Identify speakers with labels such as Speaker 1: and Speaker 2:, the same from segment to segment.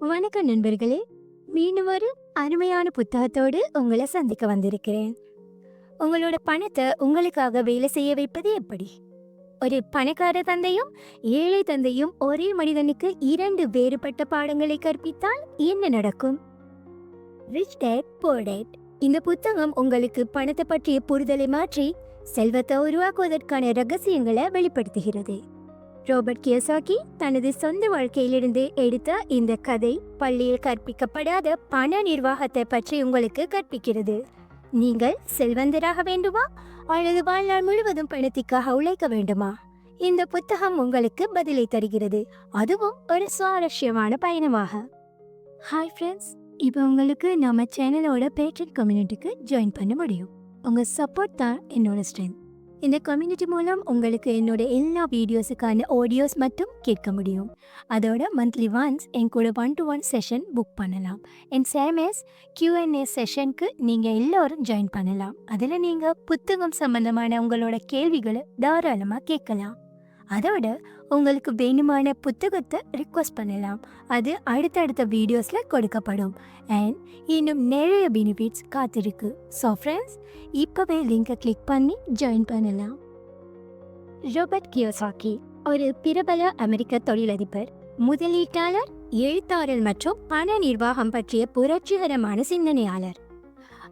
Speaker 1: வணக்கம் நண்பர்களே. மீண்டும் ஒரு அருமையான புத்தகத்தோடு உங்களை சந்திக்க வந்திருக்கிறேன். உங்களோட பணத்தை உங்களுக்காக வேலை செய்ய வைப்பது எப்படி? ஒரு பணக்கார தந்தையும் ஏழை தந்தையும் ஒரே மனிதனுக்கு இரண்டு வேறுபட்ட பாடங்களை கற்பித்தால் என்ன நடக்கும்? Rich dad poor dad. இந்த புத்தகம் உங்களுக்கு பணத்தை பற்றிய புரிதலை மாற்றி செல்வத்தை உருவாக்குவதற்கான ரகசியங்களை வெளிப்படுத்துகிறது. ரோபர்ட் கியோசாகி தனது சொந்த வாழ்க்கையிலிருந்து எடுத்த இந்த கதை பள்ளியில் கற்பிக்கப்படாத பண நிர்வாகத்தை பற்றி உங்களுக்கு கற்பிக்கிறது. நீங்கள் செல்வந்தராக வேண்டுமா அல்லது வாழ்நாள் முழுவதும் பணத்திற்காக உழைக்க வேண்டுமா? இந்த புத்தகம் உங்களுக்கு பதிலை தருகிறது, அதுவும் ஒரு சுவாரஸ்யமான பயணமாக. ஹாய் ஃப்ரெண்ட்ஸ், இப்போ உங்களுக்கு நம்ம சேனலோட பேட்ரன் கம்யூனிட்டிக்கு ஜாயின் பண்ண முடியும். உங்கள் சப்போர்ட் தான் என்னோட ஸ்ட்ரென்த். இந்த கம்யூனிட்டி மூலம் உங்களுக்கு என்னோட எல்லா வீடியோஸுக்கான ஆடியோஸ் மட்டும் கேட்க முடியும். அதோட மந்த்லி ஒன்ஸ் என் கூட 1-to-1 செஷன் புக் பண்ணலாம். என் சேமஸ் Q&A செஷனுக்கு நீங்கள் எல்லோரும் ஜாயின் பண்ணலாம். அதில் நீங்கள் புத்தகம் சம்பந்தமான உங்களோட கேள்விகளை தாராளமாக கேட்கலாம். அதோட உங்களுக்கு வேணுமான புத்தகத்தை ரிக்வெஸ்ட் பண்ணலாம். அது அடுத்தடுத்த வீடியோஸில் கொடுக்கப்படும். அண்ட் இன்னும் நிறைய பெனிஃபிட்ஸ் காத்திருக்கு. ஸோ ஃப்ரெண்ட்ஸ், இப்போவே லிங்கை கிளிக் பண்ணி ஜாயின் பண்ணலாம். ரோபர்ட் கியோசாகி ஒரு பிரபல அமெரிக்க தொழிலதிபர், முதலீட்டாளர், எழுத்தாளர் மற்றும் பண நிர்வாகம் பற்றிய புரட்சிகரமான சிந்தனையாளர்.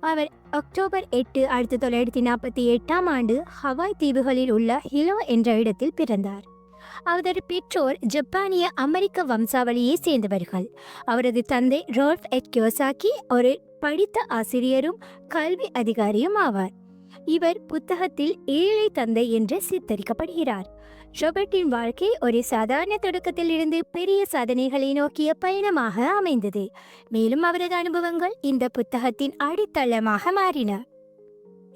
Speaker 1: அவர் அக்டோபர் 8, 1948 ஹவாய் தீவுகளில் உள்ள ஹிலோ என்ற இடத்தில் பிறந்தார். அவரது பெற்றோர் ஜப்பானிய அமெரிக்க வம்சாவளியை சேர்ந்தவர்கள். அவரது தந்தை ரோல்ஃப் எச் கியோசாகி ஒரு படித்த ஆசிரியரும் கல்வி அதிகாரியும் ஆவார். இவர் புத்தகத்தில் ஏழை தந்தை என்று சித்தரிக்கப்படுகிறார். ரோபர்ட்டின் வாழ்க்கை ஒரு சாதாரண தொடக்கத்தில் இருந்து பெரிய சாதனைகளை நோக்கிய பயணமாக அமைந்தது. மேலும் அவரது அனுபவங்கள் இந்த புத்தகத்தின் அடித்தளமாக மாறின.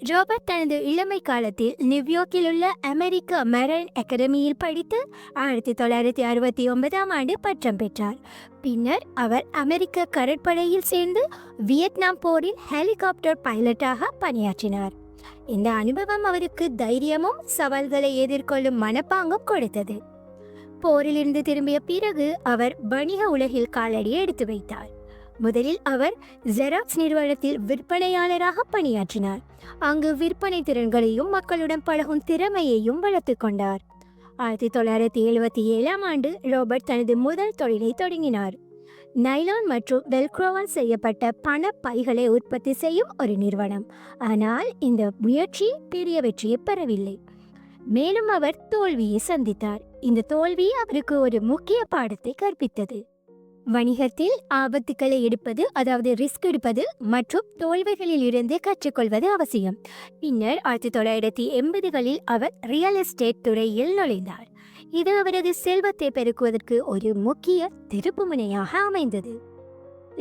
Speaker 1: ரோபர்ட் தனது இளமை காலத்தில் நியூயார்க்கில் உள்ள அமெரிக்க மெரைன் அகாடமியில் படித்து 1969 பட்டம் பெற்றார். பின்னர் அவர் அமெரிக்க கடற்படையில் சேர்ந்து வியட்நாம் போரில் ஹெலிகாப்டர் பைலட்டாக பணியாற்றினார். இந்த அனுபவம் அவருக்கு தைரியமும் சவால்களை எதிர்கொள்ளும் மனப்பாங்கும் கொடுத்தது. போரிலிருந்து திரும்பிய பிறகு அவர் வணிக உலகில் காலடி எடுத்து வைத்தார். முதலில் அவர் ஜெராக்ஸ் நிறுவனத்தில் விற்பனையாளராக பணியாற்றினார். அங்கு விற்பனை திறன்களையும் மக்களுடன் பழகும் திறமையையும் வளர்த்து கொண்டார். 1977 ரோபர்ட் தனது முதல் தொழிலை தொடங்கினார். நைலான் மற்றும் வெல்க்ரோவால் செய்யப்பட்ட பண பைகளை உற்பத்தி செய்யும் ஒரு நிறுவனம். ஆனால் இந்த முயற்சி பெரிய வெற்றியை பெறவில்லை. மேலும் அவர் தோல்வியை சந்தித்தார். இந்த தோல்வி அவருக்கு ஒரு முக்கிய பாடத்தை கற்பித்தது. வணிகத்தில் ஆபத்துக்களை எடுப்பது, அதாவது ரிஸ்க் எடுப்பது மற்றும் தோல்விகளில் இருந்து கற்றுக்கொள்வது அவசியம். பின்னர் 1980களில் அவர் ரியல் எஸ்டேட் துறையில் நுழைந்தார். இது அவரது செல்வத்தை பெருக்குவதற்கு ஒரு முக்கிய திருப்புமுனையாக அமைந்தது.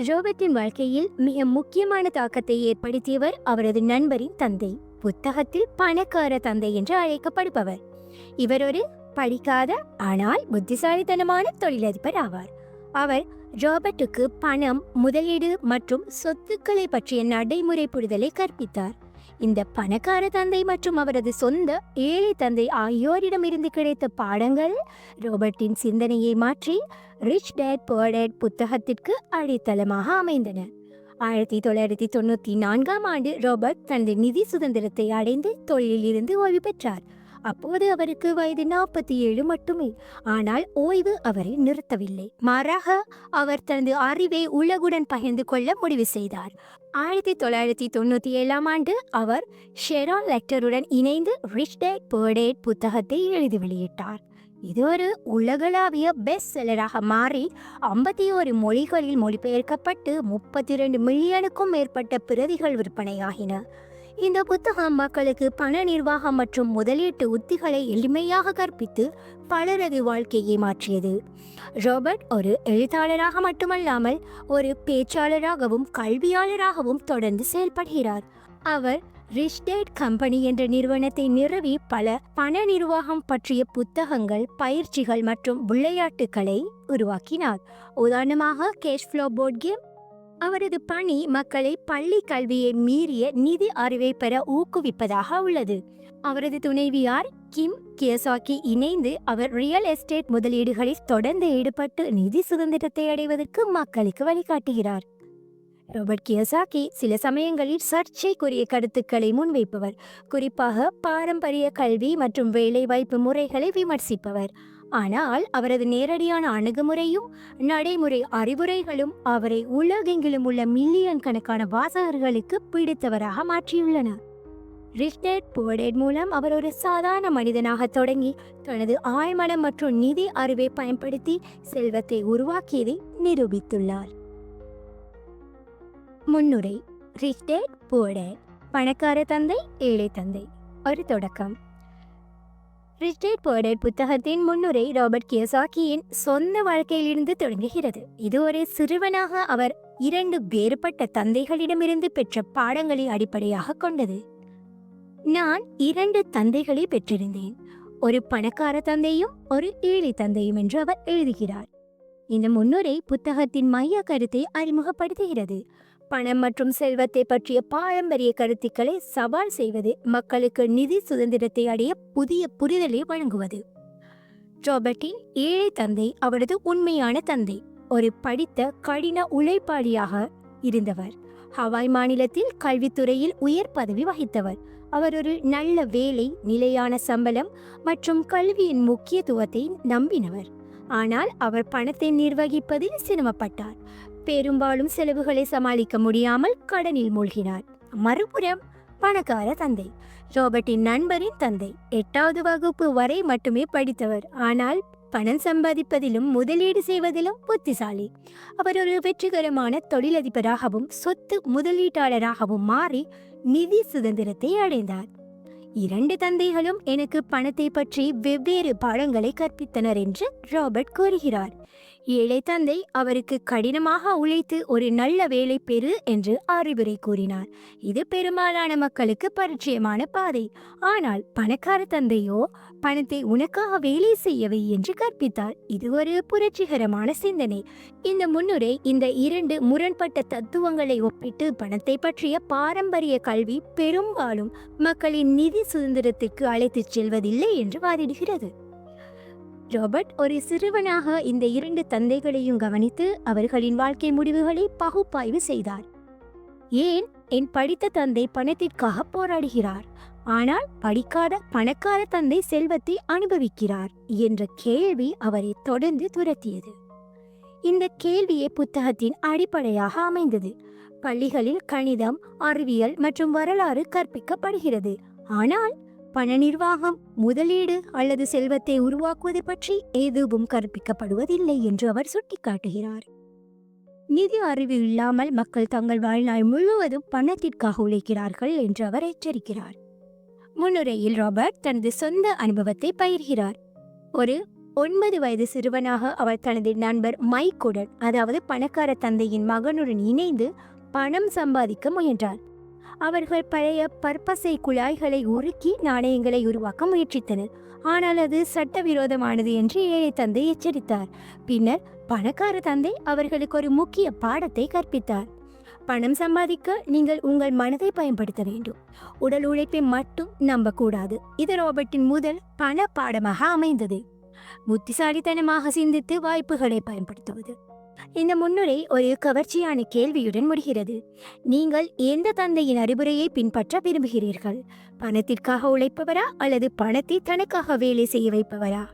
Speaker 1: ரோபர்ட்டின் வாழ்க்கையில் மிக முக்கியமான தாக்கத்தை ஏற்படுத்தியவர் அவரது நண்பரின் தந்தை, புத்தகத்தில் பணக்கார தந்தை என்று அழைக்கப்படுபவர். இவர் ஒரு படிக்காத ஆனால் புத்திசாலித்தனமான தொழிலதிபர் ஆவார். அவர் ரோபர்ட்டுக்கு பணம், முதலீடு மற்றும் சொத்துக்களை பற்றிய நடைமுறை புரிதலை கற்பித்தார். இந்த பணக்கார தந்தை மற்றும் அவரது சொந்த ஏழை தந்தை ஆகியோரிடமிருந்து கிடைத்த பாடங்கள் ரோபர்ட்டின் சிந்தனையை மாற்றி ரிச் டேட் புவர் டேட் புத்தகத்திற்கு அடித்தளமாக அமைந்தன. 1994 ரோபர்ட் தனது நிதி சுதந்திரத்தை அடைந்து தொழிலில் இருந்து ஓய்வு பெற்றார். அப்போது அவருக்கு வயது 47 மட்டுமே. ஆனால் ஓய்வு அவரை நிறுத்தவில்லை. மாறாக அவர் தனது அறிவை உலகுடன் பகிர்ந்து கொள்ள முடிவு செய்தார். 1997 அவர் ஷெரான் லெக்டருடன் இணைந்து ரிச் டேட் புவர் டேட் புத்தகத்தை எழுதி வெளியிட்டார். இது ஒரு உலகளாவிய பெஸ்ட் செல்லராக மாறி 51 மொழிகளில் மொழிபெயர்க்கப்பட்டு 32 மில்லியனுக்கும் மேற்பட்ட பிரதிகள் விற்பனையாகின. இந்த புத்தகம் மக்களுக்கு பண நிர்வாகம் மற்றும் முதலீட்டு உத்திகளை எளிமையாக கற்பித்து பலரது வாழ்க்கையை மாற்றியது. ரோபர்ட் ஒரு எழுத்தாளராக மட்டுமல்லாமல் ஒரு பேச்சாளராகவும் கல்வியாளராகவும் தொடர்ந்து செயல்படுகிறார். அவர் ரிச் டேட் கம்பெனி என்ற நிறுவனத்தை நிறுவி பல பண நிர்வாகம் பற்றிய புத்தகங்கள், பயிற்சிகள் மற்றும் விளையாட்டுகளை உருவாக்கினார். உதாரணமாக கேஷ் ஃப்ளோ போர்ட் கேம், அவரது பணி மக்களை பள்ளி கல்வியை மீறிய நிதி அறிவை பெற ஊக்குவிப்பதாக உள்ளது. அவரது துணைவியார் கிம் கியோசாகி இணைந்து அவர் ரியல் எஸ்டேட் முதலீடுகளில் தொடர்ந்து ஈடுபட்டு நிதி சுதந்திரத்தை அடைவதற்கு மக்களுக்கு வழிகாட்டுகிறார். ராபர்ட் கியோசாகி சில சமயங்களில் சர்ச்சைக்குரிய கருத்துக்களை முன்வைப்பவர், குறிப்பாக பாரம்பரிய கல்வி மற்றும் வேலைவாய்ப்பு முறைகளை விமர்சிப்பவர். ஆனால் அவரது நேரடியான அணுகுமுறையும் நடைமுறை அறிவுரைகளும் அவரை உலகெங்கிலும் உள்ள மில்லியன் கணக்கான வாசகர்களுக்கு பிடித்தவராக மாற்றியுள்ளன. ரிச் டாட் புவர் டாட் மூலம் அவர் ஒரு சாதாரண மனிதனாக தொடங்கி தனது ஆழ்மனம் மற்றும் நிதி அறிவை பயன்படுத்தி செல்வத்தை உருவாக்கியதை நிரூபித்துள்ளார். முன்னுரை. ரிச் டாட் புவர் டாட், பணக்கார தந்தை ஏழை தந்தை. ஒரு தொடக்கம். ரிச் டாட் புவர் டாட் புத்தகத்தின் முன்னுரை ராபர்ட் கியோசாகியின் சொந்த வாழ்க்கையிலிருந்து தொடங்குகிறது. இது ஒரு சிறுவனாக அவர் 2 வேறுபட்ட தந்தைகளிடமிருந்து பெற்ற பாடங்களை அடிப்படையாக கொண்டது. நான் 2 தந்தைகளை பெற்றிருந்தேன், ஒரு பணக்கார தந்தையும் ஒரு ஏழை தந்தையும் என்று அவர் எழுதுகிறார். இந்த முன்னுரை புத்தகத்தின் மைய கருத்தை அறிமுகப்படுத்துகிறது. பணம் மற்றும் செல்வத்தை பற்றிய பாரம்பரிய கருத்துக்களை சவால் செய்வது, மக்களுக்கு நிதி சுதந்திரத்தை அடைய புதிய புரிதலை வழங்குவது. ராபர்ட்டின் ஏழை தந்தை அவரது உண்மையான தந்தை. ஒரு படித்த கடின உழைப்பாளியாக இருந்தவர். ஹவாய் மாநிலத்தில் கல்வித்துறையில் உயர் பதவி வகித்தவர். அவர் ஒரு நல்ல வேலை, நிலையான சம்பளம் மற்றும் கல்வியின் முக்கியத்துவத்தை நம்பினவர். ஆனால் அவர் பணத்தை நிர்வகிப்பதில் சிரமப்பட்டார். பெரும்பாலும் செலவுகளை சமாளிக்க முடியாமல் கடனில் மூழ்கினார். மறுபுறம் பணக்கார தந்தை ராபர்ட்டின் நண்பரின் தந்தை 8வது வகுப்பு வரை மட்டுமே படித்தவர். ஆனால் பணம் சம்பாதிப்பதிலும் முதலீடு செய்வதிலும் புத்திசாலி. அவர் ஒரு வெற்றிகரமான தொழிலதிபராகவும் சொத்து முதலீட்டாளராகவும் மாறி நிதி சுதந்திரத்தை அடைந்தார். 2 தந்தைகளும் எனக்கு பணத்தை பற்றி வெவ்வேறு பாடங்களை கற்பித்தனர் என்று ராபர்ட் கூறுகிறார். ஏழை தந்தை அவருக்கு கடினமாக உழைத்து ஒரு நல்ல வேலை பெறு என்று அறிவுரை கூறினார். இது பெரும்பாலான மக்களுக்கு பரிச்சயமான பாதை. ஆனால் பணக்கார தந்தையோ பணத்தை உனக்காக வேலை செய்யவை என்று கற்பித்தார். இது ஒரு புரட்சிகரமான சிந்தனை. இந்த முன்னுரை இந்த 2 முரண்பட்ட தத்துவங்களை ஒப்பிட்டு பணத்தை பற்றிய பாரம்பரிய கல்வி பெரும்பாலும் மக்களின் நிதி சுதந்திரத்திற்கு அழைத்துச் செல்வதில்லை என்று வாதிடுகிறது. ராபர்ட் ஒரு சிறுவனாக இந்த 2 தந்தைகளையும் கவனித்து அவர்களின் வாழ்க்கை முடிவுகளை பகுப்பாய்வு செய்தார். ஏன் என் படித்த தந்தை பணத்திற்காக போராடுகிறார், ஆனால் படிக்காத பணக்கார தந்தை செல்வத்தை அனுபவிக்கிறார் என்ற கேள்வி அவரை தொடர்ந்து துரத்தியது. இந்த கேள்வியே புத்தகத்தின் அடிப்படையாக அமைந்தது. பள்ளிகளில் கணிதம், அறிவியல் மற்றும் வரலாறு கற்பிக்கப்படுகிறது. ஆனால் பண நிர்வாகம், முதலீடு அல்லது செல்வத்தை உருவாக்குவது பற்றி எதுவும் கற்பிக்கப்படுவதில்லை என்று அவர் சுட்டிக்காட்டுகிறார். நிதி அறிவு இல்லாமல் மக்கள் தங்கள் வாழ்நாள் முழுவதும் பணத்திற்காக உழைக்கிறார்கள் என்று அவர் எச்சரிக்கிறார். முன்னுரையில் ராபர்ட் தனது சொந்த அனுபவத்தை பகிர்கிறார். ஒரு 9 வயது சிறுவனாக அவர் தனது நண்பர் மைக்குடன், அதாவது பணக்கார தந்தையின் மகனுடன் இணைந்து பணம் சம்பாதிக்க முயன்றார். அவர்கள் பழைய பற்பசை குழாய்களை உருக்கி நாணயங்களை உருவாக்க முயற்சித்தனர். ஆனால் அது சட்டவிரோதமானது என்று ஏழை தந்தை எச்சரித்தார். பின்னர் பணக்கார தந்தை அவர்களுக்கு ஒரு முக்கிய பாடத்தை கற்பித்தார். பணம் சம்பாதிக்க நீங்கள் உங்கள் மனதை பயன்படுத்த வேண்டும், உடல் உழைப்பை மட்டும் நம்பக்கூடாது. இது ராபர்ட்டின் முதல் பண பாடமாக அமைந்தது. புத்திசாலித்தனமாக சிந்தித்து வாய்ப்புகளை பயன்படுத்துவது. இந்த முன்னுரை ஒரு கவர்ச்சியான கேள்வியுடன் முடிகிறது. நீங்கள் எந்த தந்தையின் அறிவுரையை பின்பற்ற விரும்புகிறீர்கள்? பணத்திற்காக உழைப்பவரா அல்லது பணத்தை தனக்காக வேலை செய்ய வைப்பவரா?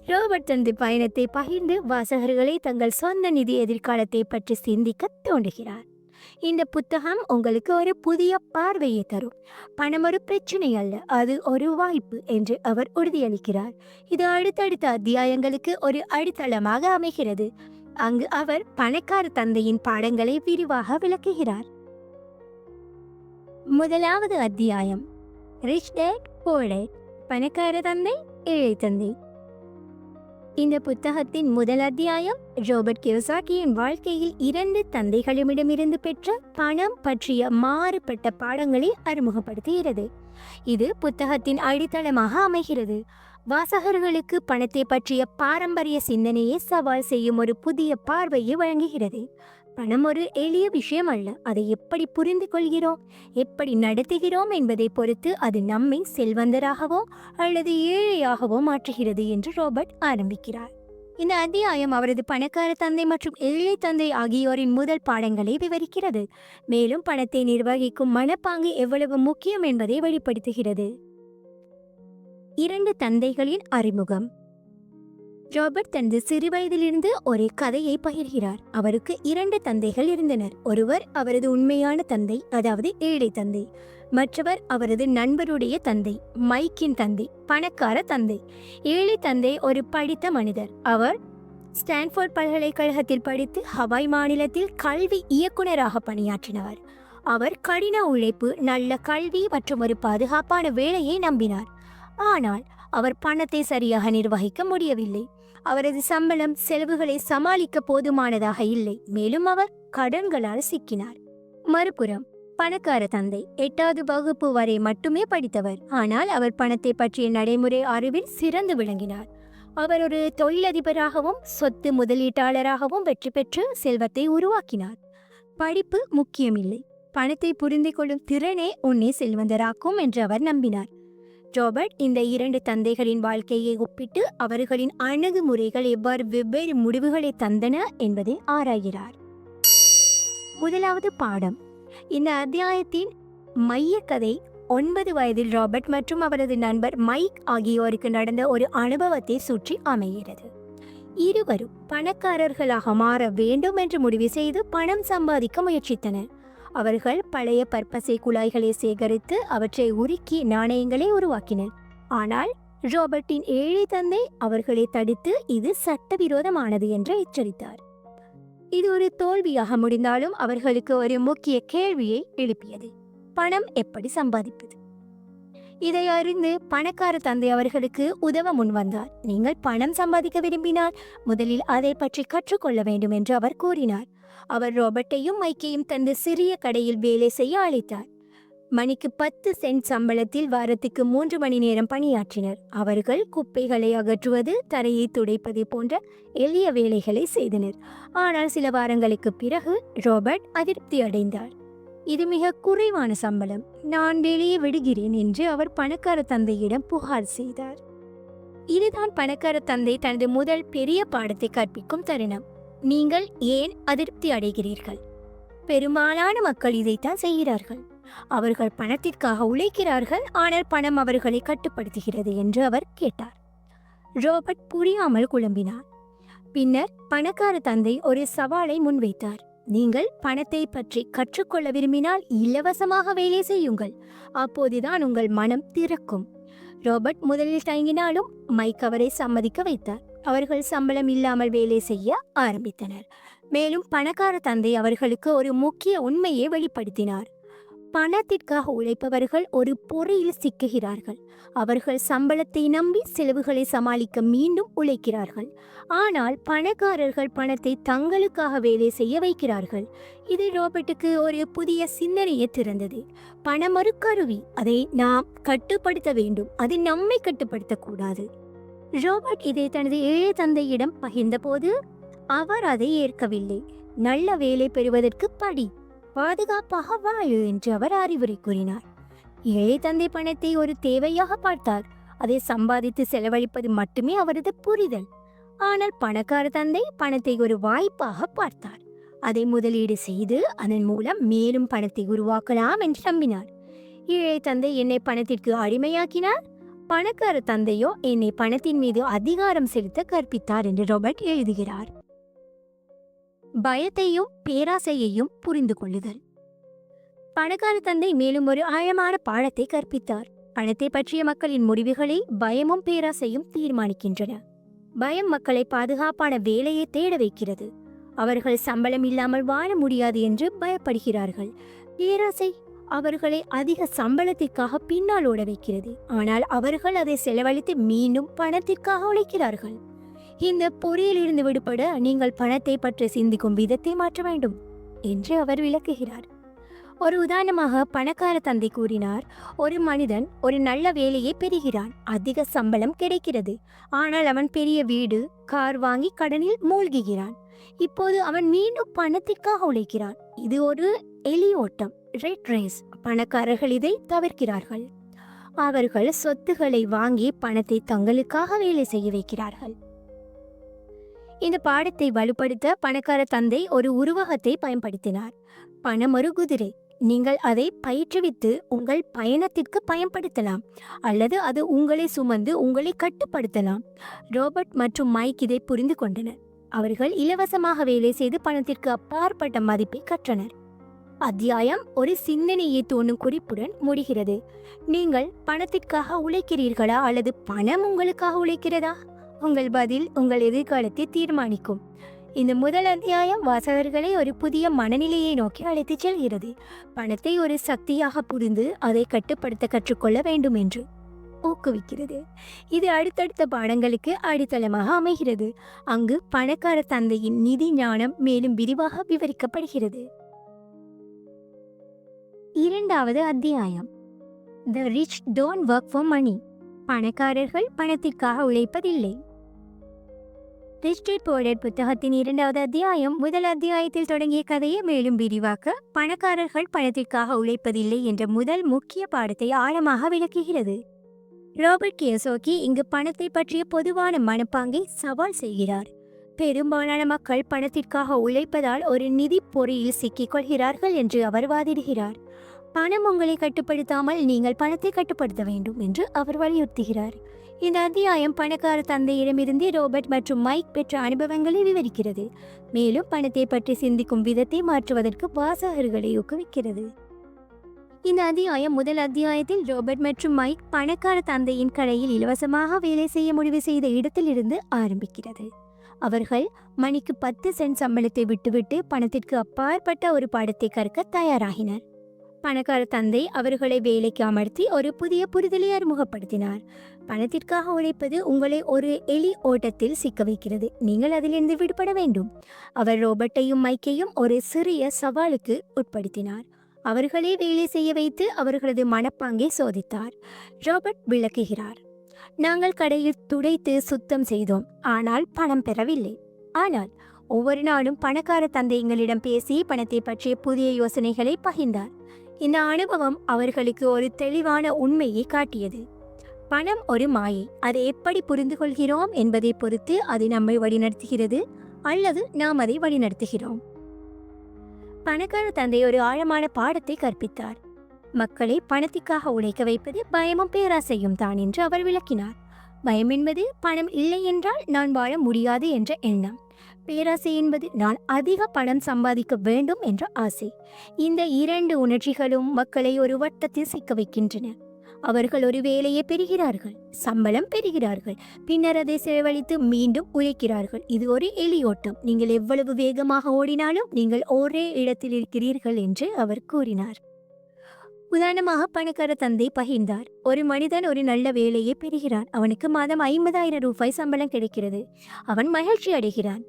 Speaker 1: ராபர்ட் தனது பயணத்தை பகிர்ந்து வாசகர்களை தங்கள் சொந்த நிதி எதிர்காலத்தை பற்றி சிந்திக்க தூண்டுகிறார். இந்த புத்தகம் உங்களுக்கு ஒரு புதிய பார்வையை தரும். பணம் ஒரு பிரச்சனை அல்ல, அது ஒரு வாய்ப்பு என்று அவர் உறுதியளிக்கிறார். இது அடுத்தடுத்த அத்தியாயங்களுக்கு ஒரு அடித்தளமாக அமைகிறது. அங்கு அவர் பணக்கார தந்தையின் பாடங்களை விரிவாக விளக்குகிறார். முதலாவது அத்தியாயம், ரிச் டாட் புவர் டாட், பணக்கார தந்தை ஏழை தந்தை. இந்த புத்தகத்தின் முதல் அத்தியாயம் ராபர்ட் கியோசாகியின் வாழ்க்கையில் 2 தந்தைகளிடமிருந்து பெற்ற பணம் பற்றிய மாறுபட்ட பாடங்களை அறிமுகப்படுத்துகிறது. இது புத்தகத்தின் அடித்தளமாக அமைகிறது. வாசகர்களுக்கு பணத்தை பற்றிய பாரம்பரிய சிந்தனையை சவால் செய்யும் ஒரு புதிய பார்வையை வழங்குகிறது. பணம் ஒரு எளிய விஷயம் அல்ல. அதை எப்படி புரிந்து கொள்கிறோம், எப்படி நடத்துகிறோம் என்பதை பொறுத்து அது நம்மை செல்வந்தராகவோ அல்லது ஏழையாகவோ மாற்றுகிறது என்று ராபர்ட் ஆரம்பிக்கிறார். இந்த அத்தியாயம் அவரது பணக்கார தந்தை மற்றும் ஏழை தந்தை ஆகியோரின் முதல் பாடங்களை விவரிக்கிறது. மேலும் பணத்தை நிர்வகிக்கும் மனப்பாங்கு எவ்வளவு முக்கியம் என்பதை வெளிப்படுத்துகிறது. 2 தந்தைகளின் அறிமுகம். ராபர்ட் தனது சிறுவயதிலிருந்து ஒரு கதையை பகிர்கிறார். அவருக்கு 2 தந்தைகள் இருந்தனர். ஒருவர் அவரது உண்மையான தந்தை, அதாவது ஏழை தந்தை. மற்றவர் அவரது நண்பருடைய தந்தை, மைக்கின் தந்தை, பணக்கார தந்தை. ஏழை தந்தை ஒரு படித்த மனிதர். அவர் ஸ்டான்ஃபோர்ட் பல்கலைக்கழகத்தில் படித்து ஹவாய் மாநிலத்தில் கல்வி இயக்குநராக பணியாற்றினார். அவர் கடின உழைப்பு, நல்ல கல்வி மற்றும் ஒரு பாதுகாப்பான வேலையை நம்பினார். ஆனால் அவர் பணத்தை சரியாக நிர்வகிக்க முடியவில்லை. அவரது சம்பளம் செலவுகளை சமாளிக்க போதுமானதாக இல்லை. மேலும் அவர் கடன்களால் சிக்கினார். மறுபுறம் பணக்கார தந்தை 8வது வகுப்பு வரை மட்டுமே படித்தவர். ஆனால் அவர் பணத்தை பற்றிய நடைமுறை அறிவில் சிறந்து விளங்கினார். அவர் ஒரு தொழிலதிபராகவும் சொத்து முதலீட்டாளராகவும் வெற்றி பெற்று செல்வத்தை உருவாக்கினார். படிப்பு முக்கியமில்லை, பணத்தை புரிந்து கொள்ளும் திறனே உன்னை செல்வந்தராக்கும் என்று அவர் நம்பினார். ராபர்ட் இந்த 2 தந்தைகளின் வாழ்க்கையை ஒப்பிட்டு அவர்களின் அணுகுமுறைகள் எவ்வாறு வெவ்வேறு முடிவுகளை தந்தன என்பதை ஆராய்கிறார். முதலாவது பாடம். இந்த அத்தியாயத்தின் மைய கதை 9 வயதில் ராபர்ட் மற்றும் அவரது நண்பர் மைக் ஆகியோருக்கு நடந்த ஒரு அனுபவத்தை சுற்றி அமைகிறது. இருவரும் பணக்காரர்களாக மாற வேண்டும் என்று முடிவு செய்து பணம் சம்பாதிக்க முயற்சித்தனர். அவர்கள் பழைய பற்பசை குழாய்களை சேகரித்து அவற்றை உருக்கி நாணயங்களை உருவாக்கினர். ஆனால் ராபர்ட்டின் ஏழை தந்தை அவர்களை தடுத்து இது சட்டவிரோதமானது என்று எச்சரித்தார். இது ஒரு தோல்வியாக முடிந்தாலும் அவர்களுக்கு ஒரு முக்கிய கேள்வியை எழுப்பியது: பணம் எப்படி சம்பாதிப்பது? இதை அறிந்து பணக்கார தந்தை அவர்களுக்கு உதவ முன்வந்தார். நீங்கள் பணம் சம்பாதிக்க விரும்பினால் முதலில் அதை பற்றி கற்றுக்கொள்ள வேண்டும் என்று அவர் கூறினார். அவர் ராபர்ட்டையும் மைக்கையும் தனது சிறிய கடையில் வேலை செய்ய அழைத்தார். மணிக்கு 10 சென்ட் சம்பளத்தில் வாரத்துக்கு 3 மணி நேரம் பணியாற்றினர். அவர்கள் குப்பைகளை அகற்றுவது, தரையை துடைப்பது போன்ற எளிய வேலைகளை செய்தனர். ஆனால் சில வாரங்களுக்கு பிறகு ராபர்ட் அதிருப்தி அடைந்தார். இது மிக குறைவான சம்பளம், நான் வெளியே விடுகிறேன் என்று அவர் பணக்கார தந்தையிடம் புகார் செய்தார். இதுதான் பணக்கார தந்தை தனது முதல் பெரிய பாடத்தை கற்பிக்கும் தருணம். நீங்கள் ஏன் அதிருப்தி அடைகிறீர்கள்? பெரும்பாலான மக்கள் இதைத்தான் செய்கிறார்கள். அவர்கள் பணத்திற்காக உழைக்கிறார்கள், ஆனால் பணம் அவர்களை கட்டுப்படுத்துகிறது என்று அவர் கேட்டார். ராபர்ட் புரியாமல் குழம்பினார். பின்னர் பணக்கார தந்தை ஒரு சவாலை முன்வைத்தார். நீங்கள் பணத்தை பற்றி கற்றுக்கொள்ள விரும்பினால் இலவசமாக வேலை செய்யுங்கள், அப்போதுதான் உங்கள் மனம் திறக்கும். ராபர்ட் முதலில் தயங்கினாலும் மைக் அவரை சம்மதிக்க வைத்தார். அவர்கள் சம்பளம் இல்லாமல் வேலை செய்ய ஆரம்பித்தனர். மேலும் பணக்கார தந்தை அவர்களுக்கு ஒரு முக்கிய உண்மையை வெளிப்படுத்தினார்: பணத்திற்காக உழைப்பவர்கள் ஒரு பொறியில் சிக்குகிறார்கள். அவர்கள் சம்பளத்தை நம்பி செலவுகளை சமாளிக்க மீண்டும் உழைக்கிறார்கள். ஆனால் பணக்காரர்கள் பணத்தை தங்களுக்காக வேலை செய்ய வைக்கிறார்கள். இது ராபர்ட்டுக்கு ஒரு புதிய சிந்தனையை திறந்தது. பணம் ஒரு கருவி, அதை நாம் கட்டுப்படுத்த வேண்டும், அது நம்மை கட்டுப்படுத்தக்கூடாது. ராபர்ட் இதை தனது ஏழை தந்தையிடம் பகிர்ந்தபோது அவர் அதை ஏற்கவில்லை. நல்ல வேலை பெறுவதற்கு படி, பாதுகாப்பாக வாழு என்று அவர் அறிவுரை கூறினார். ஏழை தந்தை பணத்தை ஒரு தேவையாக பார்த்தார். அதை சம்பாதித்து செலவழிப்பது மட்டுமே அவரது புரிதல். ஆனால் பணக்கார தந்தை பணத்தை ஒரு வாய்ப்பாக பார்த்தார். அதை முதலீடு செய்து அதன் மூலம் மேலும் பணத்தை உருவாக்கலாம் என்று நம்பினார். ஏழை தந்தை என்னை பணத்திற்கு அடிமையாக்கினார், பணக்கார தந்தையோ என்னை பணத்தின் மீது அதிகாரம் செலுத்த கற்பித்தார் என்று ராபர்ட் எழுதுகிறார். பயத்தையும் பேராசையையும் புரிந்து கொள்ளுதல். பணக்கார தந்தை மேலும் ஒரு ஆழமான பாடத்தை கற்பித்தார். பணத்தை பற்றிய மக்களின் முடிவுகளை பயமும் பேராசையும் தீர்மானிக்கின்றன. பயம் மக்களை பாதுகாப்பான வேலையை தேட வைக்கிறது. அவர்கள் சம்பளம் இல்லாமல் வாழ முடியாது என்று பயப்படுகிறார்கள். பேராசை அவர்களை அதிக சம்பளத்திற்காக பின்னால் ஓட வைக்கிறது. ஆனால் அவர்கள் அதை செலவழித்து மீண்டும் பணத்திற்காக உழைக்கிறார்கள். இந்த பொறியிலிருந்து விடுபட நீங்கள் பணத்தை பற்றி சிந்திக்கும் விதத்தை மாற்ற வேண்டும் என்று அவர் விளக்குகிறார். ஒரு உதாரணமாக பணக்கார தந்தை கூறினார், ஒரு மனிதன் ஒரு நல்ல வேலையை பெறுகிறான், அதிக சம்பளம் கிடைக்கிறது. ஆனால் அவன் பெரிய வீடு, கார் வாங்கி கடனில் மூழ்குகிறான். இப்போது அவன் மீண்டும் பணத்திற்காக உழைக்கிறான். இது ஒரு எலி ஓட்டம், ரெட் ரேஸ். பணக்காரர்கள் இதை தவிர்க்கிறார்கள். அவர்கள் சொத்துக்களை வாங்கி பணத்தை தங்களுக்காக வேலை செய்ய வைக்கிறார்கள். இந்த பாடத்தை வலுப்படுத்த பணக்கார தந்தை ஒரு உருவகத்தை பயன்படுத்தினார். பணம் ஒரு குதிரை. நீங்கள் அதை பயிற்றுவித்து உங்கள் பயணத்திற்கு பயன்படுத்தலாம், அல்லது அது உங்களை சுமந்து உங்களை கட்டுப்படுத்தலாம். ரோபர்ட் மற்றும் மைக் இதை புரிந்து கொண்டனர். அவர்கள் இலவசமாக வேலை செய்து பணத்திற்கு அப்பாற்பட்ட மதிப்பை கற்றனர். அத்தியாயம் ஒரு சிந்தனையை தோணும் குறிப்புடன் முடிகிறது. நீங்கள் பணத்திற்காக உழைக்கிறீர்களா அல்லது பணம் உங்களுக்காக உழைக்கிறதா? உங்கள் பதில் உங்கள் எதிர்காலத்தை தீர்மானிக்கும். இந்த முதல் அத்தியாயம் வாசகர்களை ஒரு புதிய மனநிலையை நோக்கி அழைத்துச் செல்கிறது. பணத்தை ஒரு சக்தியாக புரிந்து அதை கட்டுப்படுத்த கற்றுக்கொள்ள வேண்டும் என்று ஊக்குவிக்கிறது. இது அடுத்தடுத்த பாடங்களுக்கு அடித்தளமாக அமைகிறது, அங்கு பணக்கார தந்தையின் நிதி ஞானம் மேலும் விரிவாக விவரிக்கப்படுகிறது. இரண்டாவது அத்தியாயம், the rich don't work for money. பணக்காரர்கள் பணத்திற்காக உழைப்பதில்லை. ரிச் டாட் புவர் டாட் புத்தகத்தின் இரண்டாவது அத்தியாயம் முதல் அத்தியாயத்தில் தொடங்கிய கதையை மேலும் விரிவாக்க பணக்காரர்கள் பணத்திற்காக உழைப்பதில்லை என்ற முதல் முக்கிய பாடத்தை ஆழமாக விளக்குகிறது. ராபர்ட் கியோசாகி இங்கு பணத்தை பற்றிய பொதுவான மனப்பாங்கை சவால் செய்கிறார். பெரும்பாலான மக்கள் பணத்திற்காக உழைப்பதால் ஒரு நிதி பொறியில் சிக்கிக் கொள்கிறார்கள் என்று அவர் வாதிடுகிறார். பணம் உங்களை கட்டுப்படுத்தாமல் நீங்கள் பணத்தை கட்டுப்படுத்த வேண்டும் என்று அவர் வலியுறுத்துகிறார். இந்த அத்தியாயம் பணக்கார தந்தையிடமிருந்து ரோபர்ட் மற்றும் மைக் பெற்ற அனுபவங்களை விவரிக்கிறது, மேலும் பணத்தை பற்றி சிந்திக்கும் விதத்தை மாற்றுவதற்கு வாசகர்களை ஊக்குவிக்கிறது. இந்த அத்தியாயம் முதல் அத்தியாயத்தில் ரோபர்ட் மற்றும் மைக் பணக்கார தந்தையின் கடையில் இலவசமாக வேலை செய்ய முடிவு செய்த இடத்திலிருந்து ஆரம்பிக்கிறது. அவர்கள் மணிக்கு 10 சென்ட் சம்பளத்தை விட்டுவிட்டு பணத்திற்கு அப்பாற்பட்ட ஒரு பாடத்தை கற்க தயாராகினர். பணக்கார தந்தை அவர்களை வேலைக்கு அமர்த்தி ஒரு புதிய புரிதலை அறிமுகப்படுத்தினார். பணத்திற்காக உழைப்பது உங்களை ஒரு எலி ஓட்டத்தில் சிக்க வைக்கிறது, நீங்கள் அதிலிருந்து விடுபட வேண்டும். அவர் ரோபர்ட்டையும் மைக்கையும் ஒரு சிறிய சவாலுக்கு உட்படுத்தினார். அவர்களே வேலை செய்ய வைத்து அவர்களது மனப்பாங்கை சோதித்தார். ரோபர்ட் விளக்குகிறார், நாங்கள் கடையில் துடைத்து சுத்தம் செய்தோம், ஆனால் பணம் பெறவில்லை. ஆனால் ஒவ்வொரு நாளும் பணக்கார தந்தை எங்களிடம் பேசி பணத்தை பற்றிய புதிய யோசனைகளை பகிர்ந்தார். இந்த அனுபவம் அவர்களுக்கு ஒரு தெளிவான உண்மையை காட்டியது. பணம் ஒரு மாயை. அதை எப்படி புரிந்து கொள்கிறோம் என்பதை பொறுத்து அது நம்மை வழிநடத்துகிறது அல்லது நாம் அதை வழிநடத்துகிறோம். பணக்கார தந்தை ஒரு ஆழமான பாடத்தை கற்பித்தார். மக்களை பணத்திற்காக உழைக்க வைப்பது பயமும் பேராசையும் தான் என்று அவர் விளக்கினார். பயம் என்பது பணம் இல்லை என்றால் நான் வாழ முடியாது என்ற எண்ணம். பேராசை என்பது நான் அதிக பணம் சம்பாதிக்க வேண்டும் என்ற ஆசை. இந்த இரண்டு உணர்ச்சிகளும் மக்களை ஒரு வட்டத்தில் சிக்க வைக்கின்றன. அவர்கள் ஒரு வேலையை பெறுகிறார்கள், சம்பளம் பெறுகிறார்கள், பின்னர் அதை செலவழித்து மீண்டும் உழைக்கிறார்கள். இது ஒரு எலியோட்டம். நீங்கள் எவ்வளவு வேகமாக ஓடினாலும் நீங்கள் ஒரே இடத்தில் இருக்கிறீர்கள் என்று அவர் கூறினார். உதாரணமாக பணக்கார தந்தை பகிர்ந்தார், ஒரு மனிதன் ஒரு நல்ல வேலையை பெறுகிறான். அவனுக்கு மாதம் 50,000 ரூபாய் சம்பளம் கிடைக்கிறது. அவன் மகிழ்ச்சி அடைகிறான்.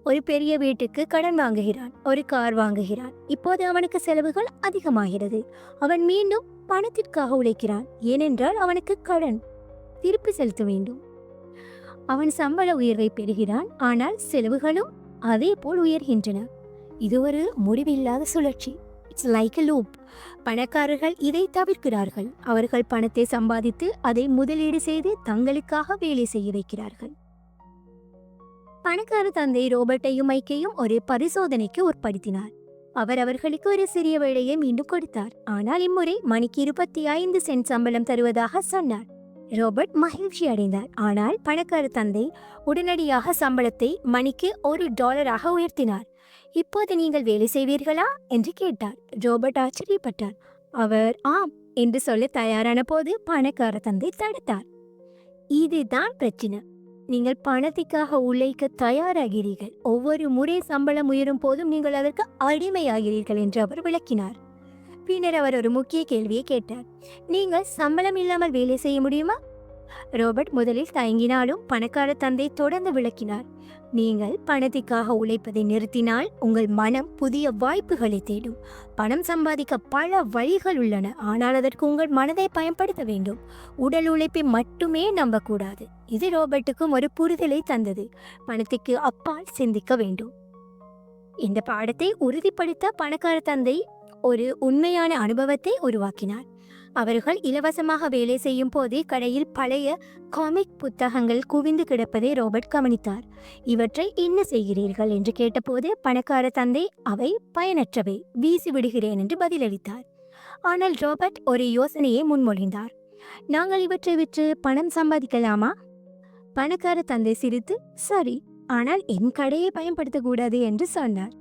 Speaker 1: ஒரு பெரிய வீட்டுக்கு கடன் வாங்குகிறான், ஒரு கார் வாங்குகிறான். இப்போது அவனுக்கு செலவுகள் அதிகமாகிறது. அவன் மீண்டும் பணத்திற்காக உழைக்கிறான், ஏனென்றால் அவனுக்கு கடன் திருப்பி செலுத்த வேண்டும். அவன் சம்பள உயர்வை பெறுகிறான், ஆனால் செலவுகளும் அதே போல் உயர்கின்றன. இது ஒரு முடிவில்லாத சுழற்சி. It's like a loop. பணக்காரர்கள் இதை தவிர்க்கிறார்கள். அவர்கள் பணத்தை சம்பாதித்து அதை முதலீடு செய்து தங்களுக்காக வேலை செய்ய வைக்கிறார்கள். பணக்கார தந்தை ரோபர்ட்டையும் மைக்கையும் ஒரு பரிசோதனைக்கு உட்படுத்தினார். அவர் அவர்களுக்கு ஒரு சிறிய வேலையை மீண்டும் கொடுத்தார், ஆனால் இம்முறை மணிக்கு 25 சென்ட் சம்பளம் தருவதாக சொன்னார். ரோபர்ட் மகிழ்ச்சி அடைந்தார். ஆனால் பணக்கார தந்தை உடனடியாக சம்பளத்தை மணிக்கு $1 உயர்த்தினார். இப்போது நீங்கள் வேலை செய்வீர்களா என்று கேட்டார். ரோபர்ட் ஆச்சரியப்பட்டார். அவர் ஆம் என்று சொல்ல தயாரான போது பணக்கார தந்தை தடுத்தார். இதுதான் பிரச்சனை. நீங்கள் பணத்திற்காக உழைக்க தயாராகிறீர்கள். ஒவ்வொரு முறை சம்பளம் உயரும் போதும் நீங்கள் அதற்கு அடிமையாகிறீர்கள் என்று அவர் விளக்கினார். பின்னர் அவர் ஒரு முக்கிய கேள்வியை கேட்டார். நீங்கள் சம்பளம் இல்லாமல் வேலை செய்ய முடியுமா? ரோபர்ட் முதலில் தயங்கினாலும் பணக்கார தந்தை தொடர்ந்து விளக்கினார். நீங்கள் பணத்திற்காக உழைப்பதை நிறுத்தினால் உங்கள் மனம் புதிய வாய்ப்புகளை தேடும். பணம் சம்பாதிக்க பல வழிகள் உள்ளன, ஆனால் அதற்கு உங்கள் மனதை பயன்படுத்த வேண்டும். உடல் உழைப்பை மட்டுமே நம்பக்கூடாது. இது ரோபர்ட்டுக்கும் ஒரு புரிதலை தந்தது. பணத்துக்கு அப்பால் சிந்திக்க வேண்டும். இந்த பாடத்தை உறுதிப்படுத்த பணக்கார தந்தை ஒரு உண்மையான அனுபவத்தை உருவாக்கினார். அவர்கள் இலவசமாக வேலை செய்யும் போதே கடையில் பழைய காமிக் புத்தகங்கள் குவிந்து கிடப்பதை ரோபர்ட் கவனித்தார். இவற்றை என்ன செய்கிறீர்கள் என்று கேட்டபோது பணக்கார தந்தை அவை பயனற்றவை, வீசி விடுகிறேன் என்று பதிலளித்தார். ஆனால் ரோபர்ட் ஒரு யோசனையை முன்மொழிந்தார். நாங்கள் இவற்றை விற்று பணம் சம்பாதிக்கலாமா? பணக்கார தந்தை சிரித்து, சரி, ஆனால் என் கடையை பயன்படுத்தக்கூடாது என்று சொன்னார்.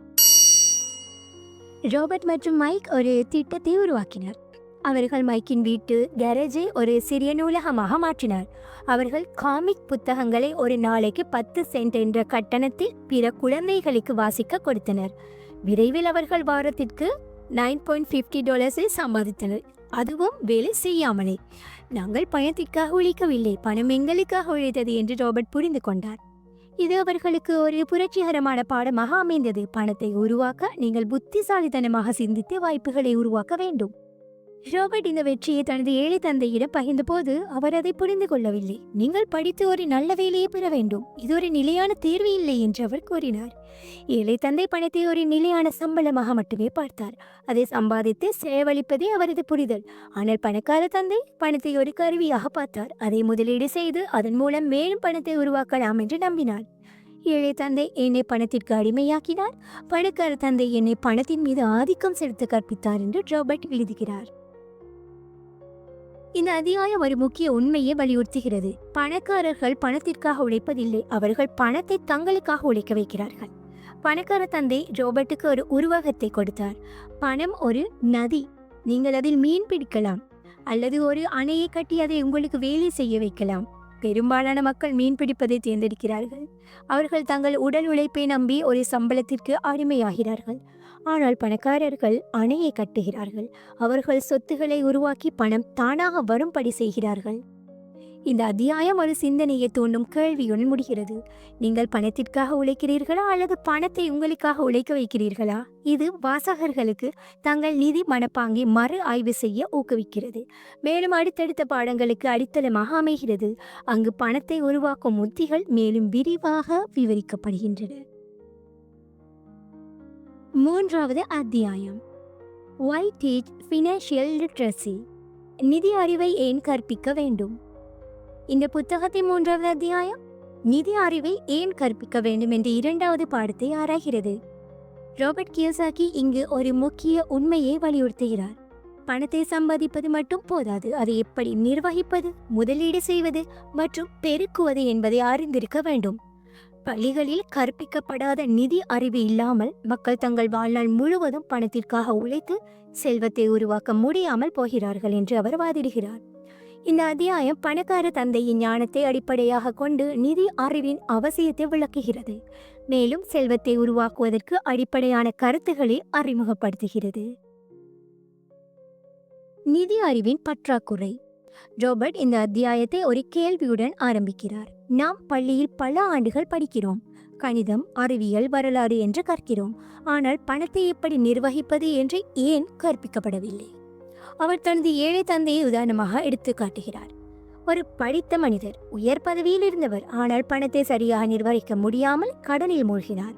Speaker 1: ரோபர்ட் மற்றும் மைக் ஒரு திட்டத்தை உருவாக்கினர். அவர்கள் மைக்கின் வீட்டு கேரேஜை ஒரு சிறிய நூலகமாக மாற்றினார். அவர்கள் காமிக் புத்தகங்களை ஒரு நாளைக்கு 10 சென்ட் என்ற கட்டணத்தில் பிற குழந்தைகளுக்கு வாசிக்க கொடுத்தனர். விரைவில் அவர்கள் வாரத்திற்கு $9.50 சம்பாதித்தனர், அதுவும் வேலை செய்யாமலே. நாங்கள் பணத்திற்காக உழைக்கவில்லை, பணம் எங்களுக்காக உழைத்தது என்று ரோபர்ட் புரிந்து கொண்டார். இது அவர்களுக்கு ஒரு புரட்சிகரமான பாடமாக அமைந்தது. பணத்தை உருவாக்க நீங்கள் புத்திசாலித்தனமாக சிந்தித்து வாய்ப்புகளை உருவாக்க வேண்டும். ரோபர்ட் இந்த வெற்றியை தனது ஏழை தந்தையிடம் பகிர்ந்த போது அவர் அதை புரிந்து கொள்ளவில்லை. நீங்கள் படித்து ஒரு நல்ல வேலையை பெற வேண்டும், இது ஒரு நிலையான தேர்வு இல்லை என்று அவர் கூறினார். ஏழை தந்தை பணத்தை ஒரு நிலையான சம்பளமாக மட்டுமே பார்த்தார். அதை சம்பாதித்து செலவழிப்பதே அவரது புரிதல். ஆனால் பணக்கார தந்தை பணத்தை ஒரு கருவியாக பார்த்தார். அதை முதலீடு செய்து அதன் மூலம் மேலும் பணத்தை உருவாக்கலாம் என்று நம்பினார். ஏழை தந்தை என்னை பணத்திற்கு அடிமையாக்கினார், பணக்கார தந்தை என்னை பணத்தின் மீது ஆதிக்கம் செலுத்த கற்பித்தார் என்று ரோபர்ட் எழுதுகிறார். இந்த அத்தியாயம் ஒரு முக்கிய உண்மையை வலியுறுத்துகிறது. பணக்காரர்கள் பணத்திற்காக உழைப்பதில்லை, அவர்கள் பணத்தை தங்களுக்காக உழைக்க வைக்கிறார்கள். பணக்கார தந்தை ரோபர்ட்டுக்கு ஒரு உருவகத்தை கொடுத்தார். பணம் ஒரு நதி, நீங்கள் அதில் மீன் பிடிக்கலாம் அல்லது ஒரு அணையை கட்டி அதை உங்களுக்கு வேலை செய்ய வைக்கலாம். பெரும்பாலான மக்கள் மீன் பிடிப்பதை தேர்ந்தெடுக்கிறார்கள். அவர்கள் தங்கள் உடல் உழைப்பை நம்பி ஒரு சம்பளத்திற்கு அடிமையாகிறார்கள். ஆனால் பணக்காரர்கள் அணையை கட்டுகிறார்கள். அவர்கள் சொத்துக்களை உருவாக்கி பணம் தானாக வரும்படி செய்கிறார்கள். இந்த அத்தியாயம் ஒரு சிந்தனையை தூண்டும் கேள்வியுடன் முடிகிறது. நீங்கள் பணத்திற்காக உழைக்கிறீர்களா அல்லது பணத்தை உங்களுக்காக உழைக்க வைக்கிறீர்களா? இது வாசகர்களுக்கு தங்கள் நிதி மனப்பாங்கை மறு ஆய்வு செய்ய ஊக்குவிக்கிறது. மேலும் அடுத்தடுத்த பாடங்களுக்கு அடித்தளமாக அமைகிறது. அங்கு பணத்தை உருவாக்கும் உத்திகள் மேலும் விரிவாக விவரிக்கப்படுகின்றன. 3வது அத்தியாயம், Why teach financial literacy? நிதி அறிவை ஏன் கற்பிக்க வேண்டும்? இந்த புத்தகத்தின் 3வது அத்தியாயம் நிதி அறிவை ஏன் கற்பிக்க வேண்டும் என்ற 2வது பாடத்தை ஆராய்கிறது. ரோபர்ட் கியோசாகி இங்கு ஒரு முக்கிய உண்மையை வலியுறுத்துகிறார். பணத்தை சம்பாதிப்பது மட்டும் போதாது, அதை எப்படி நிர்வகிப்பது, முதலீடு செய்வது மற்றும் பெருக்குவது என்பதை அறிந்திருக்க வேண்டும். பள்ளிகளில் கற்பிக்கப்படாத நிதி அறிவு இல்லாமல் மக்கள் தங்கள் வாழ்நாள் முழுவதும் பணத்திற்காக உழைத்து செல்வத்தை உருவாக்க முடியாமல் போகிறார்கள் என்று அவர் வாதிடுகிறார். இந்த அத்தியாயம் பணக்கார தந்தையின் ஞானத்தை அடிப்படையாக கொண்டு நிதி அறிவின் அவசியத்தை விளக்குகிறது. மேலும் செல்வத்தை உருவாக்குவதற்கு அடிப்படையான கருத்துக்களை அறிமுகப்படுத்துகிறது. நிதி அறிவின் பற்றாக்குறை. ரோபர்ட் இந்த அத்தியாயத்தை ஒரு கேள்வியுடன் ஆரம்பிக்கிறார். நாம் பள்ளியில் பல ஆண்டுகள் படிக்கிறோம், கணிதம், அறிவியல், வரலாறு என்று கற்கிறோம். ஆனால் பணத்தை எப்படி நிர்வகிப்பது என்று ஏன் கற்பிக்கப்படவில்லை? அவர் தனது ஏழை தந்தையை உதாரணமாக எடுத்து காட்டுகிறார். ஒரு படித்த மனிதர், உயர் பதவியில் இருந்தவர், ஆனால் பணத்தை சரியாக நிர்வகிக்க முடியாமல் கடனில் மூழ்கினார்.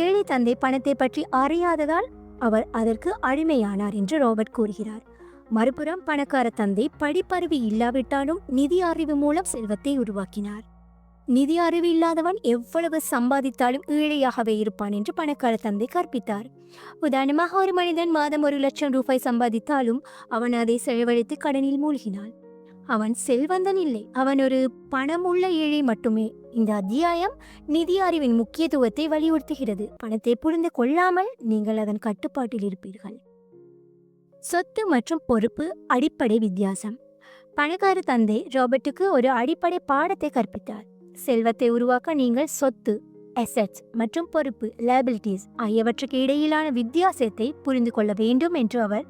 Speaker 1: ஏழை தந்தை பணத்தை பற்றி அறியாததால் அவர் அதற்கு அடிமையானார் என்று ரோபர்ட் கூறுகிறார். மறுபுறம் பணக்கார தந்தை படிப்பறிவு இல்லாவிட்டாலும் நிதி அறிவு மூலம் செல்வத்தை உருவாக்கினார். நிதி அறிவு இல்லாதவன் எவ்வளவு சம்பாதித்தாலும் ஏழையாகவே இருப்பான் என்று பணக்கார தந்தை கற்பித்தார். உதாரணமாக, ஒரு மனிதன் மாதம் $1,00,000 சம்பாதித்தாலும் அவன் அதை செலவழித்து கடனில் மூழ்கினான். அவன் செல்வந்தன் இல்லை, அவன் ஒரு பணமுள்ள ஏழை மட்டுமே. இந்த அத்தியாயம் நிதி அறிவின் முக்கியத்துவத்தை வலியுறுத்துகிறது. பணத்தை புரிந்து கொள்ளாமல் நீங்கள் அதன் கட்டுப்பாட்டில் இருப்பீர்கள். சொத்து மற்றும் பொறுப்பு அடிப்படை வித்தியாசம். பணக்கார தந்தை ரோபர்ட்டுக்கு ஒரு அடிப்படை பாடத்தை கற்பித்தார். செல்வத்தை உருவாக்க நீங்கள் சொத்து அசெட்ஸ் மற்றும் பொறுப்பு லைபிலிட்டிஸ் ஆகியவற்றுக்கு இடையிலான வித்தியாசத்தை புரிந்து கொள்ள வேண்டும் என்று அவர்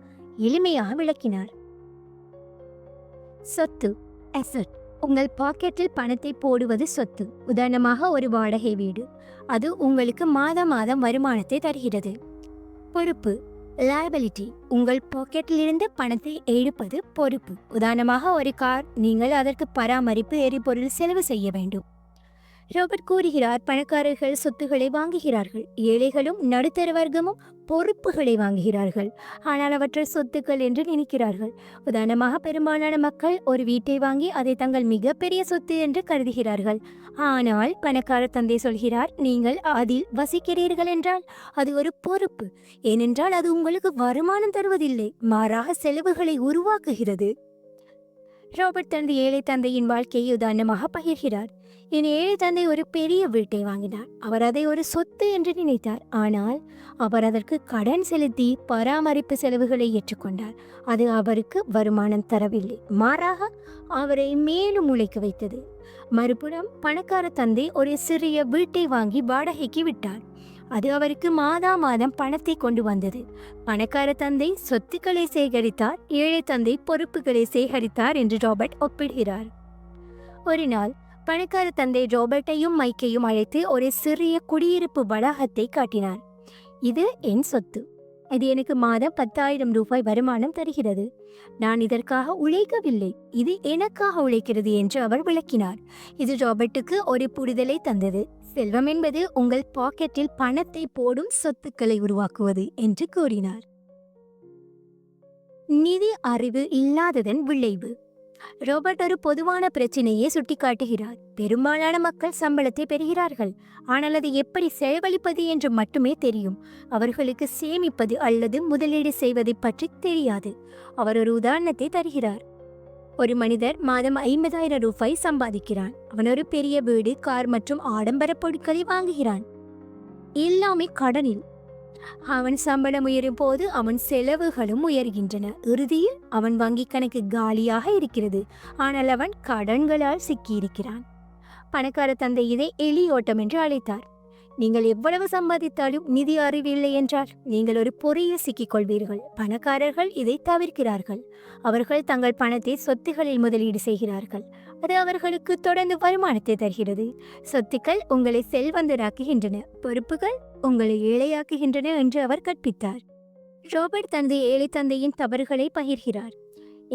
Speaker 1: எளிமையாக விளக்கினார். சொத்து அசெட் உங்கள் பாக்கெட்டில் பணத்தை போடுவது சொத்து. உதாரணமாக ஒரு வாடகை வீடு. அது உங்களுக்கு மாதம் மாதம் வருமானத்தை தருகிறது. பொறுப்பு liability. உங்கள் பாக்கெட்டில் இருந்து பணத்தை எடுப்பது பொறுப்பு. உதாரணமாக ஒரு கார், நீங்கள் அதற்கு பராமரிப்பு, எரிபொருள் செலவு செய்ய வேண்டும். ராபர்ட் கூறுகிறார், பணக்காரர்கள் சொத்துக்களை வாங்குகிறார்கள், ஏழைகளும் நடுத்தர வர்க்கமும் பொறுப்புகளை வாங்குகிறார்கள், ஆனால் அவற்றை சொத்துக்கள் என்று நினைக்கிறார்கள். உதாரணமாக பெரும்பாலான மக்கள் ஒரு வீட்டை வாங்கி அதை தங்கள் மிகப்பெரிய சொத்து என்று கருதுகிறார்கள். ஆனால் பணக்கார தந்தை சொல்கிறார், நீங்கள் அதில் வசிக்கிறீர்கள் என்றால் அது ஒரு பொறுப்பு. ஏனென்றால் அது உங்களுக்கு வருமானம் தருவதில்லை, மாறாக செலவுகளை உருவாக்குகிறது. ராபர்ட் தனது ஏழை தந்தையின் வாழ்க்கையை உதாரணமாக பகிர்கிறார். என் ஏழை தந்தை ஒரு பெரிய வீட்டை வாங்கினார். அவர் அதை ஒரு சொத்து என்று நினைத்தார். ஆனால் அவர் அதற்கு கடன் செலுத்தி பராமரிப்பு செலவுகளை ஏற்றுக்கொண்டார். அது அவருக்கு வருமானம் தரவில்லை, மாறாக அவரை மேலும் உழைக்க வைத்தது. மறுபுறம் பணக்கார தந்தை ஒரு சிறிய வீட்டை வாங்கி வாடகைக்கு விட்டார். அது அவருக்கு மாதா மாதம் பணத்தை கொண்டு வந்தது. பணக்கார தந்தை சொத்துக்களை சேகரித்தார், ஏழை தந்தை பொறுப்புகளை சேகரித்தார் என்று ராபர்ட் ஒப்பிடுகிறார். ஒரு நாள் பணக்கார தந்தை ராபர்ட்டையும் மைக்கையும் அழைத்து ஒரு சிறிய குடியிருப்பு வளாகத்தை காட்டினார். இது என் சொத்து. இது எனக்கு மாதம் 10,000 ரூபாய் வருமானம் தருகிறது. நான் இதற்காக உழைக்கவில்லை, இது எனக்காக உழைக்கிறது என்று அவர் விளக்கினார். இது ராபர்ட்டுக்கு ஒரு புரிதலை தந்தது. செல்வம் என்பது உங்கள் பாக்கெட்டில் பணத்தை போடும் சொத்துக்களை உருவாக்குவது என்று கூறினார். நிதி அறிவு இல்லாததன் விளைவு. ராபர்ட் ஒரு பொதுவான பிரச்சனையை சுட்டிக்காட்டுகிறார். பெரும்பாலான மக்கள் சம்பளத்தை பெறுகிறார்கள், ஆனால் அதை எப்படி செலவழிப்பது என்று மட்டுமே தெரியும். அவர்களுக்கு சேமிப்பது அல்லது முதலீடு செய்வதை பற்றி தெரியாது. அவர் ஒரு உதாரணத்தை தருகிறார். ஒரு மனிதர் மாதம் 50,000 ரூபாய் சம்பாதிக்கிறான். அவன் ஒரு பெரிய வீடு, கார் மற்றும் ஆடம்பர பொருட்களை வாங்குகிறான். எல்லாமே கடனில். அவன் சம்பளம் உயரும் போது அவன் செலவுகளும் உயர்கின்றன. இறுதியில் அவன் வங்கி கணக்கு காலியாக இருக்கிறது, ஆனால் அவன் கடன்களால் சிக்கியிருக்கிறான். பணக்கார தந்தை இதை எலியோட்டம் என்று அழைத்தார். நீங்கள் எவ்வளவு சம்பாதித்தாலும் நிதி அறிவு இல்லை என்றால் நீங்கள் ஒரு பொறியில் சிக்கிக்கொள்வீர்கள். பணக்காரர்கள் இதை தவிர்க்கிறார்கள். அவர்கள் தங்கள் பணத்தை சொத்துகளில் முதலீடு செய்கிறார்கள். அது அவர்களுக்கு தொடர்ந்து வருமானத்தை தருகிறது. சொத்துக்கள் உங்களை செல்வந்தராக்குகின்றன, பொறுப்புகள் உங்களை ஏழையாக்குகின்றன என்று அவர் கற்பித்தார். ராபர்ட் தனது ஏழை தந்தையின் தவறுகளை பகிர்கிறார்.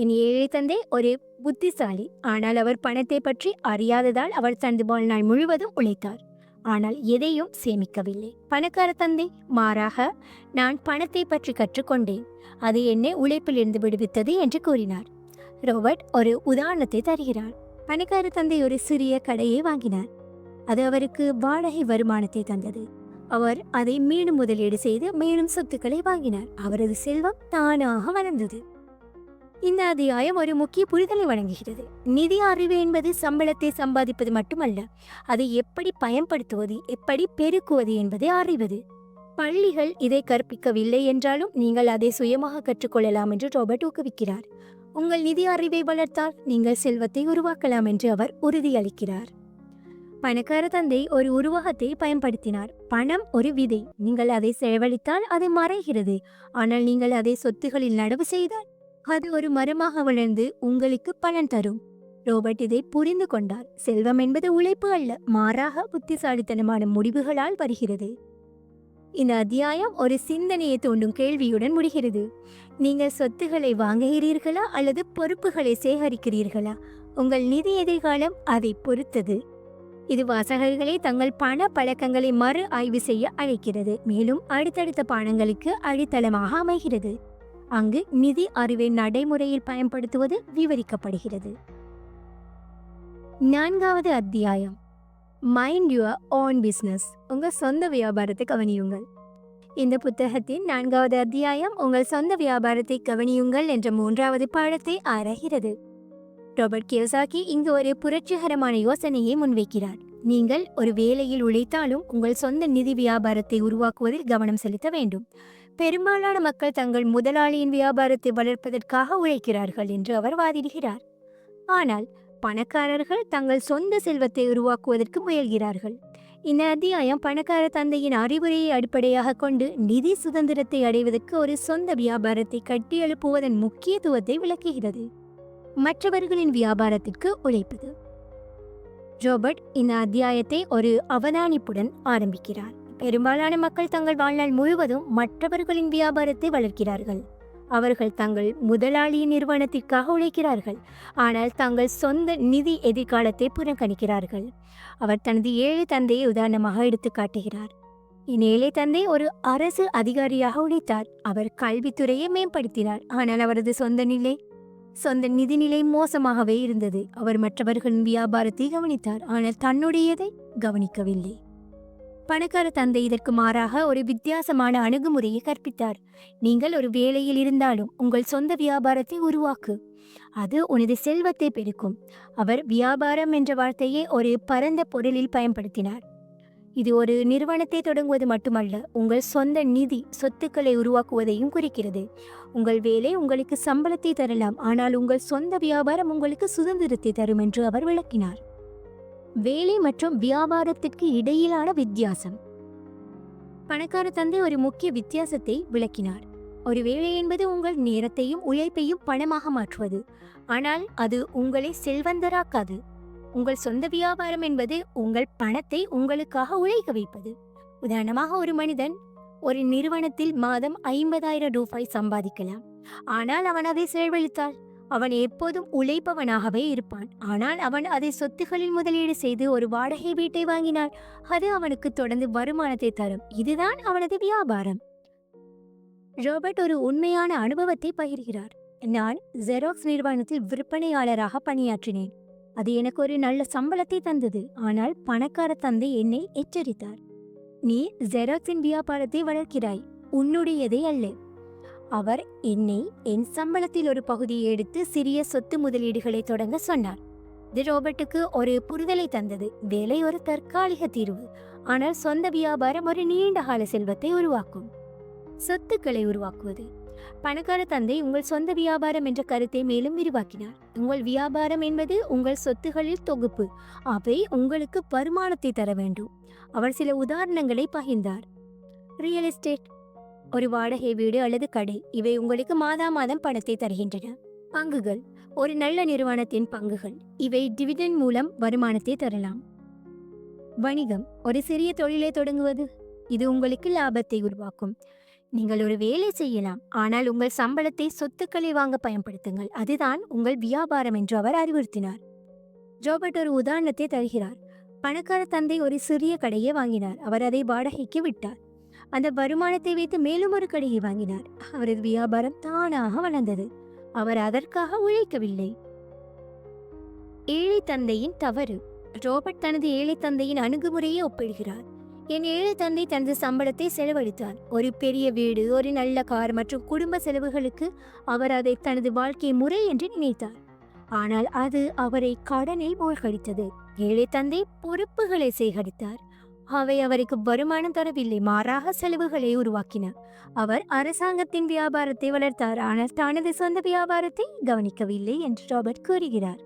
Speaker 1: என் ஏழை தந்தை ஒரு புத்திசாலி, ஆனால் அவர் பணத்தை பற்றி அறியாததால் அவர் தனது வாழ்நாள் முழுவதும் உழைத்தார், ஆனால் எதையும் சேமிக்கவில்லை. பணக்கார தந்தை மாறாக, நான் பணத்தை பற்றி கற்றுக்கொண்டேன், அது என்னை உழைப்பிலிருந்து விடுவித்தது என்று கூறினார். ராபர்ட் ஒரு உதாரணத்தை தருகிறார். பணக்கார தந்தை ஒரு சிறிய கடையை வாங்கினார். அது அவருக்கு வாடகை வருமானத்தை தந்தது. அவர் அதை மீண்டும் முதலீடு செய்து மேலும் சொத்துக்களை வாங்கினார். அவரது செல்வம் தானாக வளர்ந்தது. இந்த அத்தியாயம் ஒரு முக்கிய புரிதலை வழங்குகிறது. நிதி அறிவு என்பது சம்பளத்தை சம்பாதிப்பது மட்டுமல்ல, அதை எப்படி பயன்படுத்துவது, எப்படி பெருக்குவது என்பதை அறிவது. பள்ளிகள் இதை கற்பிக்கவில்லை என்றாலும் நீங்கள் அதை சுயமாக கற்றுக்கொள்ளலாம் என்று ராபர்ட் ஊக்குவிக்கிறார். உங்கள் நிதி அறிவை வளர்த்தால் நீங்கள் செல்வத்தை உருவாக்கலாம் என்று அவர் உறுதியளிக்கிறார். பணக்கார தந்தை ஒரு உருவகத்தை பயன்படுத்தினார். பணம் ஒரு விதை. நீங்கள் அதை செலவழித்தால் அது மறைகிறது, ஆனால் நீங்கள் அதை சொத்துகளில் நடவு செய்தால் அது ஒரு மரமாக வளர்ந்து உங்களுக்கு பலன் தரும். ராபர்ட் இதை புரிந்து கொண்டார். செல்வம் என்பது உழைப்பு அல்ல, மாறாக புத்திசாலித்தனமான முடிவுகளால் வருகிறது. இந்த அத்தியாயம் ஒரு சிந்தனையை தூண்டும் கேள்வியுடன் முடிகிறது. நீங்கள் சொத்துக்களை வாங்குகிறீர்களா அல்லது பொறுப்புகளை சேகரிக்கிறீர்களா? உங்கள் நிதி எதிர்காலம் அதை பொறுத்தது. இது வாசகர்களை தங்கள் பண பழக்கங்களை மறு ஆய்வு செய்ய அழைக்கிறது, மேலும் அடுத்தடுத்த பாடங்களுக்கு அடித்தளமாக அமைகிறது. அங்கு நிதி அறிவை நடைமுறையில் பயன்படுத்துவது விவரிக்கப்படுகிறது. 4வது அத்தியாயம், மைண்ட் யுவர் ஓன் பிஸ்னஸ். உங்கள் சொந்த வியாபாரத்தை கவனியுங்கள். இந்த புத்தகத்தின் 4வது அத்தியாயம் உங்கள் சொந்த வியாபாரத்தை கவனியுங்கள் என்ற 3வது பாடத்தை ஆராய்கிறது. ராபர்ட் கியோசாகி இங்கு ஒரு புரட்சிகரமான யோசனையை முன்வைக்கிறார். நீங்கள் ஒரு வேலையில் உழைத்தாலும் உங்கள் சொந்த நிதி வியாபாரத்தை உருவாக்குவதில் கவனம் செலுத்த வேண்டும். பெரும்பாலான மக்கள் தங்கள் முதலாளியின் வியாபாரத்தை வளர்ப்பதற்காக உழைக்கிறார்கள் என்று அவர் வாதிடுகிறார். ஆனால் பணக்காரர்கள் தங்கள் சொந்த செல்வத்தை உருவாக்குவதற்கு முயல்கிறார்கள். இந்த அத்தியாயம் பணக்கார தந்தையின் அறிவுரையை அடிப்படையாக கொண்டு நிதி சுதந்திரத்தை அடைவதற்கு ஒரு சொந்த வியாபாரத்தை கட்டியெழுப்புவதன் முக்கியத்துவத்தை விளக்குகிறது. மற்றவர்களின் வியாபாரத்திற்கு உழைப்பது. ரோபர்ட் இந்த அத்தியாயத்தை ஒரு அவதானிப்புடன் ஆரம்பிக்கிறார். பெரும்பாலான மக்கள் தங்கள் வாழ்நாள் முழுவதும் மற்றவர்களின் வியாபாரத்தை வளர்க்கிறார்கள். அவர்கள் தங்கள் முதலாளியின் நிறுவனத்திற்காக உழைக்கிறார்கள், ஆனால் தங்கள் சொந்த நிதி எதிர்காலத்தை புறக்கணிக்கிறார்கள். அவர் தனது ஏழை தந்தையை உதாரணமாக எடுத்து காட்டுகிறார். என் ஏழை தந்தை ஒரு அரசு அதிகாரியாக உழைத்தார். அவர் கல்வித்துறையை மேம்படுத்தினார், ஆனால் அவரது சொந்த நிதிநிலை மோசமாகவே இருந்தது. அவர் மற்றவர்களின் வியாபாரத்தை கவனித்தார், ஆனால் தன்னுடையதை கவனிக்கவில்லை. பணக்கார தந்தை இதற்கு மாறாக ஒரு வித்தியாசமான அணுகுமுறையை கற்பித்தார். நீங்கள் ஒரு வேலையில் இருந்தாலும் உங்கள் சொந்த வியாபாரத்தை உருவாக்கு, அது உனது செல்வத்தை பெருக்கும். அவர் வியாபாரம் என்ற வார்த்தையை ஒரு பரந்த பொருளில் பயன்படுத்தினார். இது ஒரு நிறுவனத்தை தொடங்குவது மட்டுமல்ல, உங்கள் சொந்த நிதி சொத்துக்களை உருவாக்குவதையும் குறிக்கிறது. உங்கள் வேலை உங்களுக்கு சம்பளத்தை தரலாம், ஆனால் உங்கள் சொந்த வியாபாரம் உங்களுக்கு சுதந்திரத்தை தரும் என்று அவர் விளக்கினார். வேலை மற்றும் வியாபாரத்திற்கு இடையிலான வித்தியாசம். பணக்கார தந்தை ஒரு முக்கிய வித்தியாசத்தை விளக்கினார். ஒரு வேலை என்பது உங்கள் நேரத்தையும் உழைப்பையும் பணமாக மாற்றுவது, ஆனால் அது உங்களை செல்வந்தராக்காது. உங்கள் சொந்த வியாபாரம் என்பது உங்கள் பணத்தை உங்களுக்காக உழைக்க வைப்பது. உதாரணமாக, ஒரு மனிதன் ஒரு நிறுவனத்தில் மாதம் 50,000 ரூபாய் சம்பாதிக்கலாம், ஆனால் அவன் அதை செலவழித்தால் அவன் எப்போதும் உழைப்பவனாகவே இருப்பான். ஆனால் அவன் அதை சொத்துகளில் முதலீடு செய்து ஒரு வாடகை வீட்டை வாங்கினான், அது அவனுக்கு தொடர்ந்து வருமானத்தை தரும். இதுதான் அவனது வியாபாரம். ரோபர்ட் ஒரு உண்மையான அனுபவத்தை பகிர்கிறார். நான் ஜெராக்ஸ் நிறுவனத்தில் விற்பனையாளராக பணியாற்றினேன். அது எனக்கு ஒரு நல்ல சம்பளத்தை தந்தது, ஆனால் பணக்கார தந்தை என்னை எச்சரித்தார். நீ ஜெராக்ஸின் வியாபாரத்தை வளர்க்கிறாய், உன்னுடையதை அல்ல. அவர் என்னை என் சம்பளத்தில் ஒரு பகுதியை எடுத்து சிறிய சொத்து முதலீடுகளை தொடங்க சொன்னார். இது ரோபர்ட்டுக்கு ஒரு புரிதலை தந்தது. வேலை ஒரு தற்காலிக தீர்வு, ஆனால் சொந்த வியாபாரம் ஒரு நீண்ட கால செல்வத்தை உருவாக்கும். சொத்துக்களை உருவாக்குவது. பணக்கார தந்தை உங்கள் சொந்த வியாபாரம் என்ற கருத்தை மேலும் விரிவாக்கினார். உங்கள் வியாபாரம் என்பது உங்கள் சொத்துகளில் தொகுப்பு, அவை உங்களுக்கு வருமானத்தை தர வேண்டும். அவர் சில உதாரணங்களை பகிர்ந்தார். ரியல் எஸ்டேட், ஒரு வாடகை வீடு அல்லது கடை, இவை உங்களுக்கு மாதம் பணத்தை தருகின்றன. பங்குகள், ஒரு நல்ல நிறுவனத்தின் பங்குகள், இவை டிவிடெண்ட் மூலம் வருமானத்தை தரலாம். வணிகம், ஒரு சிறிய தொழிலை தொடங்குவது, இது உங்களுக்கு லாபத்தை உருவாக்கும். நீங்கள் ஒரு வேலை செய்யலாம், ஆனால் உங்கள் சம்பளத்தை சொத்துக்களை வாங்க பயன்படுத்துங்கள், அதுதான் உங்கள் வியாபாரம் என்று அவர் அறிவுறுத்தினார். ரோபர்ட் ஒரு உதாரணத்தை தருகிறார். பணக்கார தந்தை ஒரு சிறிய கடையை வாங்கினார். அவர் அதை வாடகைக்கு விட்டார். அந்த வருமானத்தை வைத்து மேலும் ஒரு கடையை வாங்கினார். அவரது வியாபாரம் தானாக வளர்ந்தது, அவர் அதற்காக உழைக்கவில்லை. ஏழை தந்தையின் தவறு. ரோபர்ட் தனது ஏழை தந்தையின் அணுகுமுறையை ஒப்பிடுகிறார். என் ஏழை தந்தை தனது சம்பளத்தை செலவழித்தார். ஒரு பெரிய வீடு, ஒரு நல்ல கார் மற்றும் குடும்ப செலவுகளுக்கு அவர் அதை தனது வாழ்க்கை முறை என்று நினைத்தார், ஆனால் அது அவரை கடனில் மூழ்கடித்தது. ஏழை தந்தை பொறுப்புகளை சேகரித்தார், அவை அவருக்கு வருமானம் தரவில்லை, மாறாக செலவுகளை உருவாக்கின. அவர் அரசாங்கத்தின் வியாபாரத்தை வளர்த்தார், ஆனால் தனது சொந்த வியாபாரத்தை கவனிக்கவில்லை என்று ரோபர்ட் கூறுகிறார்.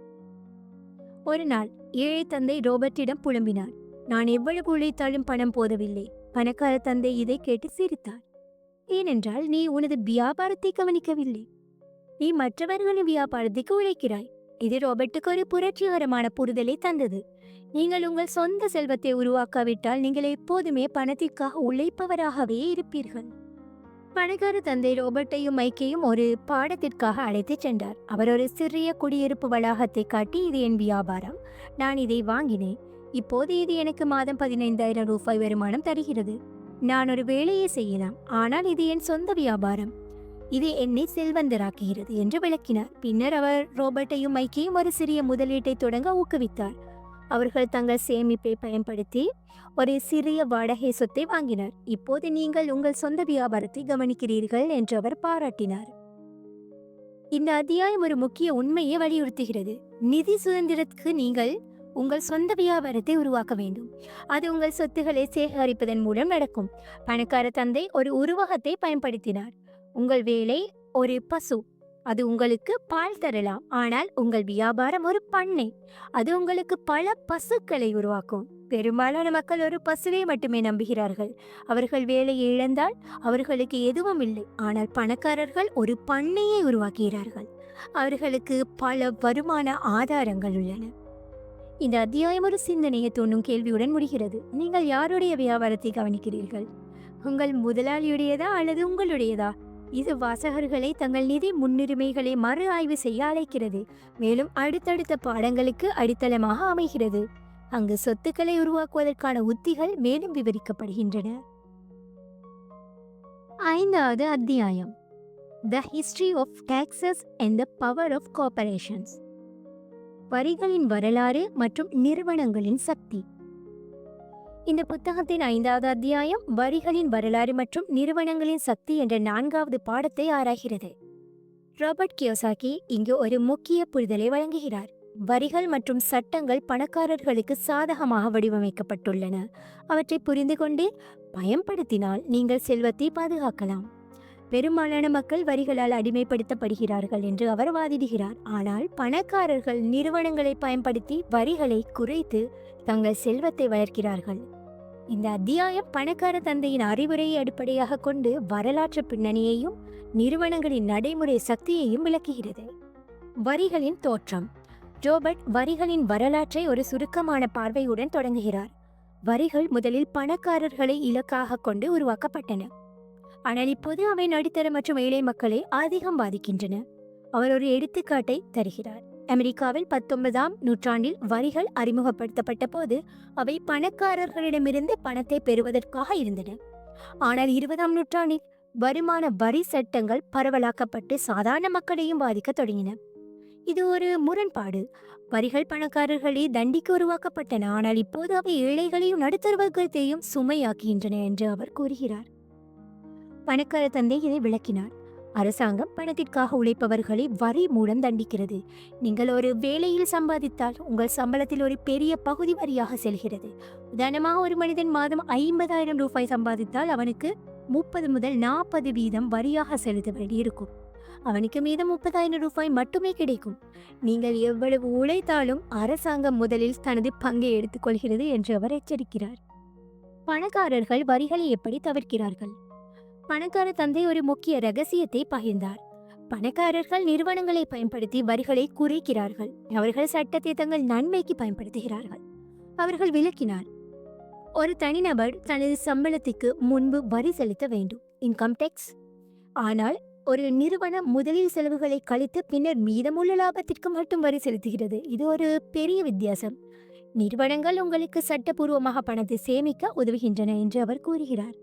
Speaker 1: ஒரு நாள் ஏழை தந்தை ரோபர்ட்டிடம் புலம்பினார். நான் எவ்வளவு உழைத்தாலும் பணம் போதவில்லை. பணக்கார தந்தை இதை கேட்டு சிரித்தார். ஏனென்றால் நீ உனது வியாபாரத்தை கவனிக்கவில்லை, நீ மற்றவர்களின் வியாபாரத்துக்கு உழைக்கிறாய். இது ரோபர்ட்டுக்கு ஒரு புரட்சிகரமான புரிதலை தந்தது. நீங்கள் உங்கள் சொந்த செல்வத்தை உருவாக்காவிட்டால் நீங்கள் எப்போதுமே பணத்திற்காக உழைப்பவராகவே இருப்பீர்கள். பணக்கார தந்தை ரோபர்ட்டையும் மைக்கையும் ஒரு பாடத்திற்காக அழைத்துச் சென்றார். அவர் ஒரு சிறிய குடியிருப்பு வளாகத்தை காட்டி, இது என் வியாபாரம், நான் இதை வாங்கினேன், இப்போது இது எனக்கு மாதம் 15,000 ரூபாய் வருமானம் தருகிறது. நான் ஒரு வேலையை செய்யலாம், ஆனால் இது என் சொந்த வியாபாரம், இது என்னை செல்வந்தராக்குகிறது என்று விளக்கினார். பின்னர் அவர் ரோபர்ட்டையும் மைக்கையும் ஒரு சிறிய முதலீட்டை தொடங்க ஊக்குவித்தார். அவர்கள் தங்கள் சேமிப்பை பயன்படுத்தி ஒரு சிறிய வாடகை சொத்தை வாங்கினார். இப்போது நீங்கள் உங்கள் சொந்த வியாபாரத்தை கவனிக்கிறீர்கள் என்று அவர் பாராட்டினார். இந்த அத்தியாயம் ஒரு முக்கிய உண்மையை வலியுறுத்துகிறது. நிதி சுதந்திரத்துக்கு நீங்கள் உங்கள் சொந்த வியாபாரத்தை உருவாக்க வேண்டும். அது உங்கள் சொத்துக்களை சேகரிப்பதன் மூலம் நடக்கும். பணக்கார தந்தை ஒரு உருவகத்தை பயன்படுத்தினார். உங்கள் வேலை ஒரு பசு, அது உங்களுக்கு பால் தரலாம், ஆனால் உங்கள் வியாபாரம் ஒரு பண்ணை, அது உங்களுக்கு பல பசுக்களை உருவாக்கும். பெரும்பாலான மக்கள் ஒரு பசுவை மட்டுமே நம்புகிறார்கள். அவர்கள் வேலையை இழந்தால் அவர்களுக்கு எதுவும் இல்லை. ஆனால் பணக்காரர்கள் ஒரு பண்ணையை உருவாக்குகிறார்கள். அவர்களுக்கு பல வருமான ஆதாரங்கள் உள்ளன. இந்த அத்தியாயம் ஒரு சிந்தனையை தோன்றும் கேள்வியுடன் முடிகிறது. நீங்கள் யாருடைய வியாபாரத்தை கவனிக்கிறீர்கள்? உங்கள் முதலாளியுடையதா அல்லது உங்களுடையதா? இது வாசகர்களை தங்கள் நிதி முன்னுரிமைகளை மறு ஆய்வு செய்ய அழைக்கிறது, மேலும் அடுத்தடுத்த பாடங்களுக்கு அடித்தளமாக அமைகிறது. அங்கு சொத்துக்களை உருவாக்குவதற்கான உத்திகள் மேலும் விவரிக்கப்படுகின்றன. 5வது அத்தியாயம், the history of taxes and the power of corporations. வரிகளின் வரலாறு மற்றும் நிறுவனங்களின் சக்தி. இந்த புத்தகத்தின் 5வது அத்தியாயம் வரிகளின் வரலாறு மற்றும் நிறுவனங்களின் சக்தி என்ற 4வது பாடத்தை ஆராய்கிறது. ராபர்ட் கியோசாகி இங்கு ஒரு முக்கிய புரிதலை வழங்குகிறார். வரிகள் மற்றும் சட்டங்கள் பணக்காரர்களுக்கு சாதகமாக வடிவமைக்கப்பட்டுள்ளன. அவற்றை புரிந்து கொண்டு பயன்படுத்தினால் நீங்கள் செல்வத்தை பாதுகாக்கலாம். பெரும்பாலான மக்கள் வரிகளால் அடிமைப்படுத்தப்படுகிறார்கள் என்று அவர் வாதிடுகிறார். ஆனால் பணக்காரர்கள் நிறுவனங்களை பயன்படுத்தி வரிகளை குறைத்து தங்கள் செல்வத்தை வளர்க்கிறார்கள். இந்த அத்தியாயம் பணக்கார தந்தையின் அறிவுரையை அடிப்படையாக கொண்டு வரலாற்று பின்னணியையும் நிறுவனங்களின் நடைமுறை சக்தியையும் விளக்குகிறது. வரிகளின் தோற்றம். ரோபர்ட் வரிகளின் வரலாற்றை ஒரு சுருக்கமான பார்வையுடன் தொடங்குகிறார். வரிகள் முதலில் பணக்காரர்களை இலக்காக கொண்டு உருவாக்கப்பட்டன. ஆனால் இப்போது அவை நடுத்தர மற்றும் ஏழை மக்களை அதிகம் பாதிக்கின்றன. அவர் ஒரு எடுத்துக்காட்டை தருகிறார். அமெரிக்காவில் 19ஆம் நூற்றாண்டில் வரிகள் அறிமுகப்படுத்தப்பட்ட போது அவை பணக்காரர்களிடமிருந்து பணத்தை பெறுவதற்காக இருந்தன. ஆனால் 20ஆம் நூற்றாண்டில் வருமான வரி சட்டங்கள் பரவலாக்கப்பட்டு சாதாரண மக்களையும் பாதிக்க தொடங்கின. இது ஒரு முரண்பாடு. வரிகள் பணக்காரர்களை தண்டிக்க உருவாக்கப்பட்டன, ஆனால் இப்போது அவை ஏழைகளையும் நடுத்தர வர்க்கத்தையும் சுமையாக்குகின்றன என்று அவர் கூறுகிறார். பணக்கார தந்தை இதை விளக்கினார். அரசாங்கம் பணத்திற்காக உழைப்பவர்களை வரி மூலம் தண்டிக்கிறது. நீங்கள் ஒரு வேலையில் சம்பாதித்தால் உங்கள் சம்பளத்தில் ஒரு பெரிய பகுதி வரியாக செல்கிறது. உதாரணமாக, ஒரு மனிதன் மாதம் 50,000 ரூபாய் சம்பாதித்தால் அவனுக்கு 30 முதல் 40% வரியாக செலுத்த வேண்டியிருக்கும். அவனுக்கு மீதம் 30,000 ரூபாய் மட்டுமே கிடைக்கும். நீங்கள் எவ்வளவு உழைத்தாலும் அரசாங்கம் முதலில் தனது பங்கை எடுத்துக்கொள்கிறது என்று அவர் எச்சரிக்கிறார். பணக்காரர்கள் வரிகளை எப்படி தவிர்க்கிறார்கள்? பணக்கார தந்தை ஒரு முக்கிய ரகசியத்தை பகிர்ந்தார். பணக்காரர்கள் நிறுவனங்களை பயன்படுத்தி வரிகளை குறைக்கிறார்கள். அவர்கள் சட்டத்தை தங்கள் நன்மைக்கு பயன்படுத்துகிறார்கள். அவர்கள் விளக்கினார். ஒரு தனிநபர் தனது சம்பளத்துக்கு முன்பு வரி செலுத்த வேண்டும், இன்கம் டேக்ஸ். ஆனால் ஒரு நிறுவனம் முதலில் செலவுகளை கழித்து பின்னர் மீதமுள்ள லாபத்திற்கு மட்டும் வரி செலுத்துகிறது. இது ஒரு பெரிய வித்தியாசம். நிறுவனங்கள் உங்களுக்கு சட்டபூர்வமாக பணத்தை சேமிக்க உதவுகின்றன என்று அவர் கூறுகிறார்.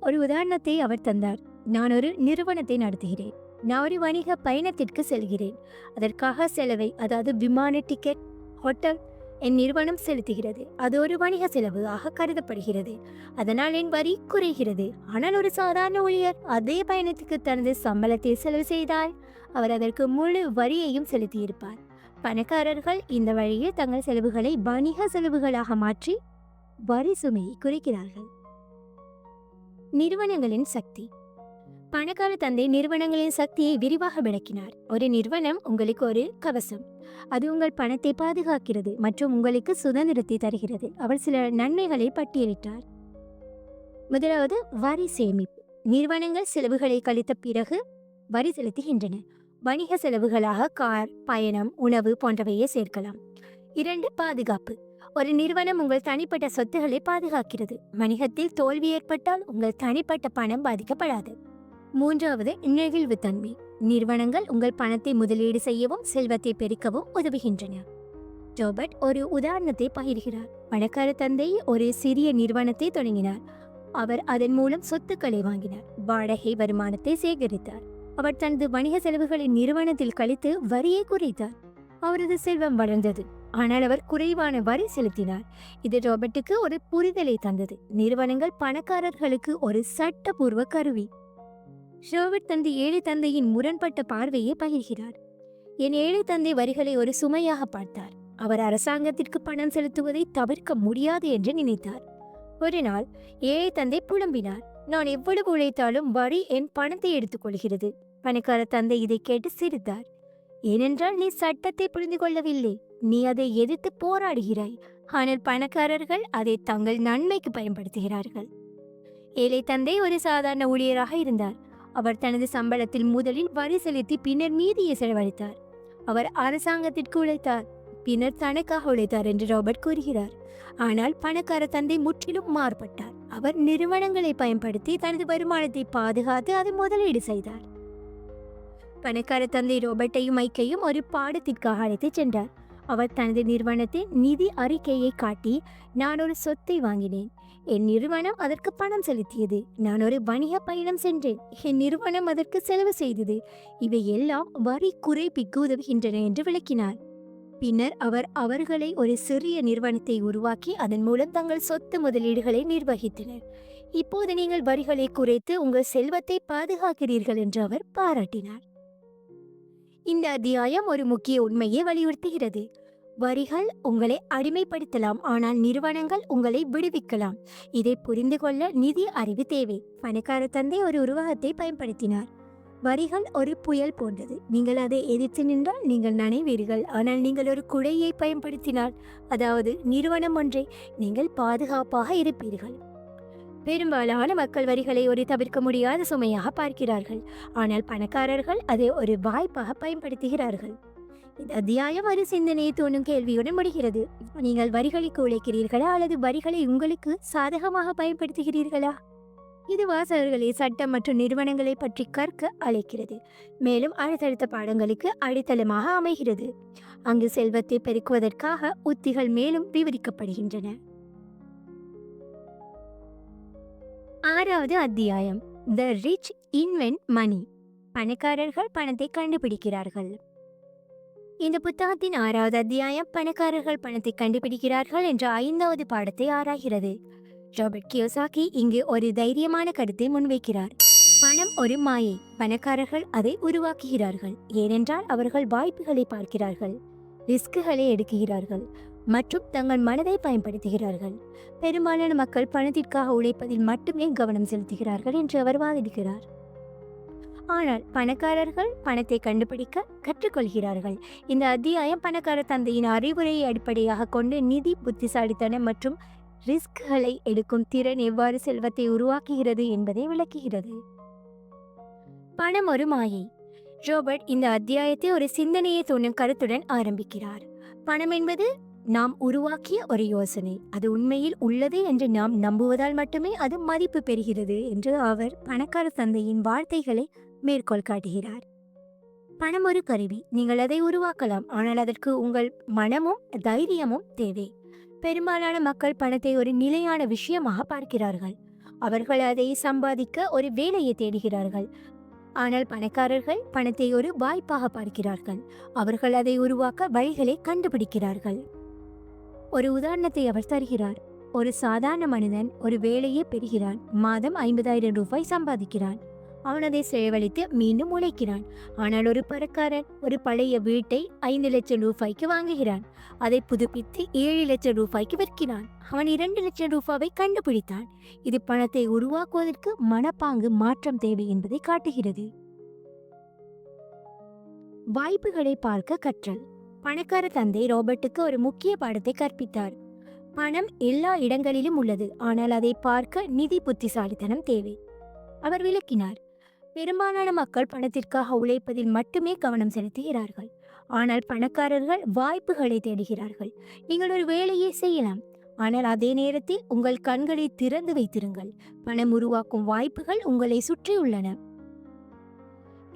Speaker 1: ஒரு உதாரணத்தை அவர் தந்தார். நான் ஒரு நிறுவனத்தை நடத்துகிறேன். நான் ஒரு வணிக பயணத்திற்கு செல்கிறேன். அதற்காக செலவை, அதாவது விமான டிக்கெட், ஹோட்டல் என் நிறுவனம் செலுத்துகிறது. அது ஒரு வணிக செலவு ஆக கருதப்படுகிறது. அதனால் என் வரி குறைகிறது. ஆனால் ஒரு சாதாரண ஊழியர் அதே பயணத்துக்கு தனது சம்பளத்தை செலவு செய்தால் அவர் அதற்கு முழு வரியையும் செலுத்தியிருப்பார். பணக்காரர்கள் இந்த வழியில் தங்கள் செலவுகளை வணிக செலவுகளாக மாற்றி வரி சுமையை குறைக்கிறார்கள். நிறுவனங்களின் சக்தி. பணக்கார தந்தை நிறுவனங்களின் சக்தியை விரிவாக விளக்கினார். ஒரு நிறுவனம் உங்களுக்கு ஒரு கவசம். அது உங்கள் பணத்தை பாதுகாக்கிறது மற்றும் உங்களுக்கு சுதந்திரத்தை தருகிறது. அவர் சில நன்மைகளை பட்டியலிட்டார். முதலாவது, வரி சேமிப்பு. நிறுவனங்கள் செலவுகளை கழித்த பிறகு வரி செலுத்துகின்றன. வணிக செலவுகளாக கார், பயணம், உணவு போன்றவையே சேர்க்கலாம். 2, பாதுகாப்பு. ஒரு நிறுவனம் உங்கள் தனிப்பட்ட சொத்துக்களை பாதுகாக்கிறது. வணிகத்தில் தோல்வி ஏற்பட்டால் உங்கள் தனிப்பட்ட பணம் பாதிக்கப்படாது. 3வது, நெகிழ்வுத்தன்மை. நிறுவனங்கள் உங்கள் பணத்தை முதலீடு செய்யவும் செல்வத்தை பெருக்கவும் உதவுகின்றன. ரோபர்ட் ஒரு உதாரணத்தை பகிர்கிறார். பணக்கார தந்தை ஒரு சிறிய நிறுவனத்தை தொடங்கினார். அவர் அதன் மூலம் சொத்துக்களை வாங்கினார், வாடகை வருமானத்தை சேகரித்தார். அவர் தனது வணிக செலவுகளை நிறுவனத்தில் கழித்து வரியை குறைத்தார். அவரது செல்வம் வளர்ந்தது, ஆனால் அவர் குறைவான வரி செலுத்தினார். இது ரோபர்ட்டுக்கு ஒரு புரிதலை தந்தது. நிறுவனங்கள் பணக்காரர்களுக்கு ஒரு சட்டபூர்வ கருவி. ரோபர்ட் தனது ஏழை தந்தையின் முரண்பட்ட பார்வையை பகிர்கிறார். என் ஏழை தந்தை வரிகளை ஒரு சுமையாக பார்த்தார். அவர் அரசாங்கத்திற்கு பணம் செலுத்துவதை தவிர்க்க முடியாது என்று நினைத்தார். ஒரு நாள் ஏழை தந்தை புலம்பினார். நான் எவ்வளவு உழைத்தாலும் வரி என் பணத்தை எடுத்துக்கொள்கிறது. பணக்கார தந்தை இதை கேட்டு சிரித்தார். ஏனென்றால் நீ சட்டத்தை புரிந்து கொள்ளவில்லை. நீ அதை எதிர்த்து போராடுகிறாய். ஆனால் பணக்காரர்கள் அதை தங்கள் நன்மைக்கு பயன்படுத்துகிறார்கள். ஏழை தந்தை ஒரு சாதாரண ஊழியராக இருந்தார். அவர் தனது சம்பளத்தில் முதலில் வரி செலுத்தி பின்னர் மீதியை செலவழித்தார். அவர் அரசாங்கத்திற்கு உழைத்தார், பின்னர் தனக்காக உழைத்தார் என்று ராபர்ட் கூறுகிறார். ஆனால் பணக்கார தந்தை முற்றிலும் மாறுபட்டார். அவர் நிறுவனங்களை பயன்படுத்தி தனது வருமானத்தை பாதுகாத்து அதை முதலீடு செய்தார். பணக்கார தந்தை ராபர்ட்டையும் மைக்கையும் ஒரு பாடத்திற்காக அழைத்துச் சென்றார். அவர் தனது நிறுவனத்தின் நிதி அறிக்கையை காட்டி, நான் ஒரு சொத்தை வாங்கினேன், என் நிறுவனம் அதற்கு பணம் செலுத்தியது, நான் ஒரு வணிக பயணம் சென்றேன், என் நிறுவனம் அதற்கு செலவு செய்தது, இவை எல்லாம் வரி குறைப்புக்கு உதவுகின்றன என்று விளக்கினார். பின்னர் அவர் அவர்களை ஒரு சிறிய நிறுவனத்தை உருவாக்கி அதன் மூலம் தங்கள் சொத்து முதலீடுகளை நிர்வகித்தனர். இப்போது நீங்கள் வரிகளை குறைத்து உங்கள் செல்வத்தை பாதுகாக்கிறீர்கள் என்று அவர் பாராட்டினார். இந்த அத்தியாயம் ஒரு முக்கிய உண்மையை வலியுறுத்துகிறது. வரிகள் உங்களை அடிமைப்படுத்தலாம், ஆனால் நிறுவனங்கள் உங்களை விடுவிக்கலாம். இதை புரிந்து கொள்ள நிதி அறிவு தேவை. பணக்கார தந்தை ஒரு உருவகத்தை பயன்படுத்தினார். வரிகள் ஒரு புயல் போன்றது. நீங்கள் அதை எதிர்த்து நின்றால் நீங்கள் நனைவீர்கள். ஆனால் நீங்கள் ஒரு குடையை பயன்படுத்தினால், அதாவது நிறுவனம் ஒன்றை, நீங்கள் பாதுகாப்பாக இருப்பீர்கள். பெரும்பாலான மக்கள் வரிகளை ஒரு தவிர்க்க முடியாத சுமையாக பார்க்கிறார்கள், ஆனால் பணக்காரர்கள் அதை ஒரு வாய்ப்பாக பயன்படுத்துகிறார்கள். இந்த அத்தியாயம் ஒரு சிந்தனையை தோணும் கேள்வியுடன் முடிகிறது. நீங்கள் வரிகளுக்கு உழைக்கிறீர்களா அல்லது வரிகளை உங்களுக்கு சாதகமாக பயன்படுத்துகிறீர்களா? இது வாசகர்களை சட்டம் மற்றும் நிறுவனங்களை பற்றி கற்க அழைக்கிறது, மேலும் அடுத்தடுத்த பாடங்களுக்கு அடித்தளமாக அமைகிறது. அங்கு செல்வத்தை பெருக்குவதற்காக உத்திகள் மேலும் விவரிக்கப்படுகின்றன. 6வது அத்தியாயம், த ரிச் இன்வென்ட் மணி. பணக்காரர்கள் பணத்தை கண்டுபிடிக்கிறார்கள். இந்த புத்தகத்தின் 6வது அத்தியாயம் பணக்காரர்கள் பணத்தை கண்டுபிடிக்கிறார்கள் என்ற 5வது பாடத்தை ஆராய்கிறது. ராபர்ட் கியோசாகி இங்கு ஒரு தைரியமான கருத்தை முன்வைக்கிறார். பணம் ஒரு மாயை, பணக்காரர்கள் அதை உருவாக்குகிறார்கள். ஏனென்றால் அவர்கள் வாய்ப்புகளை பார்க்கிறார்கள், ரிஸ்குகளை எடுக்கிறார்கள் மற்றும் தங்கள் மனதை பயன்படுத்துகிறார்கள். பெரும்பாலான மக்கள் பணத்திற்காக உழைப்பதில் மட்டுமே கவனம் செலுத்துகிறார்கள் என்று அவர் வாதிடுகிறார். ஆனால் பணக்காரர்கள் பணத்தை கண்டுபிடிக்க கற்றுக்கொள்கிறார்கள். இந்த அத்தியாயம் பணக்கார தந்தையின் அறிவுரையை அடிப்படையாக கொண்டு நிதி புத்திசாலித்தனம் மற்றும் ரிஸ்குகளை எடுக்கும் திறன் எவ்வாறு செல்வத்தை உருவாக்குகிறது என்பதை விளக்குகிறது. பணம் ஒரு மாயை. ராபர்ட் இந்த அத்தியாயத்தை ஒரு சிந்தனையை தோன்றும் கருத்துடன் ஆரம்பிக்கிறார். பணம் என்பது நாம் உருவாக்கிய ஒரு யோசனை, அது உண்மையில் உள்ளது என்று நாம் நம்புவதால் மட்டுமே அது மதிப்பு பெறுகிறது என்று அவர் பணக்கார தந்தையின் வார்த்தைகளை மேற்கோள் காட்டுகிறார். பணம் ஒரு கருவி, நீங்கள் அதை உருவாக்கலாம், ஆனால் அதற்கு உங்கள் மனமும் தைரியமும் தேவை. பெரும்பாலான மக்கள் பணத்தை ஒரு நிலையான விஷயமாக பார்க்கிறார்கள். அவர்கள் அதை சம்பாதிக்க ஒரு வேலையை தேடுகிறார்கள். ஆனால் பணக்காரர்கள் பணத்தை ஒரு வாய்ப்பாக பார்க்கிறார்கள். அவர்கள் அதை உருவாக்க வழிகளை கண்டுபிடிக்கிறார்கள். ஒரு உதாரணத்தை அவர் தருகிறார். ஒரு சாதாரண மனிதன் ஒரு வேலையை பெறுகிறான், மாதம் 50,000 ரூபாய் சம்பாதிக்கிறான். அவன் அதை செலவழித்து மீண்டும் உழைக்கிறான். ஆனால் ஒரு பணக்காரன் ஒரு பழைய வீட்டை 5 லட்சம் ரூபாய்க்கு வாங்குகிறான், அதை புதுப்பித்து 7 லட்சம் ரூபாய்க்கு விற்கிறான். அவன் 2 லட்சம் ரூபாவை கண்டுபிடித்தான். இது பணத்தை உருவாக்குவதற்கு மனப்பாங்கு மாற்றம் தேவை என்பதை காட்டுகிறது. வாய்ப்புகளை பார்க்க கற்றல். பணக்கார தந்தை ராபர்ட்டுக்கு ஒரு முக்கிய பாடத்தை கற்பித்தார். பணம் எல்லா இடங்களிலும் உள்ளது, ஆனால் அதை பார்க்க நிதி புத்திசாலித்தனம் தேவை. அவர் விளக்கினார். பெரும்பாலான மக்கள் பணத்திற்காக உழைப்பதில் மட்டுமே கவனம் செலுத்துகிறார்கள், ஆனால் பணக்காரர்கள் வாய்ப்புகளை தேடுகிறார்கள். நீங்கள் ஒரு வேலையை செய்யலாம், ஆனால் அதே நேரத்தில் உங்கள் கண்களை திறந்து வைத்திருங்கள். பணம் உருவாக்கும் வாய்ப்புகள் உங்களை சுற்றியுள்ளன.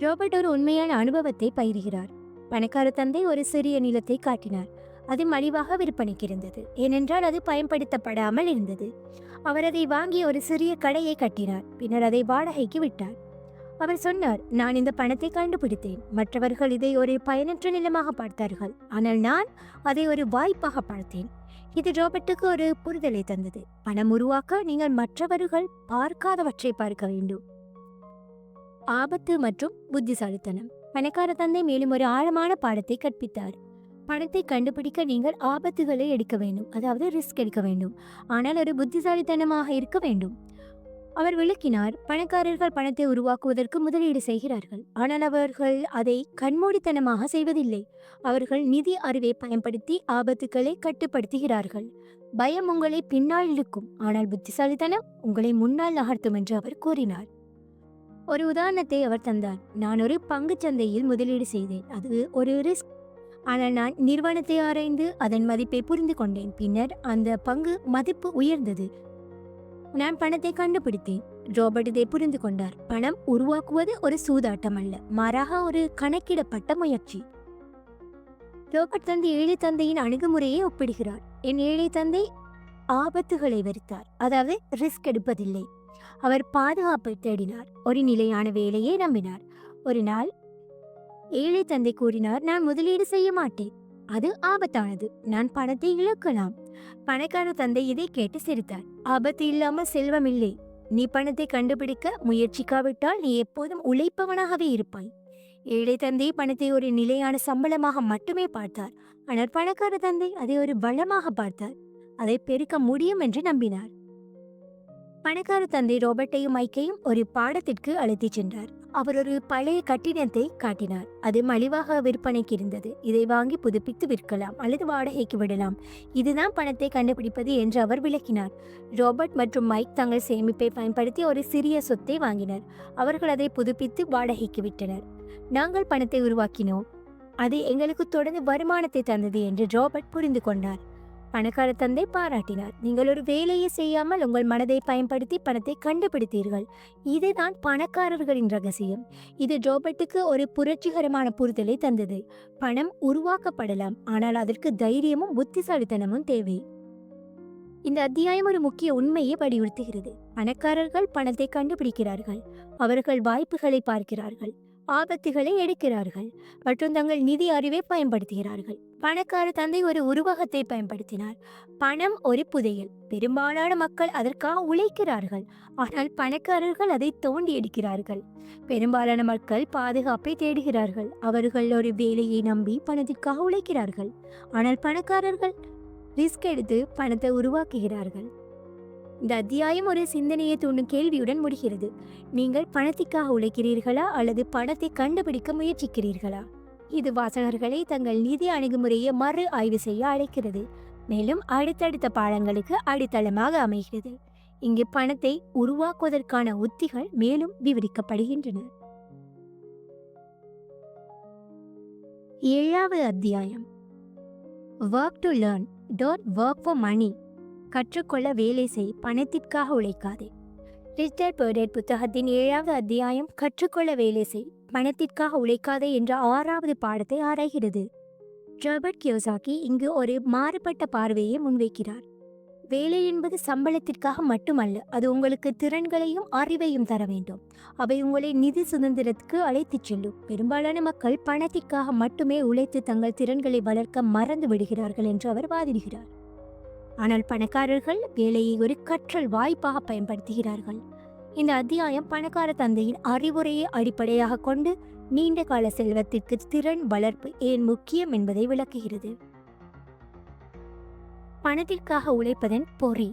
Speaker 1: ராபர்ட் ஒரு உண்மையான அனுபவத்தை பகிர்கிறார். பணக்கார தந்தை ஒரு சிறிய நிலத்தை காட்டினார். அது மலிவாக விற்பனைக்கு இருந்தது, ஏனென்றால் அது பயன்படுத்தப்படாமல் இருந்தது. அவர் அதை வாங்கி ஒரு சிறிய கடையை கட்டினார், பின்னர் அதை வாடகைக்கு விட்டார். அவர் சொன்னார், நான் இந்த பணத்தை கண்டுபிடித்தேன். மற்றவர்கள் இதை ஒரு பயனற்ற நிலமாக பார்த்தார்கள், ஆனால் நான் அதை ஒரு வாய்ப்பாக பார்த்தேன். இது ராபர்ட்டுக்கு ஒரு புரிதலை தந்தது. பணம் உருவாக்க நீங்கள் மற்றவர்கள் பார்க்காதவற்றை பார்க்க வேண்டும். ஆபத்து மற்றும் புத்திசாலித்தனம். பணக்கார தந்தை மேலும் ஒரு ஆழமான பாடத்தை கற்பித்தார். பணத்தை கண்டுபிடிக்க நீங்கள் ஆபத்துகளை எடுக்க வேண்டும், அதாவது ரிஸ்க் எடுக்க வேண்டும், ஆனால் ஒரு புத்திசாலித்தனமாக இருக்க வேண்டும். அவர் விளக்கினார். பணக்காரர்கள் பணத்தை உருவாக்குவதற்கு முதலீடு செய்கிறார்கள், ஆனால் அவர்கள் அதை கண்மூடித்தனமாக செய்வதில்லை. அவர்கள் நிதி அறிவை பயன்படுத்தி ஆபத்துக்களை கட்டுப்படுத்துகிறார்கள். பயம் உங்களை பின்னால் இழுக்கும், ஆனால் புத்திசாலித்தனம் உங்களை முன்னால் நகர்த்தும் என்று அவர் கூறினார். ஒரு உதாரணத்தை அவர் தந்தார். நான் ஒரு பங்குச் சந்தையில் முதலீடு செய்தேன். அது ஒரு ரிஸ்க். ஆனால் நான் நிறுவனத்தை ஆராய்ந்து அதன் மதிப்பை புரிந்து கொண்டேன். பின்னர் அந்த பங்கு மதிப்பு உயர்ந்தது. நான் பணத்தை கண்டுபிடித்தேன். ரோபர்ட் இதை புரிந்து கொண்டார். பணம் உருவாக்குவது ஒரு சூதாட்டம் அல்ல, மாறாக ஒரு கணக்கிடப்பட்ட முயற்சி. ரோபர்ட் தந்து ஏழை தந்தையின் அணுகுமுறையை ஒப்பிடுகிறார். என் ஏழை தந்தை ஆபத்துகளை வெறுத்தார், அதாவது ரிஸ்க் எடுப்பதில்லை. அவர் பாதுகாப்பை தேடினார், ஒரு நிலையான வேலையை நம்பினார். ஒரு நாள் ஏழை தந்தை கூறினார், நான் முதலீடு செய்ய மாட்டேன், அது ஆபத்தானது, நான் பணத்தை இழக்கலாம். பணக்கார தந்தை இதை கேட்டு சிரித்தார். ஆபத்து இல்லாமல் செல்வம் இல்லை. நீ பணத்தை கண்டுபிடிக்க முயற்சிக்காவிட்டால் நீ எப்போதும் உழைப்பவனாகவே இருப்பாய். ஏழை தந்தை பணத்தை ஒரு நிலையான சம்பளமாக மட்டுமே பார்த்தார். ஆனால் பணக்கார தந்தை அதை ஒரு வளமாக பார்த்தார். அதை பெருக்க முடியும் என்று நம்பினார். பணக்கார தந்தை ரோபர்ட்டையும் மைக்கையும் ஒரு பாடத்திற்கு அழைத்துச் சென்றார். அவர் ஒரு பழைய கட்டிடத்தை காட்டினார். அது மலிவாக விற்பனைக்கு இருந்தது. இதை வாங்கி புதுப்பித்து விற்கலாம் அல்லது வாடகைக்கு விடலாம். இதுதான் பணத்தை கண்டுபிடிப்பது என்று அவர் விளக்கினார். ரோபர்ட் மற்றும் மைக் தங்கள் சேமிப்பை பயன்படுத்தி ஒரு சிறிய சொத்தை வாங்கினர். அவர்கள் அதை புதுப்பித்து வாடகைக்கு விட்டனர். நாங்கள் பணத்தை உருவாக்கினோம், அது எங்களுக்கு தொடர்ந்து வருமானத்தை தந்தது என்று ரோபர்ட் புரிந்து கொண்டார். பணக்கார தந்தை பாராட்டினார். நீங்கள் ஒரு வேலையை செய்யாமல் உங்கள் மனதை பயன்படுத்தி பணத்தை கண்டுபிடித்தீர்கள். இதுதான் பணக்காரர்களின் ரகசியம். இது ரோபர்ட்டுக்கு ஒரு புரட்சிகரமான புரிதலை தந்தது. பணம் உருவாக்கப்படலாம், ஆனால் அதற்கு தைரியமும் புத்திசாலித்தனமும் தேவை. இந்த அத்தியாயம் ஒரு முக்கிய உண்மையை வலியுறுத்துகிறது. பணக்காரர்கள் பணத்தை கண்டுபிடிக்கிறார்கள், அவர்கள் வாய்ப்புகளை பார்க்கிறார்கள், ஆபத்துகளை எடுக்கிறார்கள் மற்றும் தங்கள் நிதி அறிவை பயன்படுத்துகிறார்கள். பணக்கார தந்தை ஒரு உருவகத்தை பயன்படுத்தினார். பணம் ஒரு புதையல். பெரும்பாலான மக்கள் அதற்காக உழைக்கிறார்கள், ஆனால் பணக்காரர்கள் அதை தோண்டி எடுக்கிறார்கள். பெரும்பாலான மக்கள் பாதுகாப்பை தேடுகிறார்கள். அவர்கள் ஒரு வேலையை நம்பி பணத்திற்காக உழைக்கிறார்கள், ஆனால் பணக்காரர்கள் ரிஸ்க் எடுத்து பணத்தை உருவாக்குகிறார்கள். இந்த அத்தியாயம் ஒரு சிந்தனையை தூண்டும் கேள்வியுடன் முடிகிறது. நீங்கள் பணத்திற்காக உழைக்கிறீர்களா அல்லது பணத்தை கண்டுபிடிக்க முயற்சிக்கிறீர்களா? இது வாசகர்களை தங்கள் நிதி அணுகுமுறையை மறு ஆய்வு செய்ய அழைக்கிறது, மேலும் அடுத்தடுத்த பாடங்களுக்கு அடித்தளமாக அமைகிறது. இங்கு பணத்தை உருவாக்குவதற்கான உத்திகள் மேலும் விவரிக்கப்படுகின்றன. 7வது அத்தியாயம், work to learn, don't work for money. கற்றுக்கொள்ள வேலை செய், பணத்திற்காக உழைக்காதே. ரிச் டாட் புவர் டாட் புத்தகத்தின் 7வது அத்தியாயம் கற்றுக்கொள்ள வேலை செய், பணத்திற்காக உழைக்காதே என்ற 6வது பாடத்தை ஆராய்கிறது. ராபர்ட் கியோசாகி இங்கு ஒரு மாறுபட்ட பார்வையை முன்வைக்கிறார். வேலை என்பது சம்பளத்திற்காக மட்டுமல்ல, அது உங்களுக்கு திறன்களையும் அறிவையும் தர வேண்டும். அவை உங்களை நிதி சுதந்திரத்துக்கு அழைத்துச் செல்லும். பெரும்பாலான மக்கள் பணத்திற்காக மட்டுமே உழைத்து தங்கள் திறன்களை வளர்க்க மறந்து விடுகிறார்கள் என்று அவர் வாதிடுகிறார். ஆனால் பணக்காரர்கள் வேலையை ஒரு கற்றல் வாய்ப்பாக பயன்படுத்துகிறார்கள். இந்த அத்தியாயம் பணக்கார தந்தையின் அறிவுரையை அடிப்படையாக கொண்டு நீண்ட கால செல்வத்திற்கு திறன் வளர்ப்பு ஏன் முக்கியம் என்பதை விளக்குகிறது. பணத்திற்காக உழைப்பதன் பொறி.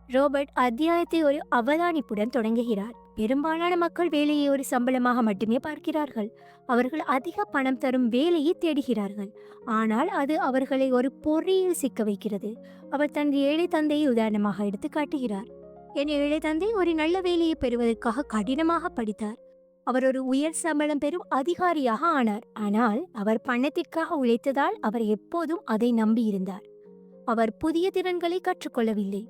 Speaker 1: ரோபர்ட் அத்தியாயத்தை ஒரு அவதானிப்புடன் தொடங்குகிறார். பெரும்பாலான மக்கள் வேலையை ஒரு சம்பளமாக மட்டுமே பார்க்கிறார்கள். அவர்கள் அதிக பணம் தரும் வேலையை தேடுகிறார்கள், ஆனால் அது அவர்களை ஒரு பொறியில் சிக்க வைக்கிறது. அவர் தன் ஏழை தந்தையை உதாரணமாக எடுத்து காட்டுகிறார். என் ஏழை தந்தை ஒரு நல்ல வேலையை பெறுவதற்காக கடினமாக படித்தார். அவர் ஒரு உயர் சம்பளம் பெறும் அதிகாரியாக ஆனார், ஆனால் அவர் பணத்திற்காக உழைத்ததால் அவர் எப்போதும் அதை நம்பியிருந்தார். அவர் புதிய திறன்களை கற்றுக்கொள்ளவில்லை.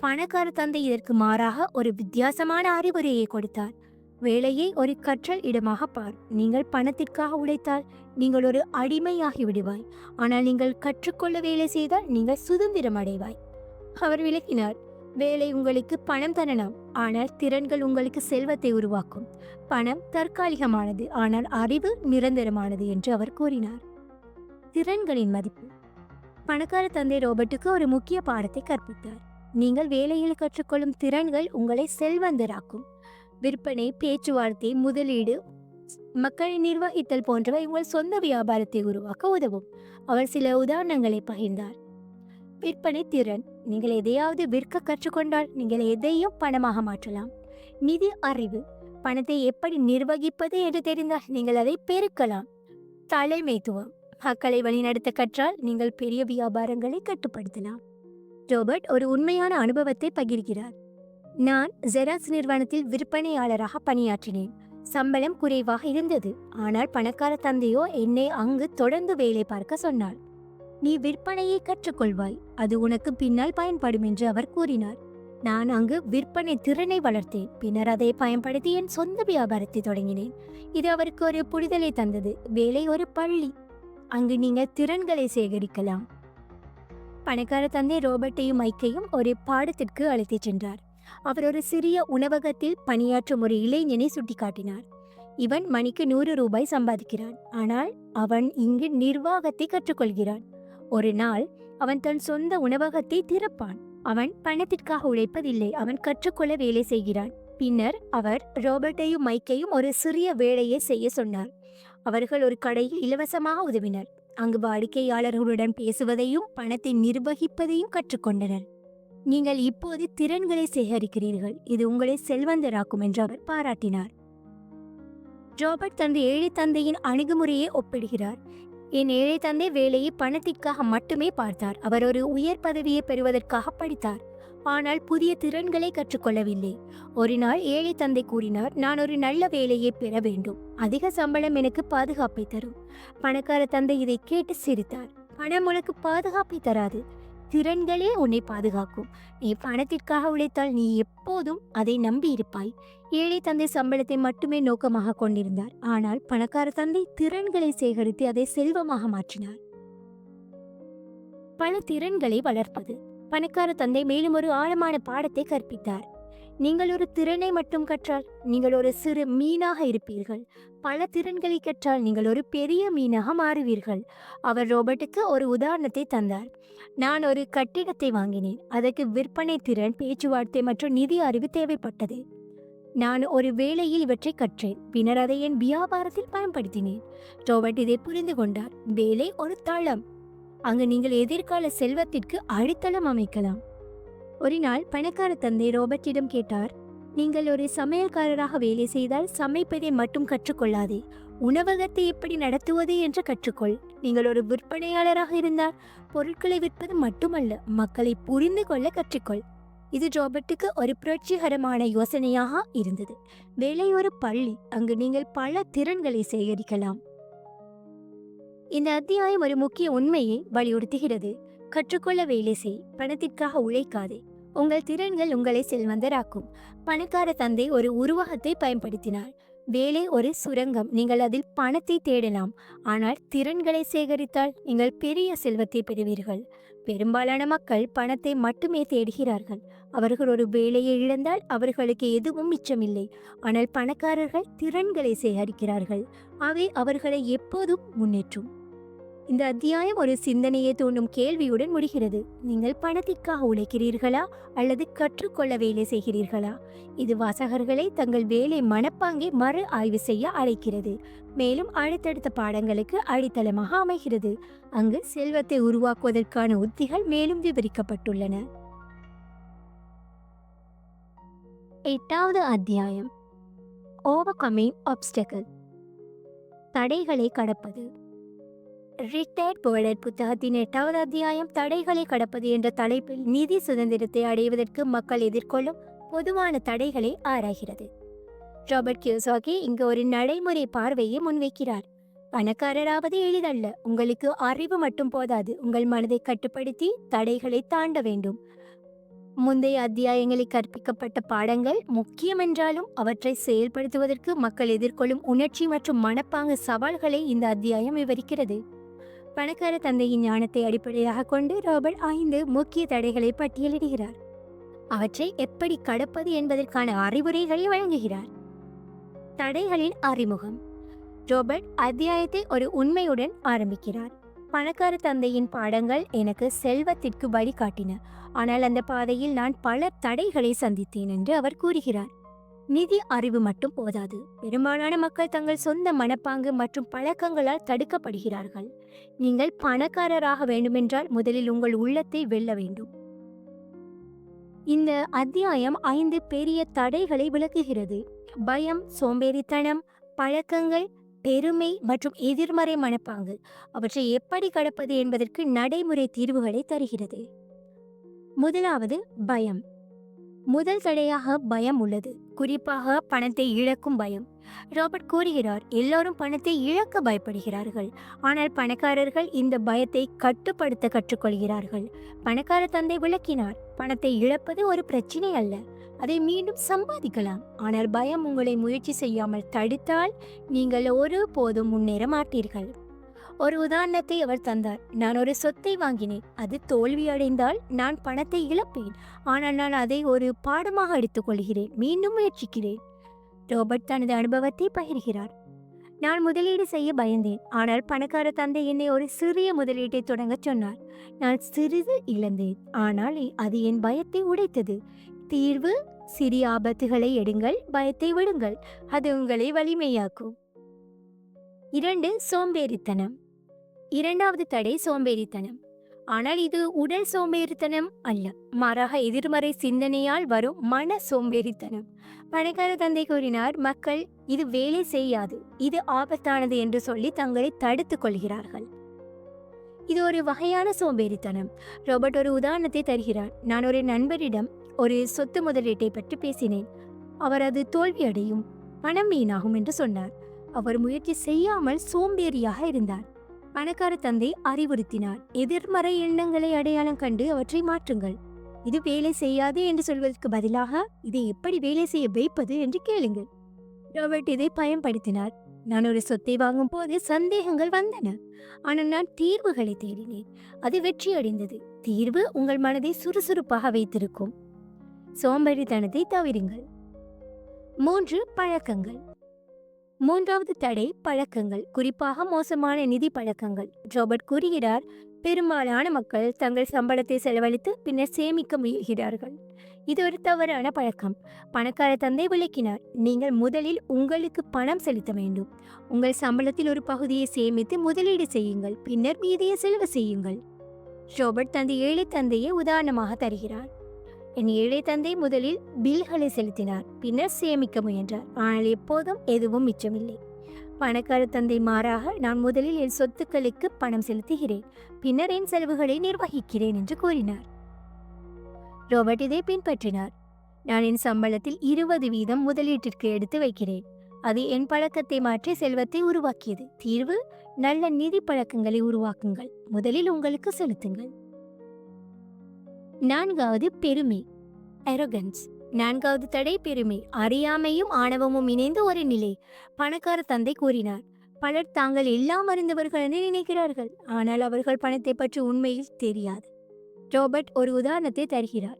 Speaker 1: பணக்கார தந்தை இதற்கு மாறாக ஒரு வித்தியாசமான அறிவுரையை கொடுத்தார். வேலையை ஒரு கற்றல் இடமாக பார். நீங்கள் பணத்திற்காக உழைத்தால் நீங்கள் ஒரு அடிமையாகி விடுவாய், ஆனால் நீங்கள் கற்றுக்கொள்ள வேலை செய்தால் நீங்கள் சுதந்திரம் அடைவாய். அவர் விளக்கினார், வேலை உங்களுக்கு பணம் தரலாம், ஆனால் திறன்கள் உங்களுக்கு செல்வத்தை உருவாக்கும். பணம் தற்காலிகமானது, ஆனால் அறிவு நிரந்தரமானது என்று அவர் கூறினார். திறன்களின் மதிப்பு. பணக்கார தந்தை ரோபர்ட்டுக்கு ஒரு முக்கிய பாடத்தை கற்பித்தார். நீங்கள் வேலையில் கற்றுக்கொள்ளும் திறன்கள் உங்களை செல்வந்தராக்கும். விற்பனை, பேச்சுவார்த்தை, முதலீடு, மக்களை நிர்வகித்தல் போன்றவை உங்கள் சொந்த வியாபாரத்தை உருவாக்க உதவும். அவர் சில உதாரணங்களை பகிர்ந்தார். விற்பனை திறன். நீங்கள் எதையாவது விற்க கற்றுக்கொண்டால் நீங்கள் எதையும் பணமாக மாற்றலாம். நிதி அறிவு. பணத்தை எப்படி நிர்வகிப்பது என்று தெரிந்தால் நீங்கள் அதை பெருக்கலாம். தலைமைத்துவம். மக்களை வழிநடத்த கற்றால் நீங்கள் பெரிய வியாபாரங்களை கட்டுப்படுத்தலாம். ரோபர்ட் ஒரு உண்மையான அனுபவத்தை பகிர்கிறார். நான் ஜெராக்ஸ் நிறுவனத்தில் விற்பனையாளராக பணியாற்றினேன். சம்பளம் குறைவாக இருந்தது. ஆனால் பணக்கார தந்தையோ என்னை அங்கு தொடர்ந்து வேலை பார்க்க சொன்னார். நீ விற்பனையை கற்றுக்கொள்வாய், அது உனக்கு பின்னால் பயன்படும் என்று அவர் கூறினார். நான் அங்கு விற்பனை திறனை வளர்த்தேன். பின்னர் அதை பயன்படுத்தி என் சொந்த வியாபாரத்தை தொடங்கினேன். இது அவருக்கு ஒரு புரிதலை தந்தது. வேலை ஒரு பள்ளி, அங்கு நீங்கள் திறன்களை சேகரிக்கலாம். பணக்கார தந்தை ரோபர்ட்டையும் மைக்கையும் ஒரு பாடத்திற்கு அழைத்துச் சென்றார். அவர் ஒரு சிறிய உணவகத்தில் பணியாற்றும் ஒரு இளைஞனை சுட்டிக்காட்டினார். இவன் மணிக்கு 100 ரூபாய் சம்பாதிக்கிறான், ஆனால் அவன் இங்கு நிர்வாகத்தை கற்றுக்கொள்கிறான். ஒரு நாள் அவன் தன் சொந்த உணவகத்தை திறப்பான். அவன் பணத்திற்காக உழைப்பதில்லை, அவன் கற்றுக்கொள்ள வேலை செய்கிறான். பின்னர் அவர் ரோபர்ட்டையும் மைக்கையும் ஒரு சிறிய வேலையை செய்ய சொன்னார். அவர்கள் ஒரு கடையில் இலவசமாக உதவினர். அங்கு வாடிக்கையாளர்களுடன் பேசுவதையும் பணத்தை நிர்வகிப்பதையும் கற்றுக்கொண்டனர். நீங்கள் இப்போது திறன்களை சேகரிக்கிறீர்கள், இது உங்களை செல்வந்தராக்கும் என்று அவர் பாராட்டினார். ரோபர்ட் தனது ஏழை தந்தையின் அணுகுமுறையை ஒப்பிடுகிறார். என் ஏழை தந்தை வேலையை பணத்திற்காக மட்டுமே பார்த்தார். அவர் ஒரு உயர் பதவியை பெறுவதற்காக படித்தார், ஆனால் புதிய திறன்களை கற்றுக்கொள்ளவில்லை. ஒரு நாள் ஏழை தந்தை கூறினார், நான் ஒரு நல்ல வேலையை பெற வேண்டும், அதிக சம்பளம் எனக்கு பாதுகாப்பை தரும். பணக்கார தந்தை இதை கேட்டு சிரித்தார். பணம் உனக்கு பாதுகாப்பை தராது, திறன்களே உன்னை பாதுகாக்கும். நீ பணத்திற்காக உழைத்தால் நீ எப்போதும் அதை நம்பி இருப்பாய். ஏழை தந்தை சம்பளத்தை மட்டுமே நோக்கமாக கொண்டிருந்தார், ஆனால் பணக்கார தந்தை திறன்களை சேகரித்து அதை செல்வமாக மாற்றினார். பல திறன்களை வளர்ப்பது. பணக்கார தந்தை மேலும் ஒரு ஆழமான பாடத்தை கற்பித்தார். நீங்கள் ஒரு திறனை மட்டும் கற்றால் நீங்கள் ஒரு சிறு மீனாக இருப்பீர்கள். பல திறன்களை கற்றால் நீங்கள் ஒரு பெரிய மீனாக மாறுவீர்கள். அவர் ரோபர்ட்டுக்கு ஒரு உதாரணத்தை தந்தார். நான் ஒரு கட்டிடத்தை வாங்கினேன். அதற்கு விற்பனை திறன், பேச்சுவார்த்தை மற்றும் நிதி அறிவு தேவைப்பட்டது. நான் ஒரு வேளையில் இவற்றை கற்றேன், பின்னர் அதை என் வியாபாரத்தில் பயன்படுத்தினேன். ரோபர்ட் இதை புரிந்து கொண்டார். வேலை ஒரு தளம், அங்கு நீங்கள் எதிர்கால செல்வத்திற்கு அடித்தளம் அமைக்கலாம். ஒரு நாள் பணக்கார தந்தை ரோபர்ட்டிடம் கேட்டார், நீங்கள் ஒரு சமையல்காரராக வேலை செய்தால் சமைப்பதை மட்டும் கற்றுக்கொள்ளாதே, உணவகத்தை எப்படி நடத்துவது என்று கற்றுக்கொள். நீங்கள் ஒரு விற்பனையாளராக இருந்தால் பொருட்களை விற்பது மட்டுமல்ல, மக்களை புரிந்து கொள்ள கற்றுக்கொள். இது ரோபர்ட்டுக்கு ஒரு புரட்சிகரமான யோசனையாக இருந்தது. வேலை ஒரு பள்ளி, அங்கு நீங்கள் பல திறன்களை சேகரிக்கலாம். இந்த அத்தியாயம் ஒரு முக்கிய உண்மையை வலியுறுத்துகிறது. கற்றுக்கொள்ள வேலை செய், பணத்திற்காக உழைக்காதே. உங்கள் திறன்கள் உங்களை செல்வந்தராக்கும். பணக்கார தந்தை ஒரு உருவகத்தை பயன்படுத்தினார். வேலை ஒரு சுரங்கம், நீங்கள் அதில் பணத்தை தேடலாம், ஆனால் திறன்களை சேகரித்தால் நீங்கள் பெரிய செல்வத்தை பெறுவீர்கள். பெரும்பாலான மக்கள் பணத்தை மட்டுமே தேடுகிறார்கள். அவர்கள் ஒரு வேலையை இழந்தால் அவர்களுக்கு எதுவும் மிச்சமில்லை. ஆனால் பணக்காரர்கள் திறன்களை சேகரிக்கிறார்கள், அவை அவர்களை எப்போதும் முன்னேற்றும். இந்த அத்தியாயம் ஒரு சிந்தனையை தூண்டும் கேள்வியுடன் முடிகிறது. நீங்கள் பணத்திற்காக உழைக்கிறீர்களா அல்லது கற்றுக்கொள்ள வேலை செய்கிறீர்களா? இது வாசகர்களை தங்கள் வேலை மனப்பாங்கை மறு ஆய்வு செய்ய அழைக்கிறது, மேலும் அடுத்தடுத்த பாடங்களுக்கு அடித்தளமாக அமைகிறது. அங்கு செல்வத்தை உருவாக்குவதற்கான உத்திகள் மேலும் விவரிக்கப்பட்டுள்ளன. 8வது அத்தியாயம், ஓவர்கமிங் ஆப்ஸ்டக்கிள், தடைகளை கடப்பது. ரிட்டையர்ட் போர்டர் புத்தகத்தின் 8வது அத்தியாயம் தடைகளை கடப்பது என்ற தலைப்பில் நிதி சுதந்திரத்தை அடைவதற்கு மக்கள் எதிர்கொள்ளும் பொதுவான தடைகளை ஆராய்கிறது. ராபர்ட் கியோசாகி இங்கு ஒரு நடைமுறை பார்வையை முன்வைக்கிறார். பணக்காரராவது எளிதல்ல, உங்களுக்கு அறிவு மட்டும் போதாது, உங்கள் மனதை கட்டுப்படுத்தி தடைகளை தாண்ட வேண்டும். முந்தைய அத்தியாயங்களில் கற்பிக்கப்பட்ட பாடங்கள் முக்கியமென்றாலும் அவற்றை செயல்படுத்துவதற்கு மக்கள் எதிர்கொள்ளும் உணர்ச்சி மற்றும் மனப்பாங்கு சவால்களை இந்த அத்தியாயம் விவரிக்கிறது. பணக்கார தந்தையின் ஞானத்தை அடிப்படையாக கொண்டு ராபர்ட் 5 முக்கிய தடைகளை பட்டியலிடுகிறார். அவற்றை எப்படி கடப்பது என்பதற்கான அறிவுரைகளை வழங்குகிறார். தடைகளின் அறிமுகம். ராபர்ட் அத்தியாயத்தை ஒரு உண்மையுடன் ஆரம்பிக்கிறார். பணக்கார தந்தையின் பாடங்கள் எனக்கு செல்வத்திற்கு வழிகாட்டின, ஆனால் அந்த பாதையில் நான் பல தடைகளை சந்தித்தேன் என்று அவர் கூறுகிறார். நிதி அறிவு மட்டும் போதாது, பெரும்பாலான மக்கள் தங்கள் சொந்த மனப்பாங்கு மற்றும் பழக்கங்களால் தடுக்கப்படுகிறார்கள். நீங்கள் பணக்காரராக வேண்டுமென்றால் முதலில் உங்கள் உள்ளத்தை வெல்ல வேண்டும். இந்த அத்தியாயம் 5 பெரிய தடைகளை விளக்குகிறது. பயம், சோம்பேறித்தனம், பழக்கங்கள், பெருமை மற்றும் எதிர்மறை மனப்பாங்கு. அவற்றை எப்படி கடப்பது என்பதற்கு நடைமுறை தீர்வுகளை தருகிறது. முதலாவது பயம். முதல் தடையாக பயம் உள்ளது, குறிப்பாக பணத்தை இழக்கும் பயம். ராபர்ட் கூறுகிறார், எல்லோரும் பணத்தை இழக்க பயப்படுகிறார்கள், ஆனால் பணக்காரர்கள் இந்த பயத்தை கட்டுப்படுத்த கற்றுக்கொள்கிறார்கள். பணக்கார தந்தை விளக்கினார், பணத்தை இழப்பது ஒரு பிரச்சனை அல்ல, அதை மீண்டும் சம்பாதிக்கலாம். ஆனால் பயம் உங்களை முயற்சி செய்யாமல் தடுத்தால் நீங்கள் ஒருபோதும் முன்னேற மாட்டீர்கள். ஒரு உதாரணத்தை அவர் தந்தார். நான் ஒரு சொத்தை வாங்கினேன், அது தோல்வியடைந்தால் நான் பணத்தை இழப்பேன், ஆனால் நான் அதை ஒரு பாடமாக எடுத்துக்கொள்கிறேன், மீண்டும் முயற்சிக்கிறேன். ராபர்ட் தனது அனுபவத்தை பகிர்கிறார். நான் முதலீடு செய்ய பயந்தேன், ஆனால் பணக்கார தந்தை என்னை ஒரு சிறிய முதலீட்டை தொடங்க சொன்னார். நான் சிறிது இழந்தேன், ஆனால் அது என் பயத்தை உடைத்தது. தீர்வு, சிறிய ஆபத்துகளை எடுங்கள், பயத்தை விடுங்கள், அது உங்களை வலிமையாக்கும். 2. சோம்பேறித்தனம். இரண்டாவது தடை சோம்பேறித்தனம். ஆனால் இது உடல் சோம்பேறித்தனம் அல்ல, மாறாக எதிர்மறை சிந்தனையால் வரும் மன சோம்பேறித்தனம். பணக்கார தந்தை கூறினார், மக்கள் இது வேலை செய்யாது, இது ஆபத்தானது என்று சொல்லி தங்களை தடுத்துக் கொள்கிறார்கள். இது ஒரு வகையான சோம்பேறித்தனம். ராபர்ட் ஒரு உதாரணத்தை தருகிறார். நான் ஒரு நண்பரிடம் ஒரு சொத்து முதலீட்டை பற்றி பேசினேன். அவர் அது தோல்வியடையும், பணம் வீணாகும் என்று சொன்னார். அவர் முயற்சி செய்யாமல் சோம்பேறியாக இருந்தார். பணக்கார தந்தை அறிவுறுத்தினார், எதிர்மறை எண்ணங்களை அடையாளம் கண்டு அவற்றை மாற்றுங்கள். இது வேலை செய்யாது என்று சொல்வதற்கு பதிலாக இதை எப்படி வேலை செய்ய வைப்பது என்று கேளுங்கள். ராபர்ட் இதை பயன்படுத்தினார். நான் ஒரு சொத்தை வாங்கும் போது சந்தேகங்கள் வந்தன, ஆனால் நான் தீர்வுகளை தேடினேன், அது வெற்றி அடைந்தது. தீர்வு உங்கள் மனதை சுறுசுறுப்பாக வைத்திருக்கும். சோம்பேறித்தனத்தை தவிருங்கள். 3. பழக்கங்கள். மூன்றாவது தடை பழக்கங்கள், குறிப்பாக மோசமான நிதி பழக்கங்கள். ராபர்ட் கூறுகிறார், பெரும்பாலான மக்கள் தங்கள் சம்பளத்தை செலவழித்து பின்னர் சேமிக்க முயல்கிறார்கள். இது ஒரு தவறான பழக்கம். பணக்கார தந்தை விளக்கினார், நீங்கள் முதலில் உங்களுக்கு பணம் செலுத்த வேண்டும். உங்கள் சம்பளத்தில் ஒரு பகுதியை சேமித்து முதலீடு செய்யுங்கள், பின்னர் மீதியை செலவு செய்யுங்கள். ராபர்ட் தந்தை ஏழை தந்தையை உதாரணமாக தருகிறார். என் ஏழை தந்தை முதலில் பில்களை செலுத்தினார், பின்னர் சேமிக்க முயன்றார், ஆனால் எப்போதும் எதுவும் மிச்சமில்லை. பணக்கார தந்தை மாறாக, நான் முதலில் என் சொத்துக்களுக்கு பணம் செலுத்துகிறேன், பின்னர் என் செலவுகளை நிர்வகிக்கிறேன் என்று கூறினார். ராபர்ட் இதை பின்பற்றினார். நான் என் சம்பளத்தில் 20% முதலீட்டிற்கு எடுத்து வைக்கிறேன். அது என் பழக்கத்தை மாற்றி செல்வத்தை உருவாக்கியது. தீர்வு, நல்ல நிதி பழக்கங்களை உருவாக்குங்கள், முதலில் உங்களுக்கு செலுத்துங்கள். 4. பெருமை, arrogance. 4வது தடை பெருமை, அறியாமையும் ஆணவமும் இணைந்த ஒரு நிலை. பணக்கார தந்தை கூறினார், பலர் தாங்கள் எல்லாம் அறிந்தவர்கள் என நினைக்கிறார்கள், ஆனால் அவர்கள் பணத்தை பற்றி உண்மையில் தெரியாது. ராபர்ட் ஒரு உதாரணத்தை தருகிறார்.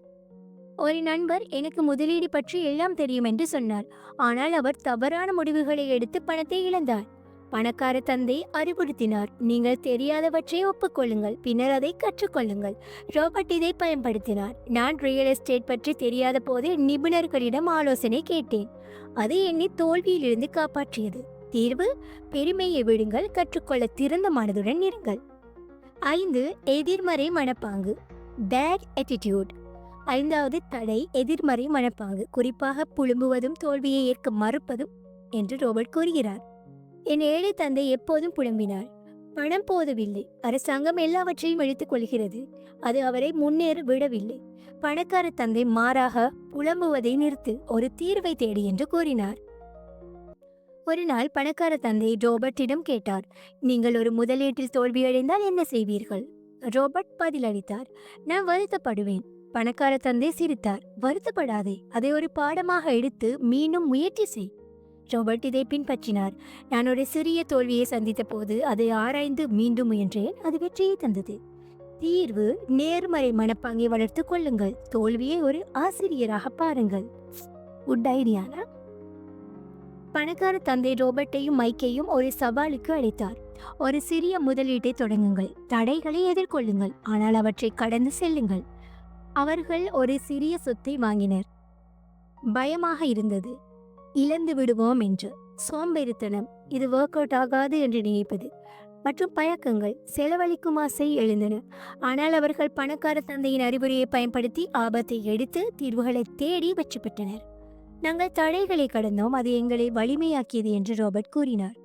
Speaker 1: ஒரு நண்பர் எனக்கு முதலீடு பற்றி எல்லாம் தெரியும் என்று சொன்னார், ஆனால் அவர் தவறான முடிவுகளை எடுத்து பணத்தை இழந்தார். பணக்கார தந்தை அறிவுறுத்தினார், நீங்கள் தெரியாதவற்றை ஒப்புக்கொள்ளுங்கள், பின்னர் அதை கற்றுக்கொள்ளுங்கள். ராபர்ட் இதை பயன்படுத்தினார். நான் ரியல் எஸ்டேட் பற்றி தெரியாத போது நிபுணர்களிடம் ஆலோசனை கேட்டேன், அது என்னை தோல்வியிலிருந்து காப்பாற்றியது. தீர்வு, பெருமையை விடுங்கள், கற்றுக்கொள்ள திறந்த மனதுடன் இருங்கள். 5. எதிர்மறை மனப்பாங்கு, பேட் attitude. 5வது தடை எதிர்மறை மனப்பாங்கு, குறிப்பாக புலம்புவதும் தோல்வியை ஏற்க மறுப்பதும் என்று ராபர்ட் கூறுகிறார். என் ஏழை தந்தை எப்போதும் புலம்பினார், பணம் போதவில்லை, அரசாங்கம் எல்லாவற்றையும் எடுத்துக் கொள்கிறது, அது அவரை முன்னேற விடவில்லை. பணக்கார தந்தை மாறாக, புலம்புவதை நிறுத்து, ஒரு தீர்வை தேடி என்று கூறினார். ஒரு நாள் பணக்கார தந்தை ராபர்ட்டிடம் கேட்டார், நீங்கள் ஒரு முதலீட்டில் தோல்வியடைந்தால் என்ன செய்வீர்கள்? ராபர்ட் பதிலளித்தார், நான் வருத்தப்படுவேன். பணக்கார தந்தை சிரித்தார், வருத்தப்படாதே, அதை ஒரு பாடமாக எடுத்து மீண்டும் முயற்சி செய். ராபர்ட் இதை பின்பற்றினார். நான் ஒரு சிறிய தோல்வியை சந்தித்த போது அதை ஆராய்ந்து மீண்டும் முயன்றேன், அது வெற்றியை தந்தது. தீர்வு, நேர்மறை மனப்பாங்கை வளர்த்து கொள்ளுங்கள், தோல்வியை ஒரு ஆசிரியராக பாருங்கள். குட் ஐடியானா? பணக்கார தந்தை ராபர்ட்டையும் மைக்கையும் ஒரு சவாலுக்கு அழைத்தார். ஒரு சிறிய முதலீட்டை தொடங்குங்கள், தடைகளை எதிர்கொள்ளுங்கள், ஆனால் அவற்றை கடந்து செல்லுங்கள். அவர்கள் ஒரு சிறிய சொத்தை வாங்கினர். பயமாக இருந்தது, இழந்து விடுவோம் என்று. சோம்பேறித்தனம், இது ஒர்க் அவுட் ஆகாது என்று நினைப்பது, மற்றும் பழக்கங்கள், செலவழிக்கும் ஆசை எழுந்தன. ஆனால் அவர்கள் பணக்கார தந்தையின் அறிவுரையை பயன்படுத்தி ஆபத்தை எடுத்து தீர்வுகளை தேடி வெற்றி பெற்றனர். நாங்கள் தடைகளை கடந்தோம், அது எங்களை வலிமையாக்கியது என்று ராபர்ட் கூறினார்.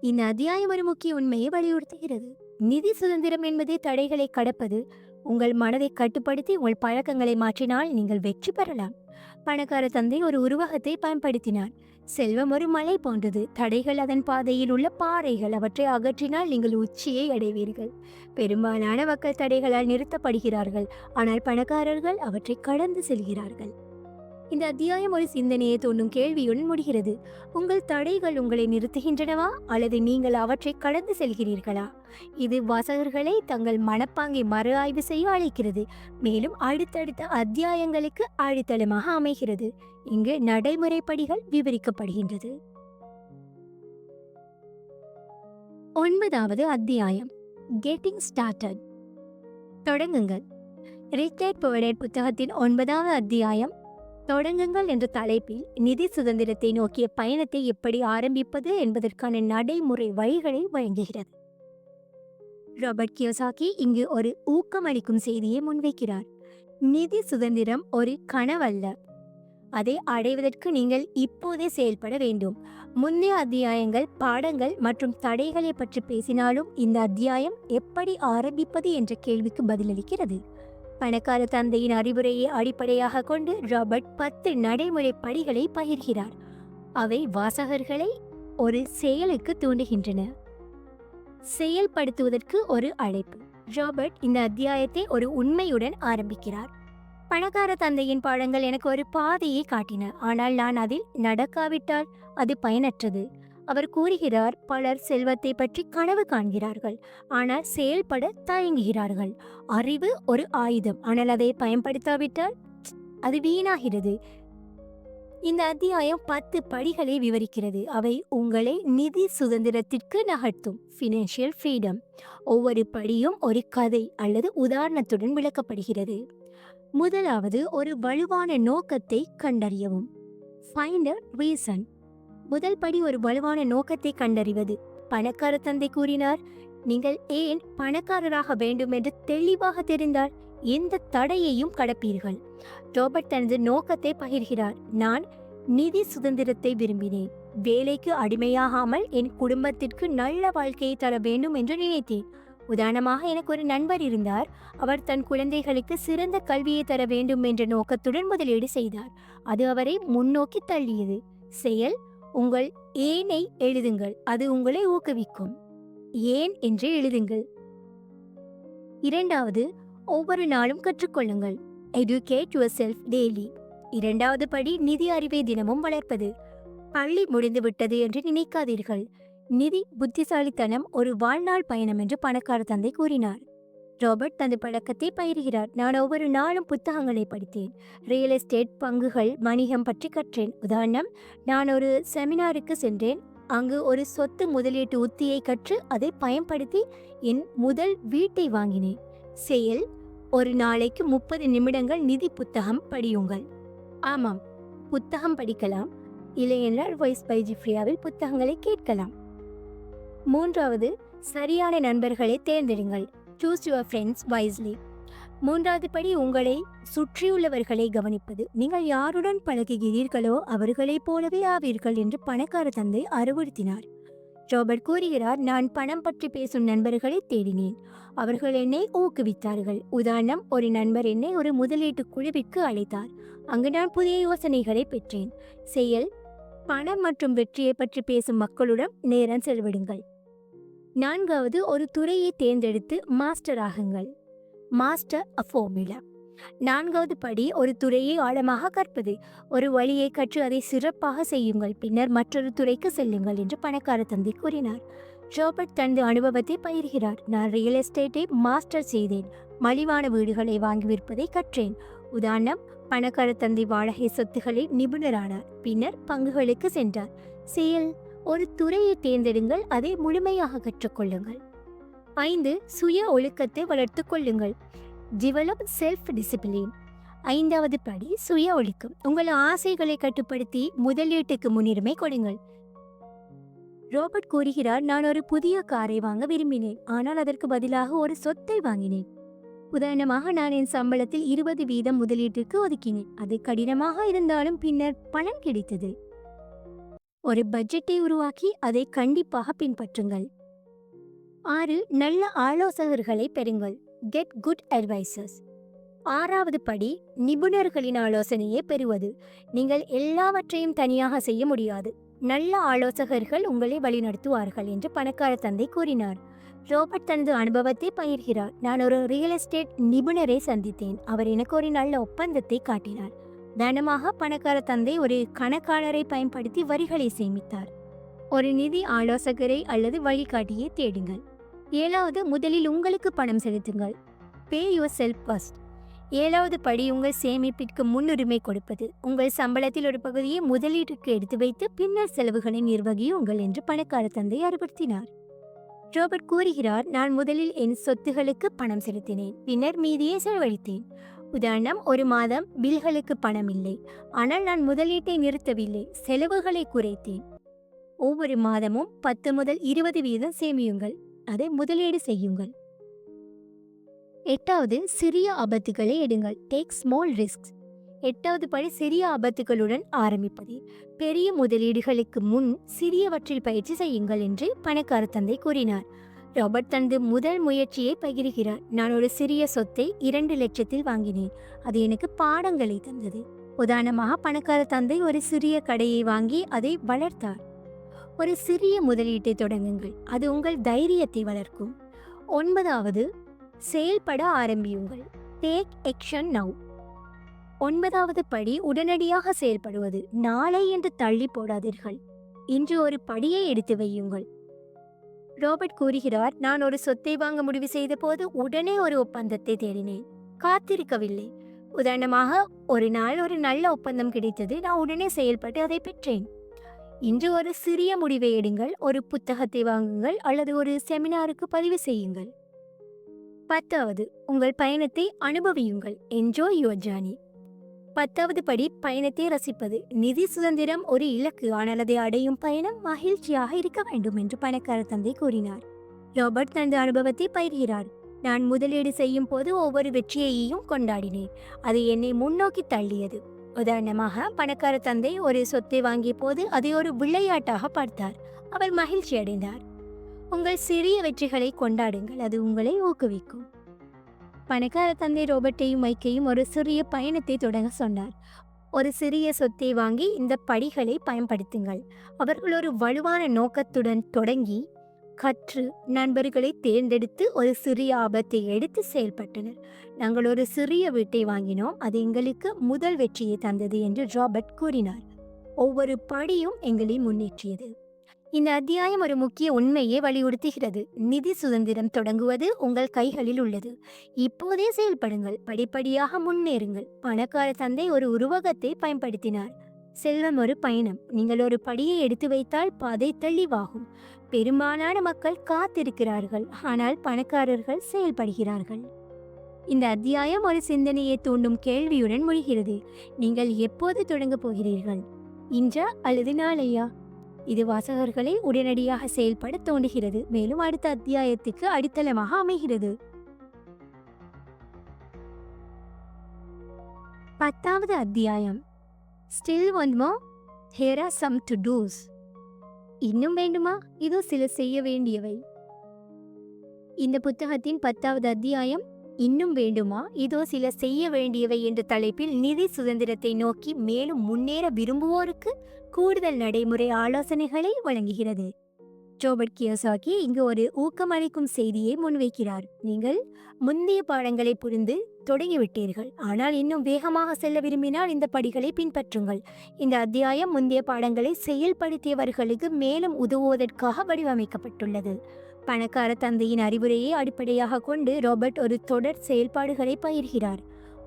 Speaker 1: இந்த அத்தியாயம் ஒரு முக்கிய உண்மையை வலியுறுத்துகிறது. நிதி சுதந்திரம் என்பது தடைகளை கடப்பது, உங்கள் மனதை கட்டுப்படுத்தி உங்கள் பழக்கங்களை மாற்றினால் நீங்கள் வெற்றி பெறலாம். பணக்கார தந்தை ஒரு உருவகத்தை பயன்படுத்தினார். செல்வம் ஒரு மலை போன்றது. தடைகள் அதன் பாதையில் உள்ள பாறைகள். அவற்றை அகற்றினால் நீங்கள் உச்சியை அடைவீர்கள். பெரும்பாலான மக்கள் தடைகளால் நிறுத்தப்படுகிறார்கள், ஆனால் பணக்காரர்கள் அவற்றை கடந்து செல்கிறார்கள். இந்த அத்தியாயம் ஒரு சிந்தனையை தோன்றும் கேள்வியுடன் முடிகிறது. உங்கள் தடைகள் உங்களை நிறுத்துகின்றனவா, அல்லது நீங்கள் அவற்றை கடந்து செல்கிறீர்களா? இது வாசகர்களை தங்கள் மனப்பாங்கை மறு ஆய்வு செய்ய அழைக்கிறது, மேலும் அடுத்தடுத்த அத்தியாயங்களுக்கு அடித்தளமாக அமைகிறது. இங்கு நடைமுறைப்படிகள் விவரிக்கப்படுகின்றது. 9வது அத்தியாயம், கெட்டிங் ஸ்டார்டட். தொடங்குங்கள். ரிச் டாட் புவர் டாட் புத்தகத்தின் 9வது அத்தியாயம், தொடங்குங்கள் என்ற தலைப்பில் நிதி சுதந்திரத்தை நோக்கிய பயணத்தை எப்படி ஆரம்பிப்பது என்பதற்கான நடைமுறை வழிகளை வழங்குகிறது. ராபர்ட் கியோசாகி இங்கு ஒரு ஊக்கமளிக்கும் செய்தியை முன்வைக்கிறார். நிதி சுதந்திரம் ஒரு கனவல்ல, அதை அடைவதற்கு நீங்கள் இப்போதே செயல்பட வேண்டும். முந்தைய அத்தியாயங்கள் பாடங்கள் மற்றும் தடைகளை பற்றி பேசினாலும் இந்த அத்தியாயம் எப்படி ஆரம்பிப்பது என்ற கேள்விக்கு பதிலளிக்கிறது. பணக்கார தந்தையின் அறிவுரையை அடிப்படையாக கொண்டு ராபர்ட் 10 நடைமுறை படிகளை பகிர்கிறார். அவை வாசகர்களை ஒரு செயலுக்கு தூண்டுகின்றன. செயல்படுத்துவதற்கு ஒரு அழைப்பு. ராபர்ட் இந்த அத்தியாயத்தை ஒரு உண்மையுடன் ஆரம்பிக்கிறார். பணக்கார தந்தையின் பாடங்கள் எனக்கு ஒரு பாதையை காட்டின, ஆனால் நான் அதில் நடக்காவிட்டால் அது பயனற்றது. அவர் கூறுகிறார், பலர் செல்வத்தை பற்றி கனவு காண்கிறார்கள், ஆனால் செயல்பட தயங்குகிறார்கள். அறிவு ஒரு ஆயுதம், ஆனால் அதை பயன்படுத்தாவிட்டால் அது வீணாகிறது. இந்த அத்தியாயம் 10 படிகளை விவரிக்கிறது. அவை உங்களை நிதி சுதந்திரத்திற்கு நகர்த்தும். Financial freedom. ஒவ்வொரு படியும் ஒரு கதை அல்லது உதாரணத்துடன் விளக்கப்படுகிறது. முதலாவது, ஒரு வலுவான நோக்கத்தை கண்டறியவும். Find a reason. முதல் படி ஒரு வலுவான நோக்கத்தை கண்டறிவது. பணக்கார தந்தை கூறினார், நீங்கள் ஏன் பணக்காரராக வேண்டும் என்று தெளிவாக தெரிந்தால் எந்த தடையையும் கடப்பீர்கள். ராபர்ட் தனது நோக்கத்தை பகிர்கிறார். நான் நிதி சுதந்திரத்தை விரும்பினேன். வேலைக்கு அடிமையாகாமல் என் குடும்பத்திற்கு நல்ல வாழ்க்கையை தர வேண்டும் என்று நினைத்தேன். உதாரணமாக, எனக்கு ஒரு நண்பர் இருந்தார். அவர் தன் குழந்தைகளுக்கு சிறந்த கல்வியை தர வேண்டும் என்ற நோக்கத்துடன் முதலீடு செய்தார். அது அவரை முன்னோக்கி தள்ளியது. செயல், உங்கள் ஏனை எழுதுங்கள், அது உங்களை ஊக்குவிக்கும். ஏன் என்று எழுதுங்கள். இரண்டாவது, ஒவ்வொரு நாளும் கற்றுக்கொள்ளுங்கள். Educate your self daily. இரண்டாவது படி, நிதி அறிவை தினமும் வளர்ப்பது. பள்ளி முடிந்துவிட்டது என்று நினைக்காதீர்கள். நிதி புத்திசாலித்தனம் ஒரு வாழ்நாள் பயணம் என்று பணக்கார தந்தை கூறினார். ராபர்ட் தனது பழக்கத்தை பயிர்கிறார். நான் ஒவ்வொரு நாளும் புத்தகங்களை படித்தேன். ரியல் எஸ்டேட், பங்குகள், வணிகம் பற்றி கற்றேன். உதாரணம், நான் ஒரு செமினாருக்கு சென்றேன். அங்கு ஒரு சொத்து முதலீட்டு உத்தியை கற்று அதை பயன்படுத்தி என் முதல் வீட்டை வாங்கினேன். செயல், ஒரு நாளைக்கு 30 நிமிடங்கள் நிதி புத்தகம் படியுங்கள். ஆமாம், புத்தகம் படிக்கலாம், இல்லையென்றால் வாய்ஸ் பை ஜிப்ரியாவில் புத்தகங்களை கேட்கலாம். மூன்றாவது, சரியான நண்பர்களை தேர்ந்தெடுங்கள். Choose your friends wisely. மூன்றாவது படி, உங்களை சுற்றியுள்ளவர்களை கவனிப்பது. நீங்கள் யாருடன் பழகுகிறீர்களோ அவர்களைப் போலவே ஆவீர்கள் என்று பணக்கார தந்தை அறிவுறுத்தினார். ராபர்ட் கூறுகிறார், நான் பணம் பற்றி பேசும் நண்பர்களை தேடினேன். அவர்கள் என்னை ஊக்குவித்தார்கள். உதாரணம், ஒரு நண்பர் என்னை ஒரு முதலீட்டு குழுவிற்கு அழைத்தார். அங்கு நான் புதிய யோசனைகளை பெற்றேன். செயல், பணம் மற்றும் வெற்றியை பற்றி பேசும் மக்களுடன் நேரம் செலவிடுங்கள். நான்காவது, ஒரு துறையை தேர்ந்தெடுத்து மாஸ்டர் ஆகுங்கள். Master a formula. நான்காவது படி, ஒரு துறையை ஆழமாக கற்பது. ஒரு வழியை கற்று அதை சிறப்பாக செய்யுங்கள், பின்னர் மற்றொரு துறைக்கு செல்லுங்கள் என்று பணக்கார தந்தை கூறினார். ராபர்ட் தனது அனுபவத்தை பகிர்கிறார். நான் ரியல் எஸ்டேட்டை மாஸ்டர் செய்தேன். மலிவான வீடுகளை வாங்கி விற்பதை கற்றேன். உதாரணம், பணக்கார தந்தை வாடகை சொத்துக்களை நிபுணரானார், பின்னர் பங்குகளுக்கு சென்றார். செயல், ஒரு துறையை தேர்ந்தெடுங்கள், அதை முழுமையாக கற்றுக்கொள்ளுங்கள். 5, சுய ஒழுக்கத்தை வளர்த்து கொள்ளுங்கள். Develop self discipline. 5வது படி, சுய ஒழுக்கம். உங்கள் ஆசைகளை கட்டுப்படுத்தி முதலீட்டுக்கு முன்னுரிமை கொடுங்கள். ராபர்ட் கூறுகிறார், நான் ஒரு புதிய காரை வாங்க விரும்பினேன், ஆனால் அதற்கு பதிலாக ஒரு சொத்தை வாங்கினேன். உதாரணமாக, நான் என் சம்பளத்தில் 20% முதலீட்டிற்கு ஒதுக்கினேன். அது கடினமாக இருந்தாலும் பின்னர் பலன் கிடைத்தது. ஒரு பட்ஜெட்டை உருவாக்கி அதை கண்டிப்பாக பின்பற்றுங்கள். 6, நல்ல ஆலோசகர்களை பெறுங்கள். Get good advisers. 6வது படி நிபுணர்களின் ஆலோசனையை பெறுவது. நீங்கள் எல்லாவற்றையும் தனியாக செய்ய முடியாது. நல்ல ஆலோசகர்கள் உங்களை வழிநடத்துவார்கள் என்று பணக்கார தந்தை கூறினார். ரோபர்ட் தனது அனுபவத்தை பகிர்கிறார். நான் ஒரு ரியல் எஸ்டேட் நிபுணரை சந்தித்தேன். அவர் எனக்கு ஒரு நல்ல ஒப்பந்தத்தை காட்டினார். தனமாக பணக்கார தந்தை ஒரு கணக்காளரை பயன்படுத்தி வரிகளை சேமித்தார். ஒரு நிதி ஆலோசகரை அல்லது வழிகாட்டியை தேடுங்கள். 7வது முதலில் உங்களுக்கு பணம் செலுத்துங்கள். பே யுவர் செல்ஃப் ஃபர்ஸ்ட். 7வது படி உங்கள் சேமிப்பிற்கு முன்னுரிமை கொடுப்பது. உங்கள் சம்பளத்தில் ஒரு பகுதியை முதலீட்டுக்கு எடுத்து வைத்து பின்னர் செலவுகளை நிர்வகியுங்கள் என்று பணக்கார தந்தை அறிவுறுத்தினார். ரோபர்ட் கூறுகிறார், நான் முதலில் என் சொத்துகளுக்கு பணம் செலுத்தினேன், பின்னர் மீதியை செலவழித்தேன். உதாரணம், ஒரு மாதம் பில்களுக்கு பணம் இல்லை, ஆனால் நான் முதலீட்டை நிறுத்தவில்லை, செலவுகளை குறைத்தேன். ஒவ்வொரு மாதமும் 10 முதல் 20% சேமியுங்கள், அதை முதலீடு செய்யுங்கள். 8வது சிறிய ஆபத்துகளை எடுங்கள். Take small risks. 8வது படி சிறிய ஆபத்துகளுடன் ஆரம்பிப்பது. பெரிய முதலீடுகளுக்கு முன் சிறியவற்றில் பயிற்சி செய்யுங்கள் என்று பணக்கார தந்தை கூறினார். ராபர்ட் தனது முதல் முயற்சியை பகிர்கிறார். நான் ஒரு சிறிய சொத்தை 2 லட்சத்தில் வாங்கினேன். அது எனக்கு பாடங்களை தந்தது. உதாரணமாக, பணக்கார தந்தை ஒரு சிறிய கடையை வாங்கி அதை வளர்த்தார். ஒரு சிறிய முதலீட்டை தொடங்குங்கள், அது உங்கள் தைரியத்தை வளர்க்கும். 9வது செயல்பட ஆரம்பியுங்கள். Take action now. 9வது படி உடனடியாக செயல்படுவது. நாளை என்று தள்ளி போடாதீர்கள், இன்று ஒரு படியை எடுத்து வையுங்கள். ரோபர்ட் கூறுகிறார், நான் ஒரு சொத்தை வாங்க முடிவு செய்த போது உடனே ஒரு ஒப்பந்தத்தை தேடினேன், காத்திருக்கவில்லை. உதாரணமாக, ஒரு நாள் ஒரு நல்ல ஒப்பந்தம் கிடைத்தது, நான் உடனே செயல்பட்டு அதை பெற்றேன். இன்று ஒரு சிறிய முடிவை எடுங்கள், ஒரு புத்தகத்தை வாங்குங்கள் அல்லது ஒரு செமினாருக்கு பதிவு செய்யுங்கள். 10வது உங்கள் பயணத்தை அனுபவியுங்கள். Enjoy your journey. 10வது படி பயணத்தை ரசிப்பது. நிதி சுதந்திரம் ஒரு இலக்கு, ஆனால் அதை அடையும் பயணம் மகிழ்ச்சியாக இருக்க வேண்டும் என்று பணக்கார தந்தை கூறினார். ராபர்ட் தனது அனுபவத்தை பகிர்கிறார். நான் முதலீடு செய்யும் போது ஒவ்வொரு வெற்றியையும் கொண்டாடினேன், அது என்னை முன்னோக்கி தள்ளியது. உதாரணமாக, பணக்கார தந்தை ஒரு சொத்தை வாங்கிய போது அதை ஒரு விளையாட்டாக பார்த்தார், அவர் மகிழ்ச்சி அடைந்தார். உங்கள் சிறிய வெற்றிகளை கொண்டாடுங்கள், அது உங்களை ஊக்குவிக்கும். பணக்கார தந்தை ரோபர்ட்டையும் மைக்கையும் ஒரு சிறிய பயணத்தை தொடங்க சொன்னார். ஒரு சிறிய சொத்தை வாங்கி இந்த படிகளை பயன்படுத்துங்கள். அவர்கள் ஒரு வலுவான நோக்கத்துடன் தொடங்கி கற்று நண்பர்களை தேர்ந்தெடுத்து ஒரு சிறிய ஆபத்தை எடுத்து செயல்பட்டனர். நாங்கள் ஒரு சிறிய வீட்டை வாங்கினோம், அது எங்களுக்கு முதல் வெற்றியை தந்தது என்று ராபர்ட் கூறினார். ஒவ்வொரு படியும் எங்களை முன்னேற்றியது. இந்த அத்தியாயம் ஒரு முக்கிய உண்மையை வலியுறுத்துகிறது. நிதி சுதந்திரம் தொடங்குவது உங்கள் கைகளில் உள்ளது. இப்போதே செயல்படுங்கள், படிப்படியாக முன்னேறுங்கள். பணக்கார தந்தை ஒரு உருவகத்தை பயன்படுத்தினார். செல்வம் ஒரு பயணம். நீங்கள் ஒரு படியை எடுத்து வைத்தால் பாதை தெளிவாகும். பெரும்பாலான மக்கள் காத்திருக்கிறார்கள், ஆனால் பணக்காரர்கள் செயல்படுகிறார்கள். இந்த அத்தியாயம் ஒரு சிந்தனையை தூண்டும் கேள்வியுடன் முடிகிறது. நீங்கள் எப்போது தொடங்கப் போகிறீர்கள்? இன்றா அல்லது நாளையா? இது வாசகர்களை உடனடியாக செயல்பட தோன்றுகிறது, மேலும் அடுத்த அத்தியாயத்துக்கு அடித்தளமாக அமைகிறது. 10வது அத்தியாயம். Still one more, here are some to dos. இன்னும் வேண்டுமா? இதோ சில செய்ய வேண்டியவை. இந்த புத்தகத்தின் 10வது அத்தியாயம் இன்னும் வேண்டுமா, இதோ சில செய்ய வேண்டியவை என்ற தலைப்பில் நிதி சுதந்திரத்தை நோக்கி மேலும் முன்னேற விரும்புவோருக்கு கூடுதல் நடைமுறை ஆலோசனைகளை வழங்குகிறது. ரோபர்ட் கியோசாகி இங்கு ஒரு ஊக்கமளிக்கும் செய்தியை முன்வைக்கிறார். நீங்கள் முந்தைய பாடங்களை புரிந்து தொடங்கிவிட்டீர்கள், ஆனால் இன்னும் வேகமாக செல்ல விரும்பினால் இந்த படிகளை பின்பற்றுங்கள். இந்த அத்தியாயம் முந்தைய பாடங்களை செயல்படுத்தியவர்களுக்கு மேலும் உதவுவதற்காக வடிவமைக்கப்பட்டுள்ளது. பணக்கார தந்தையின் அறிவுரையை அடிப்படையாக கொண்டு ரோபர்ட் ஒரு தொடர் செயல்பாடுகளை பகிர்கிறார்.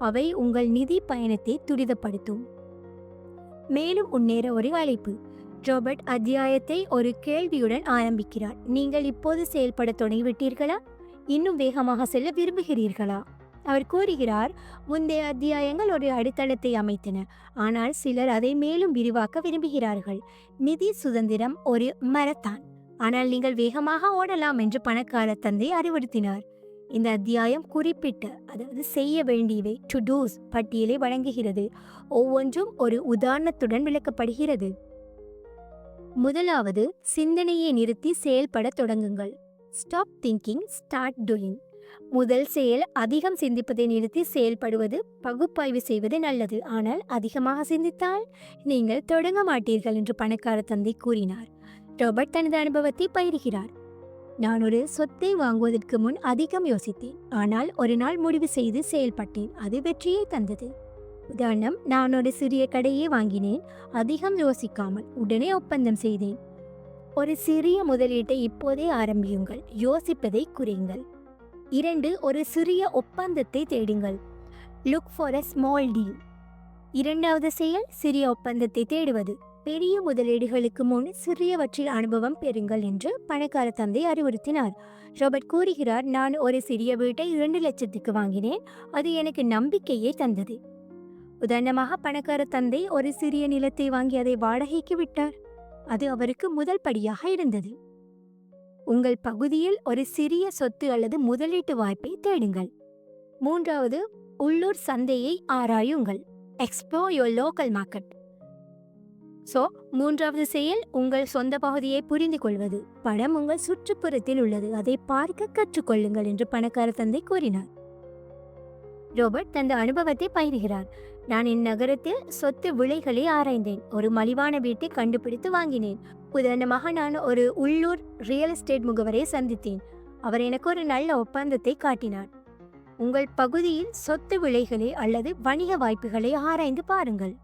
Speaker 1: அவை உங்கள் நிதி பயணத்தை துரிதப்படுத்தும். மேலும் முன்னேற ஒரு அழைப்பு. ரோபர்ட் அத்தியாயத்தை ஒரு கேள்வியுடன் ஆரம்பிக்கிறார். நீங்கள் இப்போது செயல்பட தொடங்கிவிட்டீர்களா? இன்னும் வேகமாக செல்ல விரும்புகிறீர்களா? அவர் கூறுகிறார், முந்தைய அத்தியாயங்கள் ஒரு அடித்தளத்தை அமைத்தன, ஆனால் சிலர் அதை மேலும் விரிவாக்க விரும்புகிறார்கள். நிதி சுதந்திரம் ஒரு மரத்தான், ஆனால் நீங்கள் வேகமாக ஓடலாம் என்று பணக்கார தந்தை அறிவுறுத்தினார். இந்த அத்தியாயம் குறிப்பிட்ட, அதாவது செய்ய வேண்டியவை டு டூஸ் பட்டியலை வழங்குகிறது. ஒவ்வொன்றும் ஒரு உதாரணத்துடன் விளக்கப்படுகிறது. முதலாவது, சிந்தனையை நிறுத்தி செயல்பட தொடங்குங்கள். Stop thinking, start doing. முதல் செயல் அதிகம் சிந்திப்பதை நிறுத்தி செயல்படுவது, பகுப்பாய்வு செய்வது நல்லது. ஆனால் அதிகமாக சிந்தித்தால் நீங்கள் தொடங்க மாட்டீர்கள் என்று பணக்கார தந்தை கூறினார். ராபர்ட் தனது அனுபவத்தை பகிர்கிறார். நான் ஒரு சொத்தை வாங்குவதற்கு முன் அதிகம் யோசித்தேன். ஆனால் ஒரு நாள் முடிவு செய்து செயல்பட்டேன். அது வெற்றியை தந்தது. உதாரணம், நான் ஒரு சிறிய கடையை வாங்கினேன். அதிகம் யோசிக்காமல் உடனே ஒப்பந்தம் செய்தேன். ஒரு சிறிய முதலீட்டை இப்போதே ஆரம்பியுங்கள். யோசிப்பதை குறையுங்கள். 2. ஒரு சிறிய ஒப்பந்தத்தை தேடுங்கள். Look for a small deal. இரண்டாவது செயல் சிறிய ஒப்பந்தத்தை தேடுவது. பெரிய முதலீடுகளுக்கு முன் சிறியவற்றில் அனுபவம் பெறுங்கள் என்று பணக்கார தந்தை அறிவுறுத்தினார். ராபர்ட் கூறுகிறார், நான் ஒரு சிறிய வீட்டை 2 லட்சத்துக்கு வாங்கினேன். அது எனக்கு நம்பிக்கையை தந்தது. உதாரணமாக, பணக்கார தந்தை ஒரு சிறிய நிலத்தை வாங்கி அதை வாடகைக்கு விட்டார். அது அவருக்கு முதல் படியாக இருந்தது. உங்கள் பகுதியில் ஒரு சிறிய சொத்து அல்லது முதலீட்டு வாய்ப்பை தேடுங்கள். 3. உள்ளூர் சந்தையை ஆராயுங்கள். Explore your local market. மூன்றாவது செயல் உங்கள் சொந்த பகுதியை புரிந்து கொள்வது. படம் உங்கள் சுற்றுப்புறத்தில் உள்ளது, அதை பார்க்க கற்றுக்கொள்ளுங்கள் என்று பணக்கார தந்தை கூறினார். ராபர்ட் தனது அனுபவத்தை பகிர்கிறார். நான் இந்நகரத்தில் சொத்து விலைகளை ஆராய்ந்தேன். ஒரு மலிவான வீட்டை கண்டுபிடித்து வாங்கினேன். உதாரணமாக, நான் ஒரு உள்ளூர் ரியல் எஸ்டேட் முகவரை சந்தித்தேன். அவர் எனக்கு ஒரு நல்ல ஒப்பந்தத்தை காட்டினார். உங்கள் பகுதியில் சொத்து விலைகளை அல்லது வணிக வாய்ப்புகளை ஆராய்ந்து பாருங்கள்.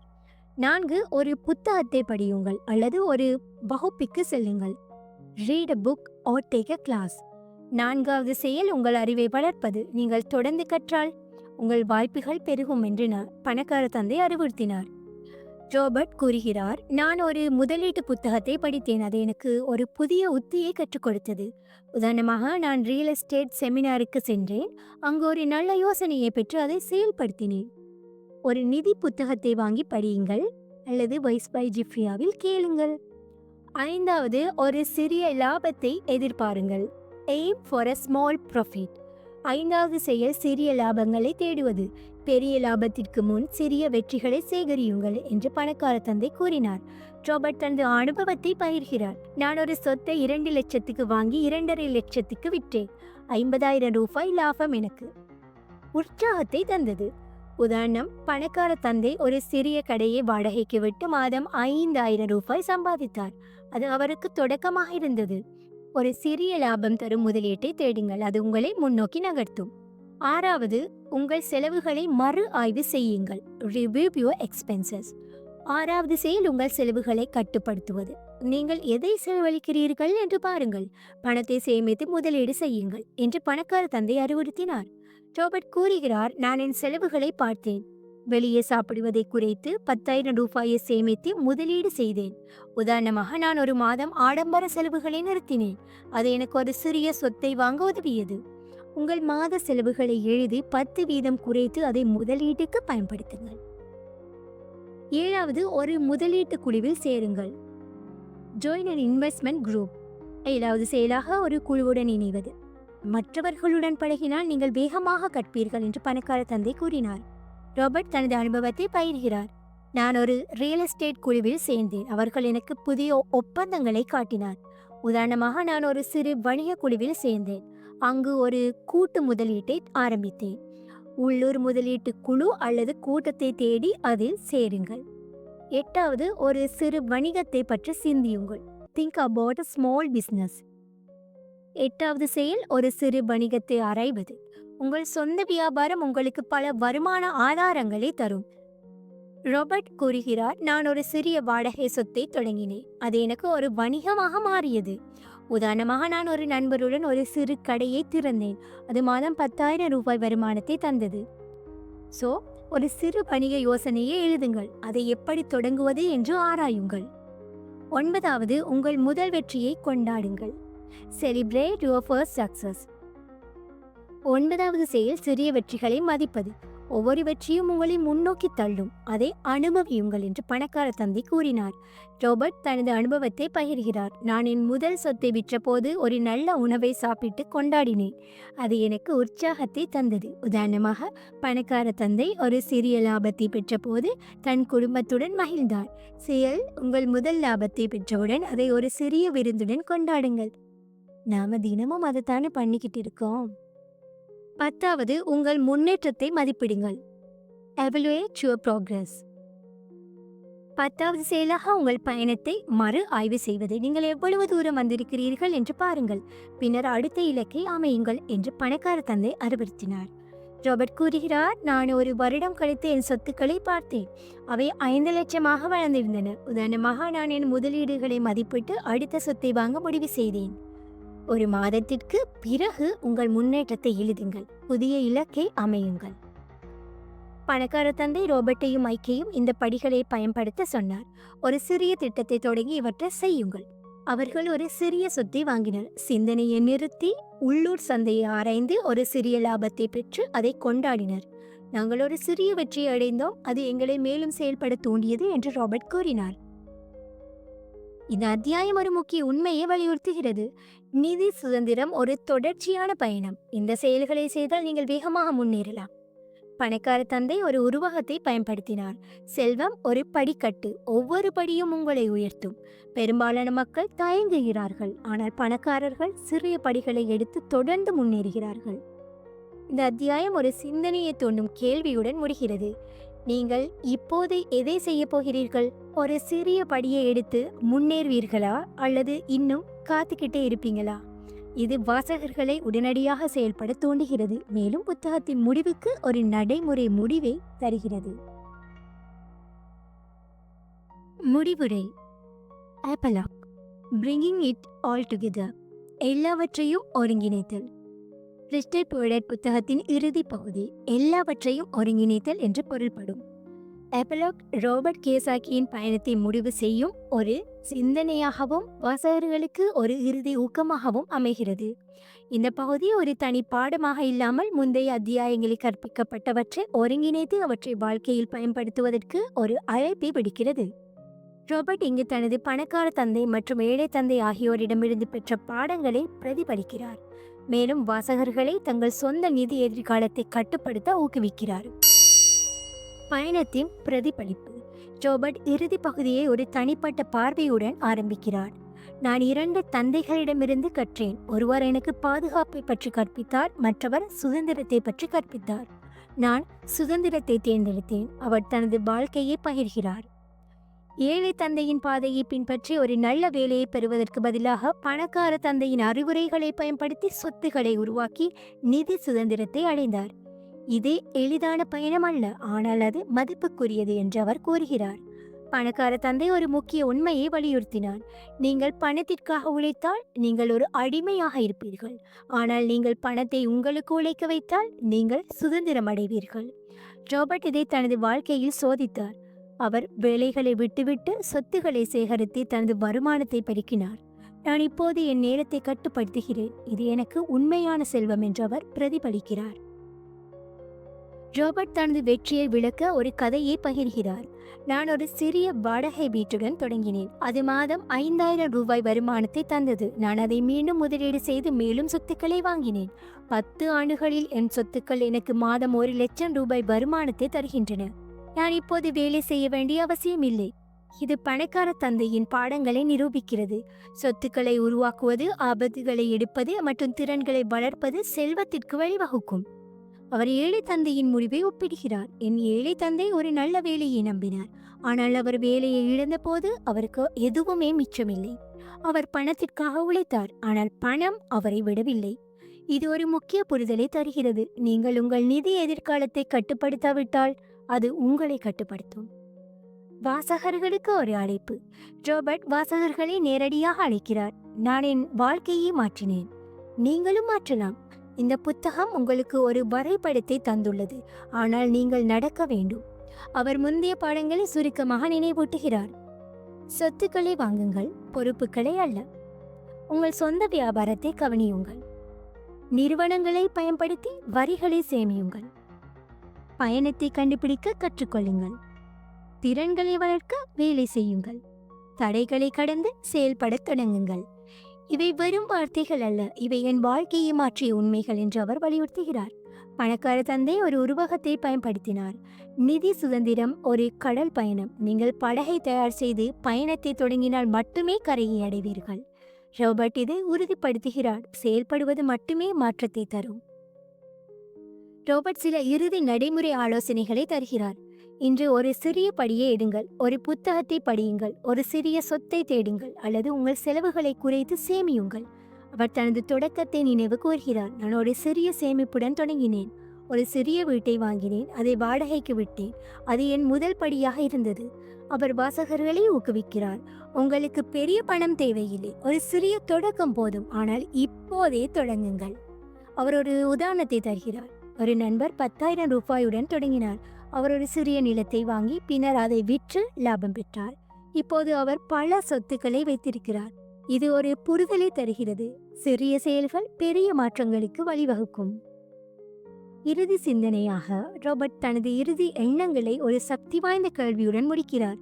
Speaker 1: 4. ஒரு புத்தகத்தை படியுங்கள் அல்லது ஒரு வகுப்பிற்கு செல்லுங்கள். Read a book or take a class. 4வது செயல் உங்கள் அறிவை வளர்ப்பது. நீங்கள் தொடர்ந்து கற்றால் உங்கள் வாய்ப்புகள் பெருகும் என்று பணக்கார தந்தை அறிவுறுத்தினார். ராபர்ட் கூறுகிறார், நான் ஒரு முதலீட்டு புத்தகத்தை படித்தேன். அது எனக்கு ஒரு புதிய உத்தியை கற்றுக் கொடுத்தது. உதாரணமாக, நான் ரியல் எஸ்டேட் செமினாருக்கு சென்றேன். அங்கு ஒரு நல்ல யோசனையை பெற்று அதை செயல்படுத்தினேன். ஒரு நிதி புத்தகத்தை வாங்கி படியுங்கள் அல்லது வைஸ் பை ஜிஃப்ரியாவில் கேளுங்கள். 5. ஒரு சிறிய லாபத்தை எதிர்பாருங்கள். Aim for a small profit. 5வது செயல் சிறிய லாபங்களை தேடுவது. பெரிய லாபத்திற்கு முன் சிறிய வெற்றிகளை சேகரியுங்கள் என்று பணக்கார தந்தை கூறினார். ராபர்ட் தனது அனுபவத்தை பகிர்கிறார். நான் ஒரு சொத்தை 2 லட்சத்துக்கு வாங்கி 2.5 லட்சத்துக்கு விற்றேன். 50,000 ரூபாய் லாபம் எனக்கு உற்சாகத்தை தந்தது. உதாரணம், பணக்கார தந்தை ஒரு சிறிய கடையை வாடகைக்கு விட்டு மாதம் 5,000 ரூபாய் சம்பாதித்தார். அது அவருக்கு தொடக்கமாக இருந்தது. ஒரு சிறிய லாபம் தரும் முதலீட்டை தேடுங்கள். அது உங்களை முன்னோக்கி நகர்த்தும். 6. உங்கள் செலவுகளை மறு ஆய்வு செய்யுங்கள். Review your expenses. 6வது செயல் உங்கள் செலவுகளை கட்டுப்படுத்துவது. நீங்கள் எதை செலவழிக்கிறீர்கள் என்று பாருங்கள். பணத்தை சேமித்து முதலீடு செய்யுங்கள் என்று பணக்கார தந்தை அறிவுறுத்தினார். ராபர்ட் கூறுகிறார், நான் என் செலவுகளை பார்த்தேன். வெளியே சாப்பிடுவதை குறைத்து 10,000 ரூபாயை சேமித்து முதலீடு செய்தேன். உதாரணமாக, நான் ஒரு மாதம் ஆடம்பர செலவுகளை நிறுத்தினேன். அது எனக்கு ஒரு சிறிய சொத்தை வாங்க உதவியது. உங்கள் மாத செலவுகளை எழுதி 10% குறைத்து அதை முதலீட்டுக்கு பயன்படுத்துங்கள். 7. ஒரு முதலீட்டு குழுவில் சேருங்கள். Join an investment group. 7வது செயலாக ஒரு குழுவுடன் இணைவது. மற்றவர்களுடன் பழகினால் நீங்கள் வேகமாக கற்பீர்கள் என்று பணக்கார தந்தை கூறினார். ராபர்ட் தனது அனுபவத்தை பகிர்கிறார். நான் ஒரு ரியல் எஸ்டேட் குழுவில் சேர்ந்தேன். அவர்கள் எனக்கு புதிய ஒப்பந்தங்களை காட்டினார். உதாரணமாக, நான் ஒரு சிறு வணிக குழுவில் சேர்ந்தேன். அங்கு ஒரு கூட்டு முதலீட்டை ஆரம்பித்தேன். உள்ளூர் முதலீட்டு குழு அல்லது கூட்டத்தை தேடி அதில் சேருங்கள். 8. ஒரு சிறு வணிகத்தை பற்றி சிந்தியுங்கள். Think about a small business. 8வது செயல் ஒரு சிறு வணிகத்தை ஆராய்வது. உங்கள் சொந்த வியாபாரம் உங்களுக்கு பல வருமான ஆதாரங்களை தரும். ராபர்ட் கூறுகிறார், நான் ஒரு சிறிய வாடகை சொத்தை தொடங்கினேன். அது எனக்கு ஒரு வணிகமாக மாறியது. உதாரணமாக, நான் ஒரு நண்பருடன் ஒரு சிறு கடையை திறந்தேன். அது மாதம் 10,000 ரூபாய் வருமானத்தை தந்தது. ஒரு சிறு வணிக யோசனையை எழுதுங்கள். அதை எப்படி தொடங்குவது என்று ஆராயுங்கள். 9. உங்கள் முதல் வெற்றியை கொண்டாடுங்கள். Celebrate your first success. 9வது செயல் சிறிய வெற்றிகளை மதிப்பது. ஒவ்வொரு வெற்றியும் உங்களை முன்னோக்கி தள்ளும். அதை அனுபவியுங்கள் என்று பணக்கார தந்தை கூறினார். ராபர்ட் தனது அனுபவத்தை பகிர்கிறார். நான் என் முதல் சொத்தை விற்றபோது ஒரு நல்ல உணவை சாப்பிட்டு கொண்டாடினேன். அது எனக்கு உற்சாகத்தை தந்தது. உதாரணமாக, பணக்கார தந்தை ஒரு சிறிய லாபத்தை பெற்றபோது தன் குடும்பத்துடன் மகிழ்ந்தார். செயல் உங்கள் முதல் லாபத்தை பெற்றவுடன் அதை ஒரு சிறிய விருந்துடன் கொண்டாடுங்கள். நாம தினமும் அதைத்தானே பண்ணிக்கிட்டு இருக்கோம். 10வது, உங்கள் முன்னேற்றத்தை மதிப்பிடுங்கள். Evaluate your progress. 10வது செயலாக உங்கள் பயணத்தை மறு ஆய்வு செய்வது. நீங்கள் எவ்வளவு தூரம் வந்திருக்கிறீர்கள் என்று பாருங்கள், பின்னர் அடுத்த இலக்கை அமையுங்கள் என்று பணக்கார தந்தை அறிவுறுத்தினார். ராபர்ட் கூறுகிறார், நான் 1 வருடம் கழித்து என் சொத்துக்களை பார்த்தேன். அவை 5 லட்சமாக வளர்ந்திருந்தன. உதாரணமாக, நான் என் முதலீடுகளை மதிப்பிட்டு அடுத்த சொத்தை வாங்க முடிவு செய்தேன். 1 மாதத்திற்கு பிறகு உங்கள் முன்னேற்றத்தை எழுதுங்கள், புதிய இலக்கை அமையுங்கள். பணக்கார தந்தை ரோபர்ட்டையும் மைக்கையும் இந்த படிகளை பயன்படுத்த சொன்னார். ஒரு சிறிய திட்டத்தை தொடங்கி இவற்றை செய்யுங்கள். அவர்கள் ஒரு சிறிய சொத்தை வாங்கினர். சிந்தனையை நிறுத்தி உள்ளூர் சந்தையை ஆராய்ந்து ஒரு சிறிய லாபத்தை பெற்று அதை கொண்டாடினர். நாங்கள் ஒரு சிறிய வெற்றியை அடைந்தோம், அது எங்களை மேலும் செயல்பட தூண்டியது என்று ராபர்ட் கூறினார். இந்த அத்தியாயம் ஒரு முக்கிய உண்மையை வலியுறுத்துகிறது. நிதி சுதந்திரம் ஒரு தொடர்ச்சியான பயணம். இந்த செயல்களை செய்தால் நீங்கள் வேகமாக முன்னேறலாம். பணக்கார தந்தை ஒரு உருவகத்தை பயன்படுத்தினார். செல்வம் ஒரு படிக்கட்டு, ஒவ்வொரு படியும் உங்களை உயர்த்தும். பெரும்பாலான மக்கள் தயங்குகிறார்கள், ஆனால் பணக்காரர்கள் சிறிய படிகளை எடுத்து தொடர்ந்து முன்னேறுகிறார்கள். இந்த அத்தியாயம் ஒரு சிந்தனையை தூண்டும் கேள்வியுடன் முடிகிறது. நீங்கள் இப்போது எதை செய்ய போகிறீர்கள்? ஒரு சிறிய படியை எடுத்து முன்னேறுவீர்களா அல்லது இன்னும் காத்துக்கிட்டே இருப்பீங்களா? இது வாசகர்களை உடனடியாக செயல்பட தூண்டுகிறது, மேலும் புத்தகத்தின் முடிவுக்கு ஒரு நடைமுறை முடிவை தருகிறது. முடிவுரை. Epilogue. Bringing it all together. எல்லாவற்றையும் ஒருங்கிணைத்தல். ரிச்டட் புவர்ட் புத்தகத்தின் இறுதி பகுதி எல்லாவற்றையும் ஒருங்கிணைத்தல் என்று பொருள்படும். எபிலாக் ராபர்ட் கியோசாகியின் பயணத்தை முடிவு செய்யும் ஒரு சிந்தனையாகவும் வாசகர்களுக்கு ஒரு இறுதி ஊக்கமாகவும் அமைகிறது. இந்த பகுதி ஒரு தனி பாடமாக இல்லாமல் முந்தைய அத்தியாயங்களில் கற்பிக்கப்பட்டவற்றை ஒருங்கிணைத்து அவற்றை வாழ்க்கையில் பயன்படுத்துவதற்கு ஒரு அழைப்பை விடுக்கிறது. ராபர்ட் இங்கு தனது பணக்கார தந்தை மற்றும் ஏழை தந்தை ஆகியோரிடமிருந்து பெற்ற பாடங்களை பிரதிபலிக்கிறார், மேலும் வாசகர்களை தங்கள் சொந்த நிதி எதிர்காலத்தை கட்டுப்படுத்த ஊக்குவிக்கிறார். பயணத்தின் பிரதிபலிப்பு. ராபர்ட் இறுதி பகுதியை ஒரு தனிப்பட்ட பார்வையுடன் ஆரம்பிக்கிறார். நான் 2 தந்தைகளிடமிருந்து கற்றேன். ஒருவர் எனக்கு பாதுகாப்பை பற்றி கற்பித்தார், மற்றவர் சுதந்திரத்தை பற்றி கற்பித்தார். நான் சுதந்திரத்தை தேர்ந்தெடுத்தேன். அவர் தனது வாழ்க்கையை பகிர்கிறார். ஏழை தந்தையின் பாதையை பின்பற்றி ஒரு நல்ல வேலையை பெறுவதற்கு பதிலாக பணக்கார தந்தையின் அறிவுரைகளை பயன்படுத்தி சொத்துக்களை உருவாக்கி நிதி சுதந்திரத்தை அடைந்தார். இது எளிதான பயணம் அல்ல, ஆனால் அது மதிப்புக்குரியது என்று அவர் கூறுகிறார். பணக்கார தந்தை ஒரு முக்கிய உண்மையை வலியுறுத்தினார். நீங்கள் பணத்திற்காக உழைத்தால் நீங்கள் ஒரு அடிமையாக இருப்பீர்கள், ஆனால் நீங்கள் பணத்தை உங்களுக்கு உழைக்க வைத்தால் நீங்கள் சுதந்திரம் அடைவீர்கள். ராபர்ட் இதை தனது வாழ்க்கையில் சோதித்தார். அவர் வேலைகளை விட்டுவிட்டு சொத்துக்களை சேகரித்து தனது வருமானத்தை பெருக்கினார். நான் இப்போது என் நேரத்தை கட்டுப்படுத்துகிறேன், இது எனக்கு உண்மையான செல்வம் என்று அவர் பிரதிபலிக்கிறார். ராபர்ட் தனது வெற்றியை விளக்க ஒரு கதையை பகிர்கிறார். நான் ஒரு சிறிய வாடகை வீட்டுடன் தொடங்கினேன். அது மாதம் 5000 ரூபாய் வருமானத்தை தந்தது. நான் அதை மீண்டும் முதலீடு செய்து மேலும் சொத்துக்களை வாங்கினேன். 10 ஆண்டுகளில் என் சொத்துக்கள் எனக்கு மாதம் 1 லட்சம் ரூபாய் வருமானத்தை தருகின்றன. நான் இப்போது வேலை செய்ய வேண்டிய அவசியம் இல்லை. இது பணக்கார தந்தையின் பாடங்களை நிரூபிக்கிறது. சொத்துக்களை உருவாக்குவது, ஆபத்துகளை எடுப்பது மற்றும் திறன்களை வளர்ப்பது செல்வத்திற்கு வழிவகுக்கும். அவர் ஏழை தந்தையின் முடிவை ஒப்பிடுகிறார். என் ஏழை தந்தை ஒரு நல்ல வேலையை நம்பினார், ஆனால் அவர் வேலையை இழந்தபோது அவருக்கு எதுவுமே மிச்சமில்லை. அவர் பணத்திற்காக உழைத்தார், ஆனால் பணம் அவரை விடவில்லை. இது ஒரு முக்கிய புரிதலை தருகிறது. நீங்கள் உங்கள் நிதி எதிர்காலத்தை கட்டுப்படுத்தாவிட்டால் அது உங்களை கட்டுப்படுத்தும். வாசகர்களுக்கு ஒரு அழைப்பு. ராபர்ட் வாசகர்களை நேரடியாக அழைக்கிறார். நான் என் வாழ்க்கையை மாற்றினேன், நீங்களும் மாற்றலாம். இந்த புத்தகம் உங்களுக்கு ஒரு வரைபடத்தை தந்துள்ளது, ஆனால் நீங்கள் நடக்க வேண்டும். அவர் முந்தைய பாடங்களை சுருக்கமாக நினைவூட்டுகிறார். சொத்துக்களை வாங்குங்கள், பொறுப்புகளை அல்ல. உங்கள் சொந்த வியாபாரத்தை கவனியுங்கள். நிறுவனங்களை பயன்படுத்தி வரிகளை சேமியுங்கள். பயணத்தை கண்டுபிடிக்க கற்றுக்கொள்ளுங்கள். திறன்களை வளர்க்க வேலை செய்யுங்கள். தடைகளை கடந்து செயல்படத் தொடங்குங்கள். இவை வெறும் வார்த்தைகள் அல்ல, இவை என் வாழ்க்கையை மாற்றிய உண்மைகள் என்று அவர் வலியுறுத்துகிறார். பணக்கார தந்தை ஒரு உருவகத்தை பயன்படுத்தினார். நிதி சுதந்திரம் ஒரு கடல் பயணம். நீங்கள் படகை தயார் செய்து பயணத்தை தொடங்கினால் மட்டுமே கரையை அடைவீர்கள். ராபர்ட் இதை உறுதிப்படுத்துகிறார். செயல்படுவது மட்டுமே மாற்றத்தை தரும். ரோபர்ட் சில இறுதி நடைமுறை ஆலோசனைகளை தருகிறார். இன்று ஒரு சிறிய படியை எடுங்கள், ஒரு புத்தகத்தை படியுங்கள், ஒரு சிறிய சொத்தை தேடுங்கள், அல்லது உங்கள் செலவுகளை குறைத்து சேமியுங்கள். அவர் தனது தொடக்கத்தை நினைவு கூர்கிறார். நான் ஒரு சிறிய சேமிப்புடன் தொடங்கினேன். ஒரு சிறிய வீட்டை வாங்கினேன், அதை வாடகைக்கு விட்டேன். அது என் முதல் படியாக இருந்தது. அவர் வாசகர்களை ஊக்குவிக்கிறார். உங்களுக்கு பெரிய பணம் தேவையில்லை, ஒரு சிறிய தொடக்கம் போதும், ஆனால் இப்போதே தொடங்குங்கள். அவர் ஒரு உதாரணத்தை தருகிறார். ஒரு நண்பர் 10,000 ரூபாயுடன் தொடங்கினார். அவர் ஒரு சிறிய நிலத்தை வாங்கி பின்னர் அதை விற்று லாபம் பெற்றார். இப்போது அவர் பல சொத்துக்களை வைத்திருக்கிறார். இது ஒரு புரிதலை தருகிறது. சிறிய செயல்கள் பெரிய மாற்றங்களுக்கு வழிவகுக்கும். இறுதி சிந்தனையாக ரோபர்ட் தனது இறுதி எண்ணங்களை ஒரு சக்தி வாய்ந்த கேள்வியுடன் முடிக்கிறார்.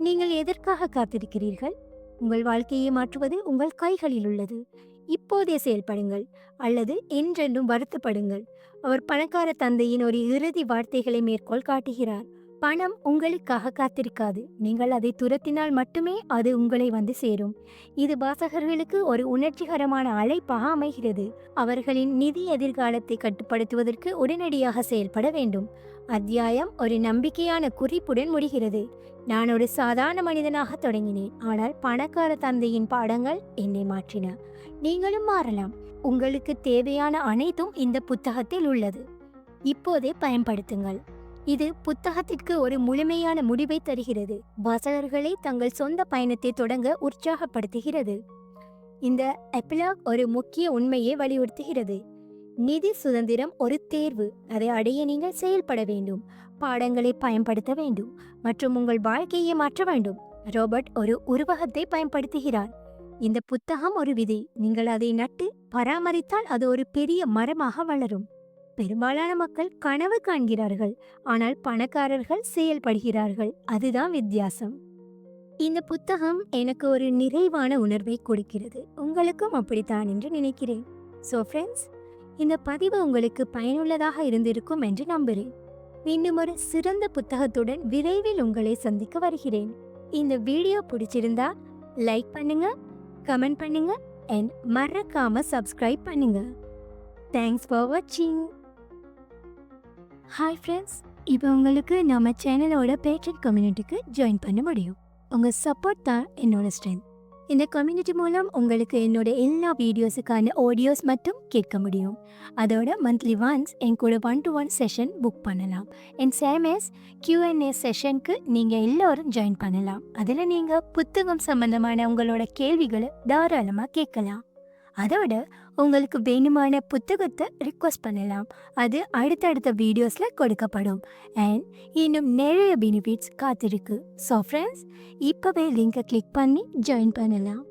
Speaker 1: நீங்கள் எதற்காக காத்திருக்கிறீர்கள்? உங்கள் வாழ்க்கையை மாற்றுவது உங்கள் கைகளில் உள்ளது. இப்போதே செயல்படுங்கள், அல்லது என்றென்றும் வருத்தப்படுங்கள். அவர் பணக்கார தந்தையின் ஒரு இறுதி வார்த்தைகளை மேற்கோள் காட்டுகிறார். பணம் உங்களுக்காக காத்திருக்காது. நீங்கள் அதை துரத்தினால் மட்டுமே அது உங்களை வந்து சேரும். இது வாசகர்களுக்கு ஒரு உணர்ச்சிகரமான அழைப்பாக அமைகிறது. அவர்களின் நிதி எதிர்காலத்தை கட்டுப்படுத்துவதற்கு உடனடியாக செயல்பட வேண்டும். அத்தியாயம் ஒரு நம்பிக்கையான குறிப்புடன் முடிகிறது. நான் ஒரு சாதாரண மனிதனாக தொடங்கினேன், ஆனால் பணக்கார தந்தையின் பாடங்கள் என்னை மாற்றின. நீங்களும் மாறலாம். உங்களுக்கு தேவையான அனைத்தும் இந்த புத்தகத்தில் உள்ளது. இப்போதே பயன்படுத்துங்கள். இது புத்தகத்திற்கு ஒரு முழுமையான முடிவை தருகிறது. வாசகர்களை தங்கள் சொந்த பயணத்தை தொடங்க உற்சாகப்படுத்துகிறது. இந்த எபிலாக் ஒரு முக்கிய உண்மையை வலியுறுத்துகிறது. நிதி சுதந்திரம் ஒரு தேர்வு. அதை அடைய நீங்கள் செயல்பட வேண்டும், பாடங்களை பயன்படுத்த வேண்டும் மற்றும் உங்கள் வாழ்க்கையை மாற்ற வேண்டும். ரோபர்ட் ஒரு உருவகத்தை பயன்படுத்துகிறார். இந்த புத்தகம் ஒரு விதை. நீங்கள் அதை நட்டு பராமரித்தால் அது ஒரு பெரிய மரமாக வளரும். பெரும்பாலான மக்கள் கனவு காண்கிறார்கள், ஆனால் பணக்காரர்கள் செயல்படுகிறார்கள். அதுதான் வித்தியாசம். இந்த புத்தகம் எனக்கு ஒரு நிறைவான உணர்வை கொடுக்கிறது. உங்களுக்கும் அப்படித்தான் என்று நினைக்கிறேன். ஸோ ஃப்ரெண்ட்ஸ், இந்த பதிவு உங்களுக்கு பயனுள்ளதாக இருந்திருக்கும் என்று நம்புகிறேன். மீண்டும் ஒரு சிறந்த புத்தகத்துடன் விரைவில் உங்களை சந்திக்க வருகிறேன். இந்த வீடியோ பிடிச்சிருந்தா லைக் பண்ணுங்க, கமெண்ட் பண்ணுங்க அண்ட் மறக்காம சப்ஸ்கிரைப் பண்ணுங்க. தேங்க்ஸ் ஃபார் வாட்சிங். ஹாய் ஃப்ரெண்ட்ஸ், இப்போ உங்களுக்கு நம்ம சேனலோட பேட்ரன் கம்யூனிட்டிக்கு ஜாயின் பண்ண முடியும். உங்கள் சப்போர்ட் தான் என்னோட ஸ்ட்ரென்த். இந்த கம்யூனிட்டி மூலம் உங்களுக்கு என்னோட எல்லா வீடியோஸுக்கான ஆடியோஸ் மட்டும் கேட்க முடியும். அதோட மந்த்லி ஒன்ஸ் என் கூட 1-to-1 செஷன் புக் பண்ணலாம். என் சேமஸ் Q&A செஷனுக்கு நீங்கள் எல்லோரும் ஜாயின் பண்ணலாம். அதில் நீங்கள் புத்தகம் சம்பந்தமான உங்களோட கேள்விகளை தாராளமாக கேட்கலாம். அதோட உங்களுக்கு வேணுமான புத்தகத்தை ரிக்வெஸ்ட் பண்ணலாம். அது அடுத்தடுத்த வீடியோஸில் கொடுக்கப்படும். அண்ட் இன்னும் நிறைய பெனிஃபிட்ஸ் காத்திருக்கு. ஸோ ஃப்ரெண்ட்ஸ், இப்போவே லிங்கை கிளிக் பண்ணி ஜாயின் பண்ணலாம்.